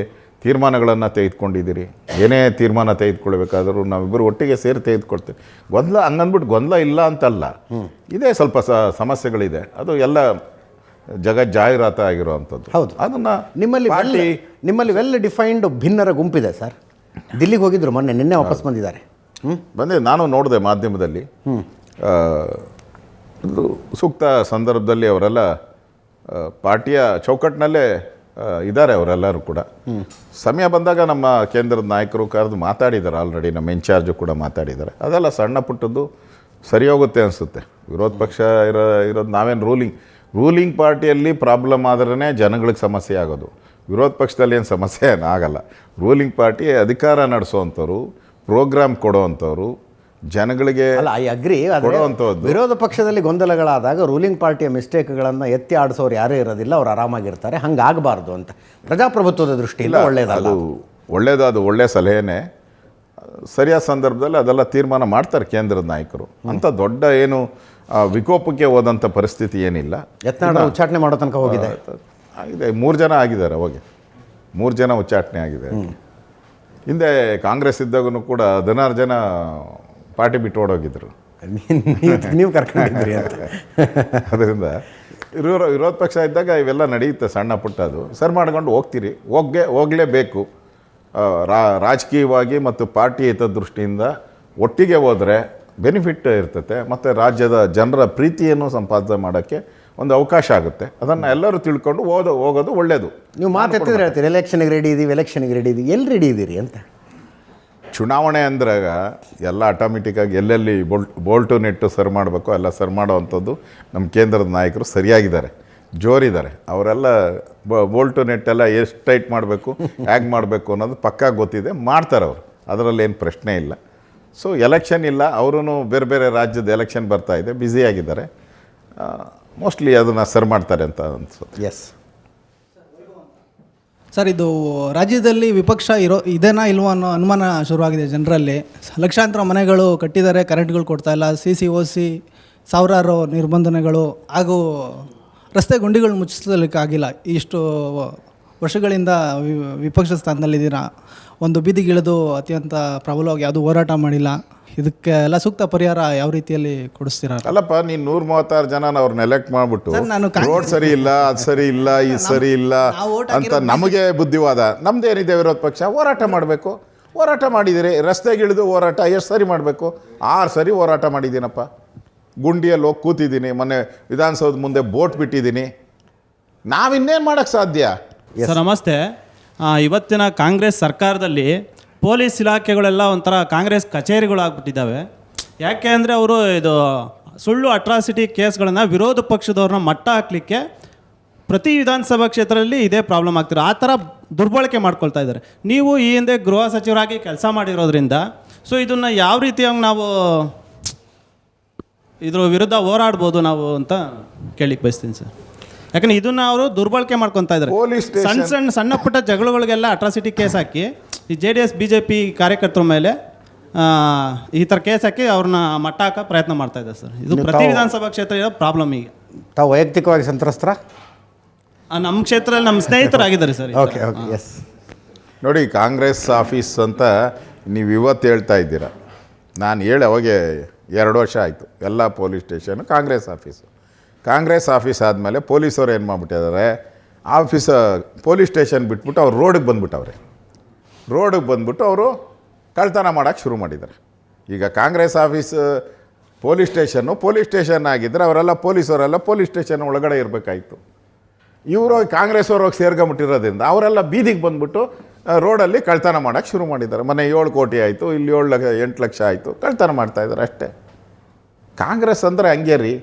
ತೀರ್ಮಾನಗಳನ್ನು ತೆಗೆದುಕೊಂಡಿದ್ದೀರಿ. ಏನೇ ತೀರ್ಮಾನ ತೆಗೆದುಕೊಳ್ಬೇಕಾದರೂ ನಾವಿಬ್ಬರು ಒಟ್ಟಿಗೆ ಸೇರಿ ತೆಗೆದುಕೊಳ್ತೀವಿ. ಗೊಂದಲ ಹಂಗಂದ್ಬಿಟ್ಟು ಗೊಂದಲ ಇಲ್ಲ ಅಂತಲ್ಲ, ಇದೇ ಸ್ವಲ್ಪ ಸಮಸ್ಯೆಗಳಿದೆ. ಅದು ಎಲ್ಲ ಜಾಹೀರಾತು ಆಗಿರುವಂಥದ್ದು. ಹೌದು. ಅದನ್ನು ನಿಮ್ಮಲ್ಲಿ ವೆಲ್ ಡಿಫೈನ್ಡ್ ಭಿನ್ನರ ಗುಂಪಿದೆ ಸರ್. ದಿಲ್ಲಿಗೆ ಹೋಗಿದ್ರು ಮೊನ್ನೆ, ನಿನ್ನೆ ವಾಪಸ್ ಬಂದಿದ್ದಾರೆ. ಬಂದೆ, ನಾನು ನೋಡಿದೆ ಮಾಧ್ಯಮದಲ್ಲಿ. ಇದು ಸೂಕ್ತ ಸಂದರ್ಭದಲ್ಲಿ ಅವರೆಲ್ಲ ಪಾರ್ಟಿಯ ಚೌಕಟ್ಟಿನಲ್ಲೇ ಇದ್ದಾರೆ ಅವರೆಲ್ಲರೂ ಕೂಡ. ಸಮಯ ಬಂದಾಗ ನಮ್ಮ ಕೇಂದ್ರದ ನಾಯಕರು ಕರೆದು ಮಾತಾಡಿದ್ದಾರೆ. ಆಲ್ರೆಡಿ ನಮ್ಮ ಇನ್ಚಾರ್ಜು ಕೂಡ ಮಾತಾಡಿದ್ದಾರೆ. ಅದೆಲ್ಲ ಸಣ್ಣ ಪುಟ್ಟದ್ದು ಸರಿ ಹೋಗುತ್ತೆ ಅನಿಸುತ್ತೆ. ವಿರೋಧ ಪಕ್ಷ ಇರೋದು ನಾವೇನು ರೂಲಿಂಗ್ ಪಾರ್ಟಿಯಲ್ಲಿ ಪ್ರಾಬ್ಲಮ್ ಆದ್ರೇ ಜನಗಳಿಗೆ ಸಮಸ್ಯೆ ಆಗೋದು. ವಿರೋಧ ಪಕ್ಷದಲ್ಲಿ ಏನು ಸಮಸ್ಯೆ ಏನು ಆಗಲ್ಲ. ರೂಲಿಂಗ್ ಪಾರ್ಟಿ ಅಧಿಕಾರ ನಡೆಸೋವಂಥವ್ರು, ಪ್ರೋಗ್ರಾಮ್ ಕೊಡೋವಂಥವ್ರು, ಜನಗಳಿಗೆ ಅಲ್ಲ, ಐ ಅಗ್ರಿ. ವಿರೋಧ ಪಕ್ಷದಲ್ಲಿ ಗೊಂದಲಗಳಾದಾಗ ರೂಲಿಂಗ್ ಪಾರ್ಟಿಯ ಮಿಸ್ಟೇಕ್ಗಳನ್ನು ಎತ್ತಿ ಆಡಿಸೋರು ಯಾರೇ ಇರೋದಿಲ್ಲ, ಅವ್ರು ಆರಾಮಾಗಿರ್ತಾರೆ. ಹಂಗಾಗಬಾರ್ದು ಅಂತ ಪ್ರಜಾಪ್ರಭುತ್ವದ ದೃಷ್ಟಿಯಿಂದ ಒಳ್ಳೆಯದಲ್ಲ. ಅದು ಒಳ್ಳೆಯ ಸಲಹೆನೇ. ಸರಿಯಾದ ಸಂದರ್ಭದಲ್ಲಿ ಅದೆಲ್ಲ ತೀರ್ಮಾನ ಮಾಡ್ತಾರೆ ಕೇಂದ್ರದ ನಾಯಕರು. ಅಂತ ದೊಡ್ಡ ಏನು ವಿಕೋಪಕ್ಕೆ ಹೋದಂಥ ಪರಿಸ್ಥಿತಿ ಏನಿಲ್ಲ. ಯತ್ನಾಳ ಉಚ್ಚಾಟನೆ ಮಾಡೋ ತನಕ ಹೋಗಿದೆ. ಆಗಿದೆ, 3 ಜನ ಆಗಿದ್ದಾರೆ. ಅವಾಗ 3 ಜನ ಉಚ್ಚಾಟನೆ ಆಗಿದೆ. ಹಿಂದೆ ಕಾಂಗ್ರೆಸ್ ಇದ್ದಾಗೂ ಕೂಡ 16 ಜನ ಪಾರ್ಟಿ ಬಿಟ್ಟು ಓಡೋಗಿದ್ರು. ನೀವು ಕರ್ಕೊಂಡಿದ್ರಿ ಅಂತ. ಅದರಿಂದ ವಿರೋಧ ಪಕ್ಷ ಇದ್ದಾಗ ಇವೆಲ್ಲ ನಡೆಯುತ್ತೆ, ಸಣ್ಣ ಪುಟ್ಟ. ಅದು ಸರಿ ಮಾಡ್ಕೊಂಡು ಹೋಗ್ತೀರಿ, ಹೋಗಲೇಬೇಕು. ರಾಜಕೀಯವಾಗಿ ಮತ್ತು ಪಾರ್ಟಿ ಹಿತದೃಷ್ಟಿಯಿಂದ ಒಟ್ಟಿಗೆ ಹೋದರೆ ಬೆನಿಫಿಟ್ ಇರ್ತತೆ. ಮತ್ತು ರಾಜ್ಯದ ಜನರ ಪ್ರೀತಿಯನ್ನು ಸಂಪಾದನೆ ಮಾಡೋಕ್ಕೆ ಒಂದು ಅವಕಾಶ ಆಗುತ್ತೆ. ಅದನ್ನು ಎಲ್ಲರೂ ತಿಳ್ಕೊಂಡು ಹೋಗೋದು ಒಳ್ಳೆಯದು. ನೀವು ಮಾತೆತ್ತಿದ್ರೆ ಹೇಳ್ತೀರಿ ಎಲೆಕ್ಷನ್ಗೆ ರೆಡಿ ಇದ್ದೀವಿ, ಎಲ್ಲಿ ರೆಡಿ ಇದ್ದೀರಿ ಅಂತ. ಚುನಾವಣೆ ಅಂದ್ರಾಗ ಎಲ್ಲ ಆಟೋಮೆಟಿಕ್ಕಾಗಿ ಎಲ್ಲೆಲ್ಲಿ ಬೋಲ್ಟು ನೆಟ್ಟು ಸರ್ ಮಾಡಬೇಕು ಎಲ್ಲ ಸರ್ ಮಾಡೋವಂಥದ್ದು ನಮ್ಮ ಕೇಂದ್ರದ ನಾಯಕರು ಸರಿಯಾಗಿದ್ದಾರೆ, ಜೋರಿದ್ದಾರೆ. ಅವರೆಲ್ಲ ಬೋಲ್ಟು ನೆಟ್ಟೆಲ್ಲ ಎಷ್ಟು ಟೈಟ್ ಮಾಡಬೇಕು, ಹೇಗೆ ಮಾಡಬೇಕು ಅನ್ನೋದು ಪಕ್ಕಾ ಗೊತ್ತಿದೆ, ಮಾಡ್ತಾರೆ ಅವರು. ಅದರಲ್ಲಿ ಏನು ಪ್ರಶ್ನೆ ಇಲ್ಲ. ಸೊ ಎಲೆಕ್ಷನ್ ಇಲ್ಲ, ಅವರೂ ಬೇರೆ ಬೇರೆ ರಾಜ್ಯದ ಎಲೆಕ್ಷನ್ ಬರ್ತಾಯಿದೆ, ಬ್ಯುಸಿಯಾಗಿದ್ದಾರೆ. ಮೋಸ್ಟ್ಲಿ ಅದನ್ನು ಸರ್ ಮಾಡ್ತಾರೆ ಅಂತ ಅನ್ಸುತ್ತೆ. ಎಸ್ ಸರ್, ಇದು ರಾಜ್ಯದಲ್ಲಿ ವಿಪಕ್ಷ ಇದೇನಾ ಇಲ್ವೋ ಅನ್ನೋ ಅನುಮಾನ ಶುರುವಾಗಿದೆ ಜನರಲ್ಲಿ. ಲಕ್ಷಾಂತರ ಮನೆಗಳು ಕಟ್ಟಿದ್ದಾರೆ, ಕರೆಂಟ್ಗಳು ಕೊಡ್ತಾ ಇಲ್ಲ, CC/OC ಸಾವಿರಾರು ನಿರ್ಬಂಧನೆಗಳು ಹಾಗೂ ರಸ್ತೆ ಗುಂಡಿಗಳು ಮುಚ್ಚಿಸಲಿಕ್ಕಾಗಿಲ್ಲ. ಇಷ್ಟು ವರ್ಷಗಳಿಂದ ವಿಪಕ್ಷ ಸ್ಥಾನದಲ್ಲಿದ್ದೀರಾ. ಒಂದು ಬೀದಿಗಿಳಿದು ಅತ್ಯಂತ ಪ್ರಬಲವಾಗಿ ಯಾವುದೂ ಹೋರಾಟ ಮಾಡಿಲ್ಲ. ಇದಕ್ಕೆ ಎಲ್ಲ ಸೂಕ್ತ ಪರಿಹಾರ ಯಾವ ರೀತಿಯಲ್ಲಿ ಕೊಡಿಸ್ತೀರಾ? ಅಲ್ಲಪ್ಪ, ನೀನು 136 ಜನ ಅವ್ರನ್ನ ಎಲೆಕ್ಟ್ ಮಾಡಿಬಿಟ್ಟು ರೋಡ್ ಸರಿ ಇಲ್ಲ, ಅದು ಸರಿ ಇಲ್ಲ, ಇದು ಸರಿ ಇಲ್ಲ ಅಂತ ನಮಗೆ ಬುದ್ಧಿವಾದ. ನಮ್ದೇನಿದೆ, ವಿರೋಧ ಪಕ್ಷ ಹೋರಾಟ ಮಾಡಬೇಕು. ಹೋರಾಟ ಮಾಡಿದಿರಿ, ರಸ್ತೆಗಿಳಿದು ಹೋರಾಟ ಎಷ್ಟು ಸರಿ ಮಾಡಬೇಕು? 6 ಸರಿ ಹೋರಾಟ ಮಾಡಿದ್ದೀನಪ್ಪ. ಗುಂಡಿಯಲ್ಲಿ ಹೋಗಿ ಕೂತಿದ್ದೀನಿ, ಮೊನ್ನೆ ವಿಧಾನಸೌಧ ಮುಂದೆ ಬೋಟ್ ಬಿಟ್ಟಿದ್ದೀನಿ. ನಾವಿನ್ನೇನು ಮಾಡೋಕ್ಕೆ ಸಾಧ್ಯ? ಸರ್ ನಮಸ್ತೆ. ಇವತ್ತಿನ ಕಾಂಗ್ರೆಸ್ ಸರ್ಕಾರದಲ್ಲಿ ಪೊಲೀಸ್ ಇಲಾಖೆಗಳೆಲ್ಲ ಒಂಥರ ಕಾಂಗ್ರೆಸ್ ಕಚೇರಿಗಳಾಗ್ಬಿಟ್ಟಿದ್ದಾವೆ. ಯಾಕೆ ಅಂದರೆ ಅವರು ಇದು ಸುಳ್ಳು ಅಟ್ರಾಸಿಟಿ ಕೇಸ್ಗಳನ್ನು ವಿರೋಧ ಪಕ್ಷದವ್ರನ್ನ ಮಟ್ಟ ಹಾಕಲಿಕ್ಕೆ ಪ್ರತಿ ವಿಧಾನಸಭಾ ಕ್ಷೇತ್ರದಲ್ಲಿ ಇದೇ ಪ್ರಾಬ್ಲಮ್ ಆಗ್ತಿರೋ ಆ ಥರ ದುರ್ಬಳಕೆ ಮಾಡ್ಕೊಳ್ತಾ ಇದ್ದಾರೆ. ನೀವು ಈ ಹಿಂದೆ ಗೃಹ ಸಚಿವರಾಗಿ ಕೆಲಸ ಮಾಡಿರೋದ್ರಿಂದ ಸೊ ಇದನ್ನು ಯಾವ ರೀತಿಯಾಗಿ ನಾವು ಇದ್ರ ವಿರುದ್ಧ ಹೋರಾಡ್ಬೋದು ನಾವು ಅಂತ ಕೇಳಿಕ್ಕೆ ಬಯಸ್ತೀನಿ ಸರ್. ಯಾಕಂದ್ರೆ ಇದನ್ನ ಅವರು ದುರ್ಬಳಕೆ ಮಾಡ್ಕೊತಾ ಇದ್ದಾರೆ. ಸಣ್ಣ ಪುಟ್ಟ ಜಗಳಗಳಿಗೆಲ್ಲ ಅಟ್ರಾಸಿಟಿ ಕೇಸ್ ಹಾಕಿ ಈ JDS BJP ಕಾರ್ಯಕರ್ತರ ಮೇಲೆ ಈ ಥರ ಕೇಸ್ ಹಾಕಿ ಅವ್ರನ್ನ ಮಟ್ಟ ಹಾಕೋ ಪ್ರಯತ್ನ ಮಾಡ್ತಾ ಇದ್ದಾರೆ ಸರ್. ಇದು ಪ್ರತಿ ವಿಧಾನಸಭಾ ಕ್ಷೇತ್ರ ಇರೋ ಪ್ರಾಬ್ಲಮ್. ಈಗ ತಾವು ವೈಯಕ್ತಿಕವಾಗಿ ಸಂತ್ರಸ್ತರ? ನಮ್ಮ ಕ್ಷೇತ್ರದಲ್ಲಿ ನಮ್ಮ ಸ್ನೇಹಿತರಾಗಿದ್ದಾರೆ ಸರ್. Okay okay yes. ನೋಡಿ, ಕಾಂಗ್ರೆಸ್ ಆಫೀಸ್ ಅಂತ ನೀವು ಇವತ್ತು ಹೇಳ್ತಾ ಇದ್ದೀರಾ. ನಾನು ಅವಾಗೆ 2 ವರ್ಷ ಆಯಿತು. ಎಲ್ಲ ಪೊಲೀಸ್ ಸ್ಟೇಷನು ಕಾಂಗ್ರೆಸ್ ಆಫೀಸ್ ಆದಮೇಲೆ ಪೊಲೀಸವ್ರು ಏನು ಮಾಡಿಬಿಟ್ಟಿದ್ದಾರೆ, ಪೊಲೀಸ್ ಸ್ಟೇಷನ್ ಬಿಟ್ಬಿಟ್ಟು ಅವ್ರು ರೋಡಿಗೆ ಬಂದುಬಿಟ್ಟವ್ರೆ. ರೋಡಿಗೆ ಬಂದ್ಬಿಟ್ಟು ಅವರು ಕಳ್ತನ ಮಾಡೋಕ್ಕೆ ಶುರು ಮಾಡಿದ್ದಾರೆ. ಈಗ ಕಾಂಗ್ರೆಸ್ ಆಫೀಸ್ ಪೊಲೀಸ್ ಸ್ಟೇಷನ್ ಆಗಿದ್ದರೆ ಅವರೆಲ್ಲ ಪೊಲೀಸವರೆಲ್ಲ ಪೊಲೀಸ್ ಸ್ಟೇಷನ್ ಒಳಗಡೆ ಇರಬೇಕಾಯಿತು. ಇವರು ಕಾಂಗ್ರೆಸ್ ಅವ್ರು ಹೋಗಿ ಸೇರ್ಕೊಂಬಿಟ್ಟಿರೋದ್ರಿಂದ ಅವರೆಲ್ಲ ಬೀದಿಗೆ ಬಂದ್ಬಿಟ್ಟು ರೋಡಲ್ಲಿ ಕಳ್ತನ ಮಾಡೋಕ್ಕೆ ಶುರು ಮಾಡಿದ್ದಾರೆ. ಮೊನ್ನೆ 7 ಕೋಟಿ ಆಯಿತು, ಇಲ್ಲಿ 8 ಲಕ್ಷ ಆಯಿತು, ಕಳ್ತನ ಮಾಡ್ತಾಯಿದ್ದಾರೆ ಅಷ್ಟೇ. ಕಾಂಗ್ರೆಸ್ ಅಂದರೆ ಹಂಗೆ ರೀ.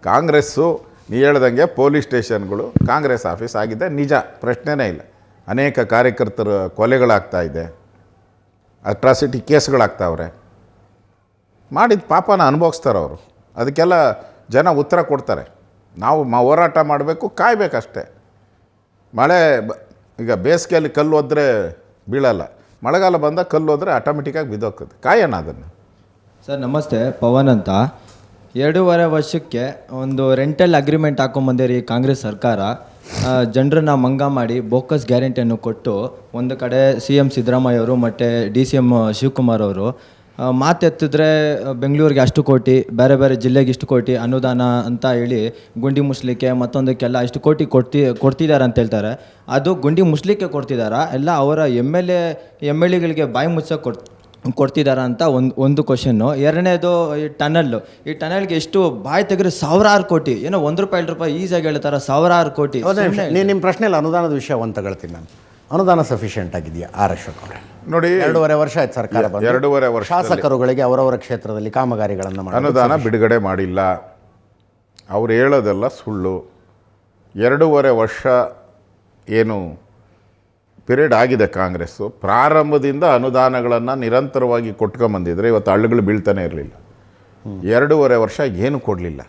ಕಾಂಗ್ರೆಸ್ಸು ನೀ ಹೇಳ್ದಂಗೆ ಪೊಲೀಸ್ ಸ್ಟೇಷನ್ಗಳು ಕಾಂಗ್ರೆಸ್ ಆಫೀಸ್ ಆಗಿದೆ, ನಿಜ, ಪ್ರಶ್ನೆನೇ ಇಲ್ಲ. ಅನೇಕ ಕಾರ್ಯಕರ್ತರ ಕೊಲೆಗಳಾಗ್ತಾಯಿದೆ, ಅಟ್ರಾಸಿಟಿ ಕೇಸ್ಗಳಾಗ್ತಾವ್ರೆ. ಮಾಡಿದ ಪಾಪನ ಅನುಭವಿಸ್ತಾರೆ ಅವರು. ಅದಕ್ಕೆಲ್ಲ ಜನ ಉತ್ತರ ಕೊಡ್ತಾರೆ. ನಾವು ಹೋರಾಟ ಮಾಡಬೇಕು, ಕಾಯಬೇಕಷ್ಟೆ. ಮಳೆ ಈಗ ಬೇಸಿಗೆಯಲ್ಲಿ ಕಲ್ಲು ಹೋದ್ರೆ ಬೀಳಲ್ಲ, ಮಳೆಗಾಲ ಬಂದಾಗ ಕಲ್ಲು ಹೋದರೆ ಆಟೋಮೆಟಿಕ್ಕಾಗಿ ಬಿದ್ದೋಗ್ತದೆ. ಕಾಯೋಣ ಅದನ್ನು. ಸರ್ ನಮಸ್ತೆ, ಪವನ್ ಅಂತ. 2.5 ವರ್ಷಕ್ಕೆ ಒಂದು ರೆಂಟಲ್ ಅಗ್ರಿಮೆಂಟ್ ಹಾಕೊಂಬಂದಿರಿ ಕಾಂಗ್ರೆಸ್ ಸರ್ಕಾರ. ಜನರನ್ನ ಮಂಗ ಮಾಡಿ ಬೋಕಸ್ ಗ್ಯಾರಂಟಿಯನ್ನು ಕೊಟ್ಟು ಒಂದು ಕಡೆ CM ಸಿದ್ದರಾಮಯ್ಯ ಅವರು ಮತ್ತು DCM ಶಿವಕುಮಾರ್ ಅವರು ಮಾತೆತ್ತಿದ್ರೆ ಬೆಂಗಳೂರಿಗೆ ಅಷ್ಟು ಕೋಟಿ, ಬೇರೆ ಬೇರೆ ಜಿಲ್ಲೆಗೆ ಇಷ್ಟು ಕೋಟಿ ಅನುದಾನ ಅಂತ ಹೇಳಿ ಗುಂಡಿ ಮುಸ್ಲಿಕ್ಕೆ ಮತ್ತೊಂದಕ್ಕೆಲ್ಲ ಇಷ್ಟು ಕೋಟಿ ಕೊಡ್ತಿದ್ದಾರೆ ಅಂತ ಹೇಳ್ತಾರೆ. ಅದು ಗುಂಡಿ ಮುಸ್ಲಿಕ್ಕೆ ಕೊಡ್ತಿದ್ದಾರಾ ಎಲ್ಲ ಅವರ ಎಮ್ ಎಲ್ ಎಗಳಿಗೆ ಬಾಯಿ ಮುಚ್ಚಕ್ಕೆ ಕೊಡ್ತಿದ್ದಾರಾ ಅಂತ ಒಂದು ಕ್ವಶನ್ನು. ಎರಡನೇದು ಈ ಟನಲ್ಗೆ ಎಷ್ಟು ಬಾಯಿ ತೆಗೆದ್ರೆ 1000 ಕೋಟಿ, ಏನೋ ₹1 ಈಸಿಯಾಗಿ ಹೇಳ್ತಾರೆ, 1000 ಕೋಟಿ. ನಿಮ್ಮ ಪ್ರಶ್ನೆಯಲ್ಲಿ ಅನುದಾನದ ವಿಷಯ ಒಂದು ತಗೊಳ್ತೀನಿ ನಾನು. ಅನುದಾನ ಸಫಿಷಿಯೆಂಟ್ ಆಗಿದೆಯಾ ಅಶೋಕ್ ಅವರೇ? ನೋಡಿ, 2.5 ವರ್ಷ ಆಯ್ತು ಸರ್ಕಾರ ಬಂದು. 2.5 ವರ್ಷ ಶಾಸಕರುಗಳಿಗೆ ಅವರವರ ಕ್ಷೇತ್ರದಲ್ಲಿ ಕಾಮಗಾರಿಗಳನ್ನು ಮಾಡಿ ಅನುದಾನ ಬಿಡುಗಡೆ ಮಾಡಿಲ್ಲ. ಅವ್ರು ಹೇಳೋದೆಲ್ಲ ಸುಳ್ಳು. 2.5 ವರ್ಷ ಏನು ಪೀರಿಯಡ್ ಆಗಿದೆ ಕಾಂಗ್ರೆಸ್ಸು, ಪ್ರಾರಂಭದಿಂದ ಅನುದಾನಗಳನ್ನು ನಿರಂತರವಾಗಿ ಕೊಟ್ಕೊಂಬಂದಿದ್ರೆ ಇವತ್ತು ಹಳ್ಳಿಗಳು ಬೀಳ್ತಾನೆ ಇರಲಿಲ್ಲ. 2.5 ವರ್ಷ ಏನು ಕೊಡಲಿಲ್ಲ.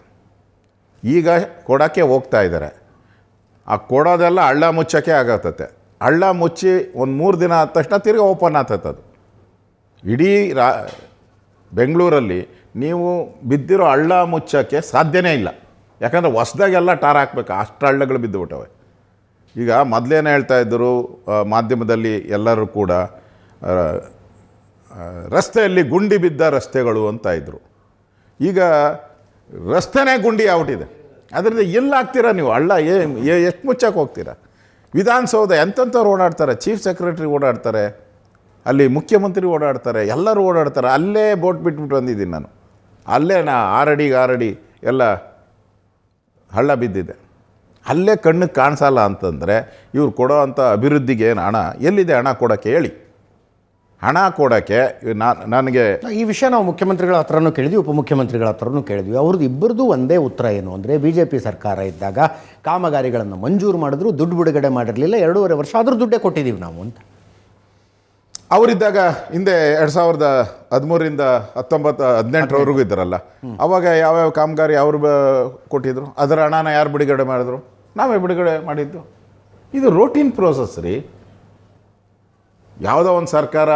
ಈಗ ಕೊಡೋಕ್ಕೆ ಹೋಗ್ತಾ ಇದ್ದಾರೆ. ಆ ಕೊಡೋದೆಲ್ಲ ಹಳ್ಳ ಮುಚ್ಚೋಕ್ಕೆ ಆಗತ್ತತೆ. ಹಳ್ಳ ಮುಚ್ಚಿ ಒಂದು 3 ದಿನ ಆದ ತಕ್ಷಣ ತಿರ್ಗಿ ಓಪನ್ ಆಗ್ತದೆ. ಅದು ಇಡೀ ಬೆಂಗಳೂರಲ್ಲಿ ನೀವು ಬಿದ್ದಿರೋ ಹಳ್ಳ ಮುಚ್ಚೋಕ್ಕೆ ಸಾಧ್ಯನೇ ಇಲ್ಲ. ಯಾಕಂದರೆ ಹೊಸ್ದಾಗೆಲ್ಲ ಟಾರ್ ಹಾಕ್ಬೇಕು, ಅಷ್ಟು ಹಳ್ಳಗಳು ಬಿದ್ದುಬಿಟ್ಟವೆ. ಈಗ ಮೊದಲೇನು ಹೇಳ್ತಾ ಇದ್ದರು ಮಾಧ್ಯಮದಲ್ಲಿ ಎಲ್ಲರೂ ಕೂಡ, ರಸ್ತೆಯಲ್ಲಿ ಗುಂಡಿ ಬಿದ್ದ ರಸ್ತೆಗಳು ಅಂತ ಇದ್ದರು. ಈಗ ರಸ್ತೆನೇ ಗುಂಡಿ ಆಗ್ಬಿಟ್ಟಿದೆ. ಅದರಿಂದ ಎಲ್ಲಿ ಹಾಕ್ತೀರಾ ನೀವು ಹಳ್ಳ? ಎಷ್ಟು ಮುಚ್ಚಕ್ಕೆ ಹೋಗ್ತೀರಾ? ವಿಧಾನಸೌಧ ಎಂಥವ್ರು ಓಡಾಡ್ತಾರೆ, ಚೀಫ್ ಸೆಕ್ರೆಟರಿ ಓಡಾಡ್ತಾರೆ, ಅಲ್ಲಿ ಮುಖ್ಯಮಂತ್ರಿ ಓಡಾಡ್ತಾರೆ, ಎಲ್ಲರೂ ಓಡಾಡ್ತಾರೆ. ಅಲ್ಲೇ ಬೋಟ್ ಬಿಟ್ಬಿಟ್ಟು ಬಂದಿದ್ದೀನಿ ನಾನು. ಅಲ್ಲೇ 6 ಅಡಿ ಎಲ್ಲ ಹಳ್ಳ ಬಿದ್ದಿದೆ. ಅಲ್ಲೇ ಕಣ್ಣಿಗೆ ಕಾಣಿಸಲ್ಲ ಅಂತಂದರೆ ಇವ್ರು ಕೊಡೋ ಅಂಥ ಅಭಿವೃದ್ಧಿಗೆ ಏನು ಹಣ ಎಲ್ಲಿದೆ? ಹಣ ಕೊಡೋಕ್ಕೆ ಹೇಳಿ. ಹಣ ಕೊಡೋಕ್ಕೆ ನನಗೆ ಈ ವಿಷಯ ನಾವು ಮುಖ್ಯಮಂತ್ರಿಗಳ ಹತ್ರನೂ ಕೇಳಿದ್ವಿ, ಉಪಮುಖ್ಯಮಂತ್ರಿಗಳ ಹತ್ರನೂ ಕೇಳಿದ್ವಿ. ಅವ್ರದ್ದು ಇಬ್ಬರದು ಒಂದೇ ಉತ್ತರ ಏನು ಅಂದರೆ, BJP ಸರ್ಕಾರ ಇದ್ದಾಗ ಕಾಮಗಾರಿಗಳನ್ನು ಮಂಜೂರು ಮಾಡಿದ್ರು, ದುಡ್ಡು ಬಿಡುಗಡೆ ಮಾಡಿರಲಿಲ್ಲ, 2.5 ವರ್ಷ ಆದರೂ ದುಡ್ಡೇ ಕೊಟ್ಟಿದ್ದೀವಿ ನಾವು ಅಂತ. ಅವರಿದ್ದಾಗ ಹಿಂದೆ 2013ರಿಂದ 18ವರೆಗೂ ಇದ್ದಾರಲ್ಲ, ಅವಾಗ ಯಾವ್ಯಾವ ಕಾಮಗಾರಿ ಅವರು ಕೊಟ್ಟಿದ್ರು, ಅದರ ಹಣನ ಯಾರು ಬಿಡುಗಡೆ ಮಾಡಿದ್ರು? ನಾವೇ ಬಿಡುಗಡೆ ಮಾಡಿದ್ದು. ಇದು ರೋಟೀನ್ ಪ್ರೋಸೆಸ್ ರೀ. ಯಾವುದೋ ಒಂದು ಸರ್ಕಾರ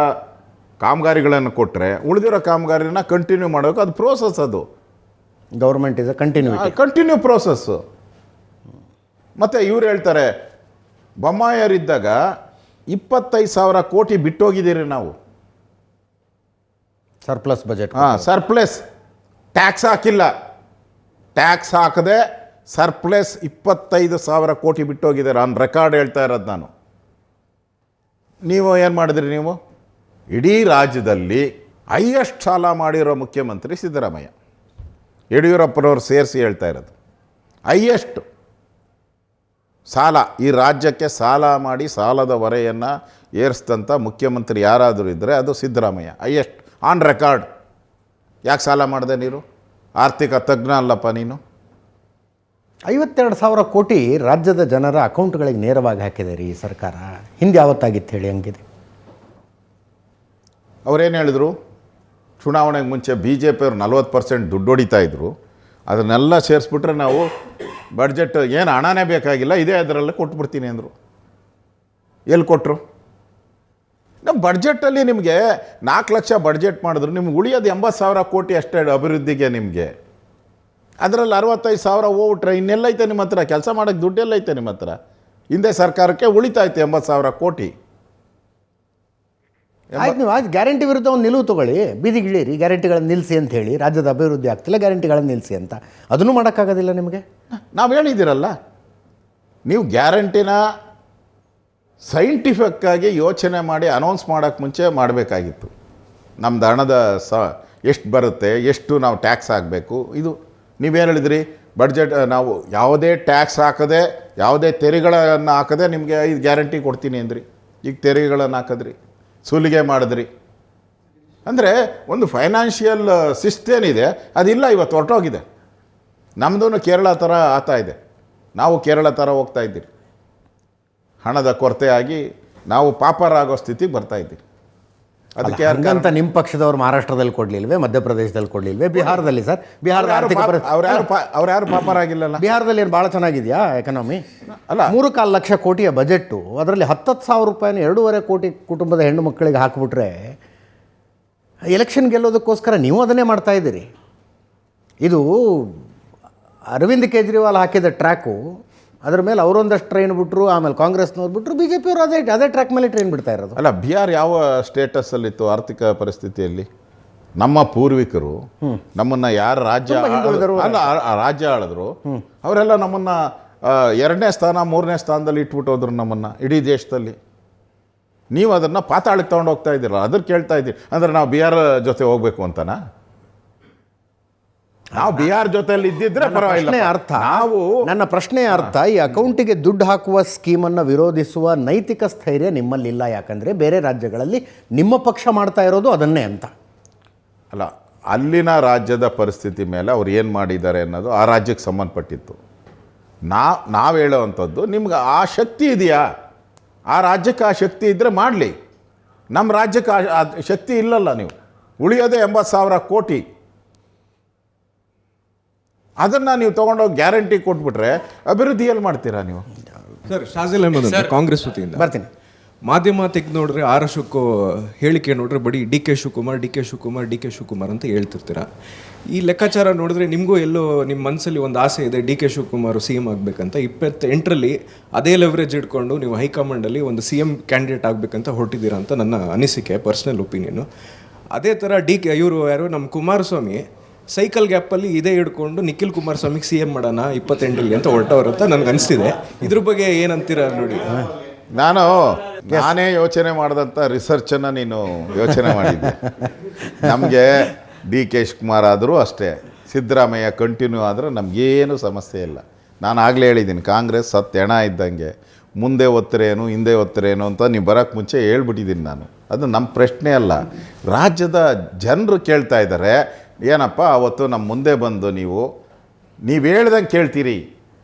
ಕಾಮಗಾರಿಗಳನ್ನು ಕೊಟ್ಟರೆ ಉಳಿದಿರೋ ಕಾಮಗಾರಿನ ಕಂಟಿನ್ಯೂ ಮಾಡೋಕೆ ಅದು ಪ್ರೋಸೆಸ್. ಅದು ಗೌರ್ಮೆಂಟ್ ಇಸ್ ಕಂಟಿನ್ಯೂ ಪ್ರೋಸೆಸ್ಸು. ಮತ್ತು ಇವ್ರು ಹೇಳ್ತಾರೆ, ಬೊಮ್ಮಾಯಿಯವರಿದ್ದಾಗ 25,000 ಕೋಟಿ ಬಿಟ್ಟೋಗಿದ್ದೀರಿ ನಾವು. Surplus budget. ಸರ್ಪ್ಲಸ್. ಟ್ಯಾಕ್ಸ್ ಹಾಕಿಲ್ಲ. ಟ್ಯಾಕ್ಸ್ ಹಾಕದೆ ಸರ್ಪ್ಲಸ್ 25,000 ಕೋಟಿ ಬಿಟ್ಟೋಗಿದ್ದಾರೆ. ಆನ್ ರೆಕಾರ್ಡ್ ಹೇಳ್ತಾ ಇರೋದು ನಾನು. ನೀವು ಏನು ಮಾಡಿದ್ರಿ? ನೀವು ಇಡೀ ರಾಜ್ಯದಲ್ಲಿ ಹೈಯೆಸ್ಟ್ ಸಾಲ ಮಾಡಿರೋ ಮುಖ್ಯಮಂತ್ರಿ ಸಿದ್ದರಾಮಯ್ಯ. ಯಡಿಯೂರಪ್ಪನವ್ರು ಸೇರಿಸಿ ಹೇಳ್ತಾ ಇರೋದು ಹೈಯೆಸ್ಟ್ ಸಾಲ. ಈ ರಾಜ್ಯಕ್ಕೆ ಸಾಲ ಮಾಡಿ ಸಾಲದ ಹೊರೆಯನ್ನು ಏರಿಸಿದಂಥ ಮುಖ್ಯಮಂತ್ರಿ ಯಾರಾದರೂ ಇದ್ದರೆ ಅದು ಸಿದ್ದರಾಮಯ್ಯ. Highest on record. ಯಾಕೆ ಸಾಲ ಮಾಡಿದೆ ನೀನು? ಆರ್ಥಿಕ ತಜ್ಞ ಅಲ್ಲಪ್ಪ ನೀನು. 52,000 ಕೋಟಿ ರಾಜ್ಯದ ಜನರ ಅಕೌಂಟ್ಗಳಿಗೆ ನೇರವಾಗಿ ಹಾಕಿದೆ ರೀ ಸರ್ಕಾರ. ಹಿಂದೆ ಯಾವತ್ತಾಗಿತ್ತು ಹೇಳಿ? ಹಂಗಿದೆ. ಅವರೇನು ಹೇಳಿದರು? ಚುನಾವಣೆಗೆ ಮುಂಚೆ BJP ಅವರು 40% ದುಡ್ಡು ಹೊಡಿತಾ ಇದ್ರು. ಅದನ್ನೆಲ್ಲ ಸೇರಿಸ್ಬಿಟ್ರೆ ನಾವು ಬಡ್ಜೆಟ್ ಏನು ಹಣನೇ ಬೇಕಾಗಿಲ್ಲ, ಇದೇ ಅದರಲ್ಲೇ ಕೊಟ್ಬಿಡ್ತೀನಿ ಅಂದರು. ಎಲ್ಲಿ ಕೊಟ್ಟರು? ನಮ್ಮ ಬಡ್ಜೆಟಲ್ಲಿ ನಿಮಗೆ 4 ಲಕ್ಷ ಬಡ್ಜೆಟ್ ಮಾಡಿದ್ರು, ನಿಮ್ಗೆ ಉಳಿಯೋದು 80,000 ಕೋಟಿ ಅಷ್ಟೇ ಅಭಿವೃದ್ಧಿಗೆ. ನಿಮಗೆ ಅದರಲ್ಲಿ 65,000 ಹೋಗ್ಬಿಟ್ರೆ ಇನ್ನೆಲ್ಲೈತೆ ನಿಮ್ಮ ಹತ್ರ? ಕೆಲಸ ಮಾಡೋಕ್ಕೆ ದುಡ್ಡೆಲ್ಲೈತೆ ನಿಮ್ಮ ಹತ್ರ? ಹಿಂದೆ ಸರ್ಕಾರಕ್ಕೆ ಉಳಿತಾಯ್ತು 80,000 ಕೋಟಿ. ಆಯ್ತು, ನೀವು ಆಯ್ತು ಗ್ಯಾರಂಟಿ ವಿರುದ್ಧ ಒಂದು ನಿಲುವು ತೊಗೊಳ್ಳಿ, ಬೀದಿಗಿಳಿರಿ, ಗ್ಯಾರಂಟಿಗಳನ್ನು ನಿಲ್ಲಿಸಿ ಅಂತ ಹೇಳಿ. ರಾಜ್ಯದ ಅಭಿವೃದ್ಧಿ ಆಗ್ತಿಲ್ಲ, ಗ್ಯಾರಂಟಿಗಳನ್ನು ನಿಲ್ಲಿಸಿ ಅಂತ. ಅದನ್ನು ಮಾಡೋಕ್ಕಾಗೋದಿಲ್ಲ ನಿಮಗೆ. ನಾವು ಹೇಳಿದ್ದೀರಲ್ಲ, ನೀವು ಗ್ಯಾರಂಟಿನ ಸೈಂಟಿಫಿಕ್ ಆಗಿ ಯೋಚನೆ ಮಾಡಿ ಅನೌನ್ಸ್ ಮಾಡೋಕ್ಕೆ ಮುಂಚೆ ಮಾಡಬೇಕಾಗಿತ್ತು. ನಮ್ಮದು ಹಣದ ಎಷ್ಟು ಬರುತ್ತೆ, ಎಷ್ಟು ನಾವು ಟ್ಯಾಕ್ಸ್ ಹಾಕಬೇಕು. ಇದು ನೀವೇನು ಹೇಳಿದ್ರಿ, ಬಡ್ಜೆಟ್ ನಾವು ಯಾವುದೇ ಟ್ಯಾಕ್ಸ್ ಹಾಕದೆ, ಯಾವುದೇ ತೆರಿಗೆಗಳನ್ನು ಹಾಕದೆ ನಿಮಗೆ 5 ಗ್ಯಾರಂಟಿ ಕೊಡ್ತೀನಿ ಅಂದ್ರಿ. ಈಗ ತೆರಿಗೆಗಳನ್ನು ಹಾಕಿದ್ರಿ, ಸುಲಿಗೆ ಮಾಡಿದ್ರಿ. ಅಂದರೆ ಒಂದು ಫೈನಾನ್ಷಿಯಲ್ ಶಿಸ್ತೇನಿದೆ ಅದಿಲ್ಲ, ಇವತ್ತು ಹೊರಟೋಗಿದೆ. ನಮ್ಮದು ಕೇರಳ ಥರ ಆಗ್ತಾ ಇದೆ, ನಾವು ಕೇರಳ ಥರ ಹೋಗ್ತಾ ಇದ್ದೀರಿ. ಹಣದ ಕೊರತೆ ಆಗಿ ನಾವು ಪಾಪರಾಗೋ ಸ್ಥಿತಿಗೆ ಬರ್ತಾ ಇದ್ದೀರಿ. ಅದಕ್ಕೆ ಅಂತ ನಿಮ್ಮ ಪಕ್ಷದವ್ರು ಮಹಾರಾಷ್ಟ್ರದಲ್ಲಿ ಕೊಡಲಿಲ್ವೇ, ಮಧ್ಯಪ್ರದೇಶದಲ್ಲಿ ಕೊಡಲಿಲ್ವೇ, ಬಿಹಾರದಲ್ಲಿ ಸರ್? ಬಿಹಾರದ ಆರ್ಥಿಕ ಅವ್ರು ಯಾರು ಪಾಪರಾಗಿಲ್ಲಲ್ಲ. ಬಿಹಾರದಲ್ಲಿ ಏನು ಭಾಳ ಚೆನ್ನಾಗಿದೆಯಾ ಎಕನಾಮಿ? ಅಲ್ಲ, 3.25 ಲಕ್ಷ ಕೋಟಿಯ ಬಜೆಟ್ಟು, ಅದರಲ್ಲಿ 10,000 ರೂಪಾಯಿನ 2.5 ಕೋಟಿ ಕುಟುಂಬದ ಹೆಣ್ಣು ಮಕ್ಕಳಿಗೆ ಹಾಕಿಬಿಟ್ರೆ ಎಲೆಕ್ಷನ್ ಗೆಲ್ಲೋದಕ್ಕೋಸ್ಕರ ನೀವು ಅದನ್ನೇ ಮಾಡ್ತಾ ಇದ್ದೀರಿ. ಇದು ಅರವಿಂದ್ ಕೇಜ್ರಿವಾಲ್ ಹಾಕಿದ ಟ್ರ್ಯಾಕು, ಅದ್ರ ಮೇಲೆ ಅವರೊಂದಷ್ಟು ಟ್ರೈನ್ ಬಿಟ್ಟರು, ಆಮೇಲೆ ಕಾಂಗ್ರೆಸ್ನವ್ರು ಬಿಟ್ಟರು, ಬಿ ಜೆ ಪಿಯವರು ಅದೇ ಟ್ರ್ಯಾಕ್ ಮೇಲೆ ಟ್ರೈನ್ ಬಿಡ್ತಾ ಇರೋದು. ಅಲ್ಲ, ಬಿಹಾರ್ ಯಾವ ಸ್ಟೇಟಸ್ಸಲ್ಲಿತ್ತು ಆರ್ಥಿಕ ಪರಿಸ್ಥಿತಿಯಲ್ಲಿ? ನಮ್ಮ ಪೂರ್ವಿಕರು ನಮ್ಮನ್ನು ಯಾರು ರಾಜ್ಯ ಆಳಿದ್ರು ಅವರೆಲ್ಲ ನಮ್ಮನ್ನು 2ನೇ ಸ್ಥಾನ 3ನೇ ಸ್ಥಾನದಲ್ಲಿ ಇಟ್ಬಿಟ್ಟು ಹೋದ್ರು ನಮ್ಮನ್ನು ಇಡೀ ದೇಶದಲ್ಲಿ. ನೀವು ಅದನ್ನು ಪಾತಾಳಕ್ಕೆ ತೊಗೊಂಡು ಹೋಗ್ತಾ ಇದ್ದೀರಲ್ಲ, ಅದ್ರ ಕೇಳ್ತಾ ಇದ್ದೀರಿ. ಅಂದರೆ ನಾವು ಬಿಹಾರ್ ಜೊತೆ ಹೋಗ್ಬೇಕು ಅಂತನಾ? ನಾವು ಬಿಹಾರ್ ಜೊತೆಯಲ್ಲಿ ಇದ್ದಿದ್ರೆ ಪರವಾಗಿಲ್ಲ. ನನ್ನ ಪ್ರಶ್ನೆಯ ಅರ್ಥ, ಈ ಅಕೌಂಟಿಗೆ ದುಡ್ಡು ಹಾಕುವ ಸ್ಕೀಮನ್ನು ವಿರೋಧಿಸುವ ನೈತಿಕ ಸ್ಥೈರ್ಯ ನಿಮ್ಮಲ್ಲಿಲ್ಲ. ಯಾಕಂದರೆ ಬೇರೆ ರಾಜ್ಯಗಳಲ್ಲಿ ನಿಮ್ಮ ಪಕ್ಷ ಮಾಡ್ತಾ ಇರೋದು ಅದನ್ನೇ ಅಂತ. ಅಲ್ಲ, ಅಲ್ಲಿನ ರಾಜ್ಯದ ಪರಿಸ್ಥಿತಿ ಮೇಲೆ ಅವ್ರು ಏನು ಮಾಡಿದ್ದಾರೆ ಅನ್ನೋದು ಆ ರಾಜ್ಯಕ್ಕೆ ಸಂಬಂಧಪಟ್ಟಿತ್ತು. ನಾವು ಹೇಳೋವಂಥದ್ದು, ನಿಮ್ಗೆ ಆ ಶಕ್ತಿ ಇದೆಯಾ? ಆ ರಾಜ್ಯಕ್ಕೆ ಆ ಶಕ್ತಿ ಇದ್ದರೆ ಮಾಡಲಿ. ನಮ್ಮ ರಾಜ್ಯಕ್ಕೆ ಆ ಶಕ್ತಿ ಇಲ್ಲಲ್ಲ. ನೀವು ಉಳಿಯೋದೇ 80,000 ಕೋಟಿ. ಅದನ್ನು ನೀವು ತೊಗೊಂಡೋಗಿ ಗ್ಯಾರಂಟಿ ಕೊಟ್ಬಿಟ್ರೆ ಅಭಿವೃದ್ಧಿ ಎಲ್ಲಿ ಮಾಡ್ತೀರಾ ನೀವು? ಸರ್, ಶಾಜಿಲ್ ಅಹಮದ್ ಅಂತ ಕಾಂಗ್ರೆಸ್ ವತಿಯಿಂದ ಬರ್ತೀನಿ. ಮಾಧ್ಯಮ ತೆಗೆದು ನೋಡ್ರೆ ಆರ್ ಅಶೋಕ್ ಹೇಳಿಕೆ ನೋಡ್ರೆ ಬರೀ ಡಿ ಕೆ ಶಿವಕುಮಾರ್ ಅಂತ ಹೇಳ್ತಿರ್ತೀರ. ಈ ಲೆಕ್ಕಾಚಾರ ನೋಡಿದ್ರೆ ನಿಮಗೂ ಎಲ್ಲೋ ನಿಮ್ಮ ಮನಸ್ಸಲ್ಲಿ ಒಂದು ಆಸೆ ಇದೆ, D K Shivakumar C M ಆಗಬೇಕಂತ. 28ರಲ್ಲಿ ಅದೇ ಲೆವರೇಜ್ ಇಟ್ಕೊಂಡು ನೀವು ಹೈಕಮಾಂಡಲ್ಲಿ ಒಂದು ಸಿ ಎಂ ಕ್ಯಾಂಡಿಡೇಟ್ ಆಗಬೇಕಂತ ಹೊರಟಿದ್ದೀರಾ ಅಂತ ನನ್ನ ಅನಿಸಿಕೆ, ಪರ್ಸ್ನಲ್ ಒಪಿನಿಯನು. ಅದೇ ಥರ ಇವರು ಯಾರು ನಮ್ಮ ಕುಮಾರಸ್ವಾಮಿ ಸೈಕಲ್ ಗ್ಯಾಪಲ್ಲಿ ಇದೇ ಹಿಡ್ಕೊಂಡು ನಿಖಿಲ್ ಕುಮಾರಸ್ವಾಮಿಗೆ ಸಿ ಎಂ ಮಾಡೋಣ 28ರಲ್ಲಿ ಅಂತ ಹೊರಟವ್ರು ಅಂತ ನನಗೆ ಅನಿಸ್ತಿದೆ. ಇದ್ರ ಬಗ್ಗೆ ಏನಂತೀರ ನೋಡಿ. ನಾನೇ ಯೋಚನೆ ಮಾಡಿದಂಥ ರಿಸರ್ಚನ್ನು ನೀನು ಯೋಚನೆ ಮಾಡಿದ್ದೆ. ನಮಗೆ ಡಿ ಕೆ ಶಿವಕುಮಾರ್ ಆದರೂ ಅಷ್ಟೇ, ಸಿದ್ದರಾಮಯ್ಯ ಕಂಟಿನ್ಯೂ ಆದರೆ ನಮಗೇನು ಸಮಸ್ಯೆ ಇಲ್ಲ. ನಾನು ಆಗಲೇ ಹೇಳಿದ್ದೀನಿ, ಕಾಂಗ್ರೆಸ್ ಹೆಣ ಇದ್ದಂಗೆ, ಮುಂದೆ ಒತ್ತರೇನು ಹಿಂದೆ ಒತ್ತರೇನು ಅಂತ ನೀವು ಬರೋಕ್ಕೆ ಮುಂಚೆ ಹೇಳ್ಬಿಟ್ಟಿದ್ದೀನಿ ನಾನು. ಅದು ನಮ್ಮ ಪ್ರಶ್ನೆ ಅಲ್ಲ, ರಾಜ್ಯದ ಜನರು ಕೇಳ್ತಾ ಇದ್ದಾರೆ. ಏನಪ್ಪ ಅವತ್ತು ನಮ್ಮ ಮುಂದೆ ಬಂದು ನೀವು ಹೇಳ್ದಂಗೆ ಕೇಳ್ತೀರಿ,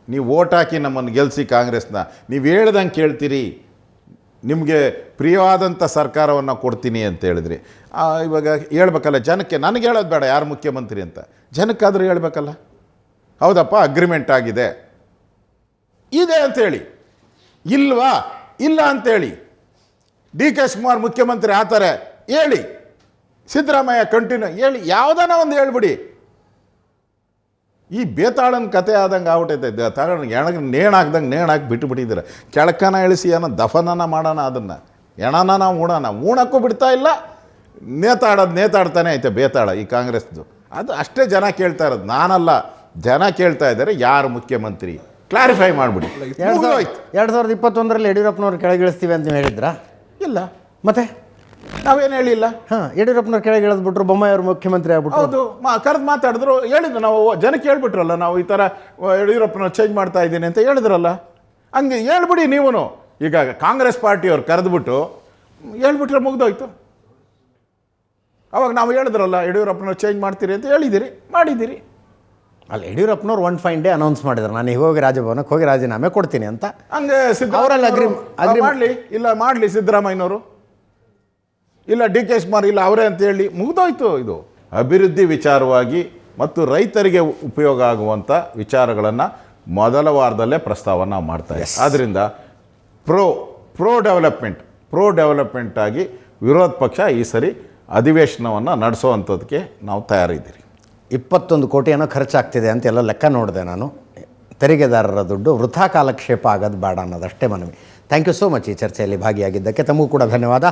ನೀವು ಓಟ್ ಹಾಕಿ ನಮ್ಮನ್ನು ಗೆಲ್ಲಿಸಿ ಕಾಂಗ್ರೆಸ್ನ, ನೀವು ಹೇಳ್ದಂಗೆ ಕೇಳ್ತೀರಿ, ನಿಮಗೆ ಪ್ರಿಯವಾದಂಥ ಸರ್ಕಾರವನ್ನು ಕೊಡ್ತೀನಿ ಅಂತ ಹೇಳಿದ್ರಿ. ಇವಾಗ ಹೇಳ್ಬೇಕಲ್ಲ ಜನಕ್ಕೆ. ನನಗೆ ಹೇಳೋದು ಬೇಡ ಯಾರು ಮುಖ್ಯಮಂತ್ರಿ ಅಂತ, ಜನಕ್ಕಾದರೂ ಹೇಳ್ಬೇಕಲ್ಲ. ಹೌದಪ್ಪ ಅಗ್ರಿಮೆಂಟ್ ಆಗಿದೆ ಇದೆ ಅಂಥೇಳಿ, ಇಲ್ವಾ ಇಲ್ಲ ಅಂಥೇಳಿ. ಡಿ ಕೆ ಶಿವಕುಮಾರ್ ಮುಖ್ಯಮಂತ್ರಿ ಆತಾರೆ ಹೇಳಿ, ಸಿದ್ದರಾಮಯ್ಯ ಕಂಟಿನ್ಯೂ ಹೇಳಿ, ಯಾವುದಾನ ಒಂದು ಹೇಳ್ಬಿಡಿ. ಈ ಬೇತಾಳನ ಕತೆ ಆದಂಗೆ ಆಗ್ಬಿಟ್ಟೈತೆ. ತಗೊಂಡು ನೇಣು ಹಾಕಿ ಬಿಟ್ಟುಬಿಟ್ಟಿದ್ದೀರ. ಕೆಳಕನ ಇಳಿಸಿ ಏನೋ ದಫನನ ಮಾಡೋಣ, ಅದನ್ನು ಎಣನ ಉಣೋಣ, ಉಣಕ್ಕೂ ಬಿಡ್ತಾ ಇಲ್ಲ. ನೇತಾಡ್ತಾನೆ ಐತೆ ಬೇತಾಳ ಈ ಕಾಂಗ್ರೆಸ್ದು. ಅದು ಅಷ್ಟೇ ಜನ ಕೇಳ್ತಾ ಇರೋದು, ನಾನಲ್ಲ. ಜನ ಕೇಳ್ತಾ ಇದ್ದಾರೆ ಯಾರು ಮುಖ್ಯಮಂತ್ರಿ, ಕ್ಲಾರಿಫೈ ಮಾಡಿಬಿಡಿ. 2021ರಲ್ಲಿ ಯಡಿಯೂರಪ್ಪನವ್ರು ಕೆಳಗಿಳಿಸ್ತೀವಿ ಅಂತ ನೀವು ಹೇಳಿದ್ರಾ? ಇಲ್ಲ, ಮತ್ತೆ ನಾವೇನು ಹೇಳಿಲ್ಲ. ಯಡಿಯೂರಪ್ಪನವ್ರು ಕೆಳಗೆ ಇಳಿದ್ಬಿಟ್ರು, ಬೊಮ್ಮಾಯಿ ಅವರು ಮುಖ್ಯಮಂತ್ರಿ ಆಗ್ಬಿಟ್ರು. ಹೌದು, ಕರೆದು ಮಾತಾಡಿದ್ರು, ಹೇಳಿದ್ರು. ನಾವು ಜನಕ್ಕೆ ಹೇಳ್ಬಿಟ್ರಲ್ಲ, ನಾವು ಈ ಥರ ಯಡಿಯೂರಪ್ಪನ ಚೇಂಜ್ ಮಾಡ್ತಾ ಇದ್ದೀನಿ ಅಂತ ಹೇಳಿದ್ರಲ್ಲ. ಹಂಗೆ ಹೇಳ್ಬಿಡಿ ನೀವು. ಈಗ ಕಾಂಗ್ರೆಸ್ ಪಾರ್ಟಿಯವ್ರು ಕರೆದ್ಬಿಟ್ಟು ಹೇಳ್ಬಿಟ್ರೆ ಮುಗ್ದೋಯ್ತು. ಅವಾಗ ನಾವು ಹೇಳಿದ್ರಲ್ಲ ಯಡಿಯೂರಪ್ಪನ ಚೇಂಜ್ ಮಾಡ್ತೀರಿ ಅಂತ ಹೇಳಿದ್ದೀರಿ, ಮಾಡಿದ್ದೀರಿ. ಅಲ್ಲ, ಯಡಿಯೂರಪ್ಪನವ್ರು ಒನ್ ಫೈನ್ ಡೇ ಅನೌನ್ಸ್ ಮಾಡಿದ್ರು, ನಾನು ಈಗ ಹೋಗಿ ರಾಜಭವನಕ್ಕೆ ಹೋಗಿ ರಾಜೀನಾಮೆ ಕೊಡ್ತೀನಿ ಅಂತ. ಹಂಗೆ ಮಾಡಲಿ ಸಿದ್ದರಾಮಯ್ಯನವರು, ಇಲ್ಲ ಡಿ ಕೆ ಶಿವಕುಮಾರ್ ಇಲ್ಲ ಅವರೇ ಅಂತ ಹೇಳಿ ಮುಗಿದೋಯ್ತು. ಇದು ಅಭಿವೃದ್ಧಿ ವಿಚಾರವಾಗಿ ಮತ್ತು ರೈತರಿಗೆ ಉಪಯೋಗ ಆಗುವಂಥ ವಿಚಾರಗಳನ್ನು ಮೊದಲ ವಾರದಲ್ಲೇ ಪ್ರಸ್ತಾವ ನಾವು ಮಾಡ್ತಾರೆ. ಆದ್ದರಿಂದ ಪ್ರೋ ಡೆವಲಪ್ಮೆಂಟ್ ಆಗಿ ವಿರೋಧ ಪಕ್ಷ ಈ ಸರಿ ಅಧಿವೇಶನವನ್ನು ನಡೆಸೋವಂಥದ್ದಕ್ಕೆ ನಾವು ತಯಾರಿದ್ದೀರಿ. 21 ಕೋಟಿ ಏನೋ ಖರ್ಚಾಗ್ತಿದೆ ಅಂತ ಎಲ್ಲ ಲೆಕ್ಕ ನೋಡಿದೆ ನಾನು. ತೆರಿಗೆದಾರರ ದುಡ್ಡು ವೃಥಾ ಕಾಲಕ್ಷೇಪ ಆಗೋದು ಬೇಡ ಅನ್ನೋದಷ್ಟೇ ಮನವಿ. ಥ್ಯಾಂಕ್ ಯು ಸೋ ಮಚ್ ಈ ಚರ್ಚೆಯಲ್ಲಿ ಭಾಗಿಯಾಗಿದ್ದಕ್ಕೆ. ತಮಗೂ ಕೂಡ ಧನ್ಯವಾದ.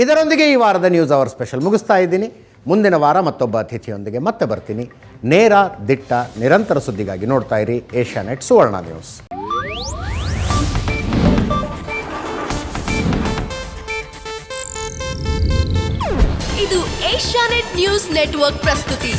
ಇದರೊಂದಿಗೆ ಈ ವಾರದ ನ್ಯೂಸ್ ಅವರ್ ಸ್ಪೆಷಲ್ ಮುಗಿಸ್ತಾ ಇದ್ದೀನಿ. ಮುಂದಿನ ವಾರ ಮತ್ತೊಬ್ಬ ಅತಿಥಿಯೊಂದಿಗೆ ಮತ್ತೆ ಬರ್ತೀನಿ. ನೇರ, ದಿಟ್ಟ, ನಿರಂತರ ಸುದ್ದಿಗಾಗಿ ನೋಡ್ತಾ ಇರಿ ಏಷ್ಯಾನೆಟ್ ಸುವರ್ಣ ನ್ಯೂಸ್. ಇದು ಏಷ್ಯಾನೆಟ್ ನ್ಯೂಸ್ ನೆಟ್ವರ್ಕ್ ಪ್ರಸ್ತುತಿ.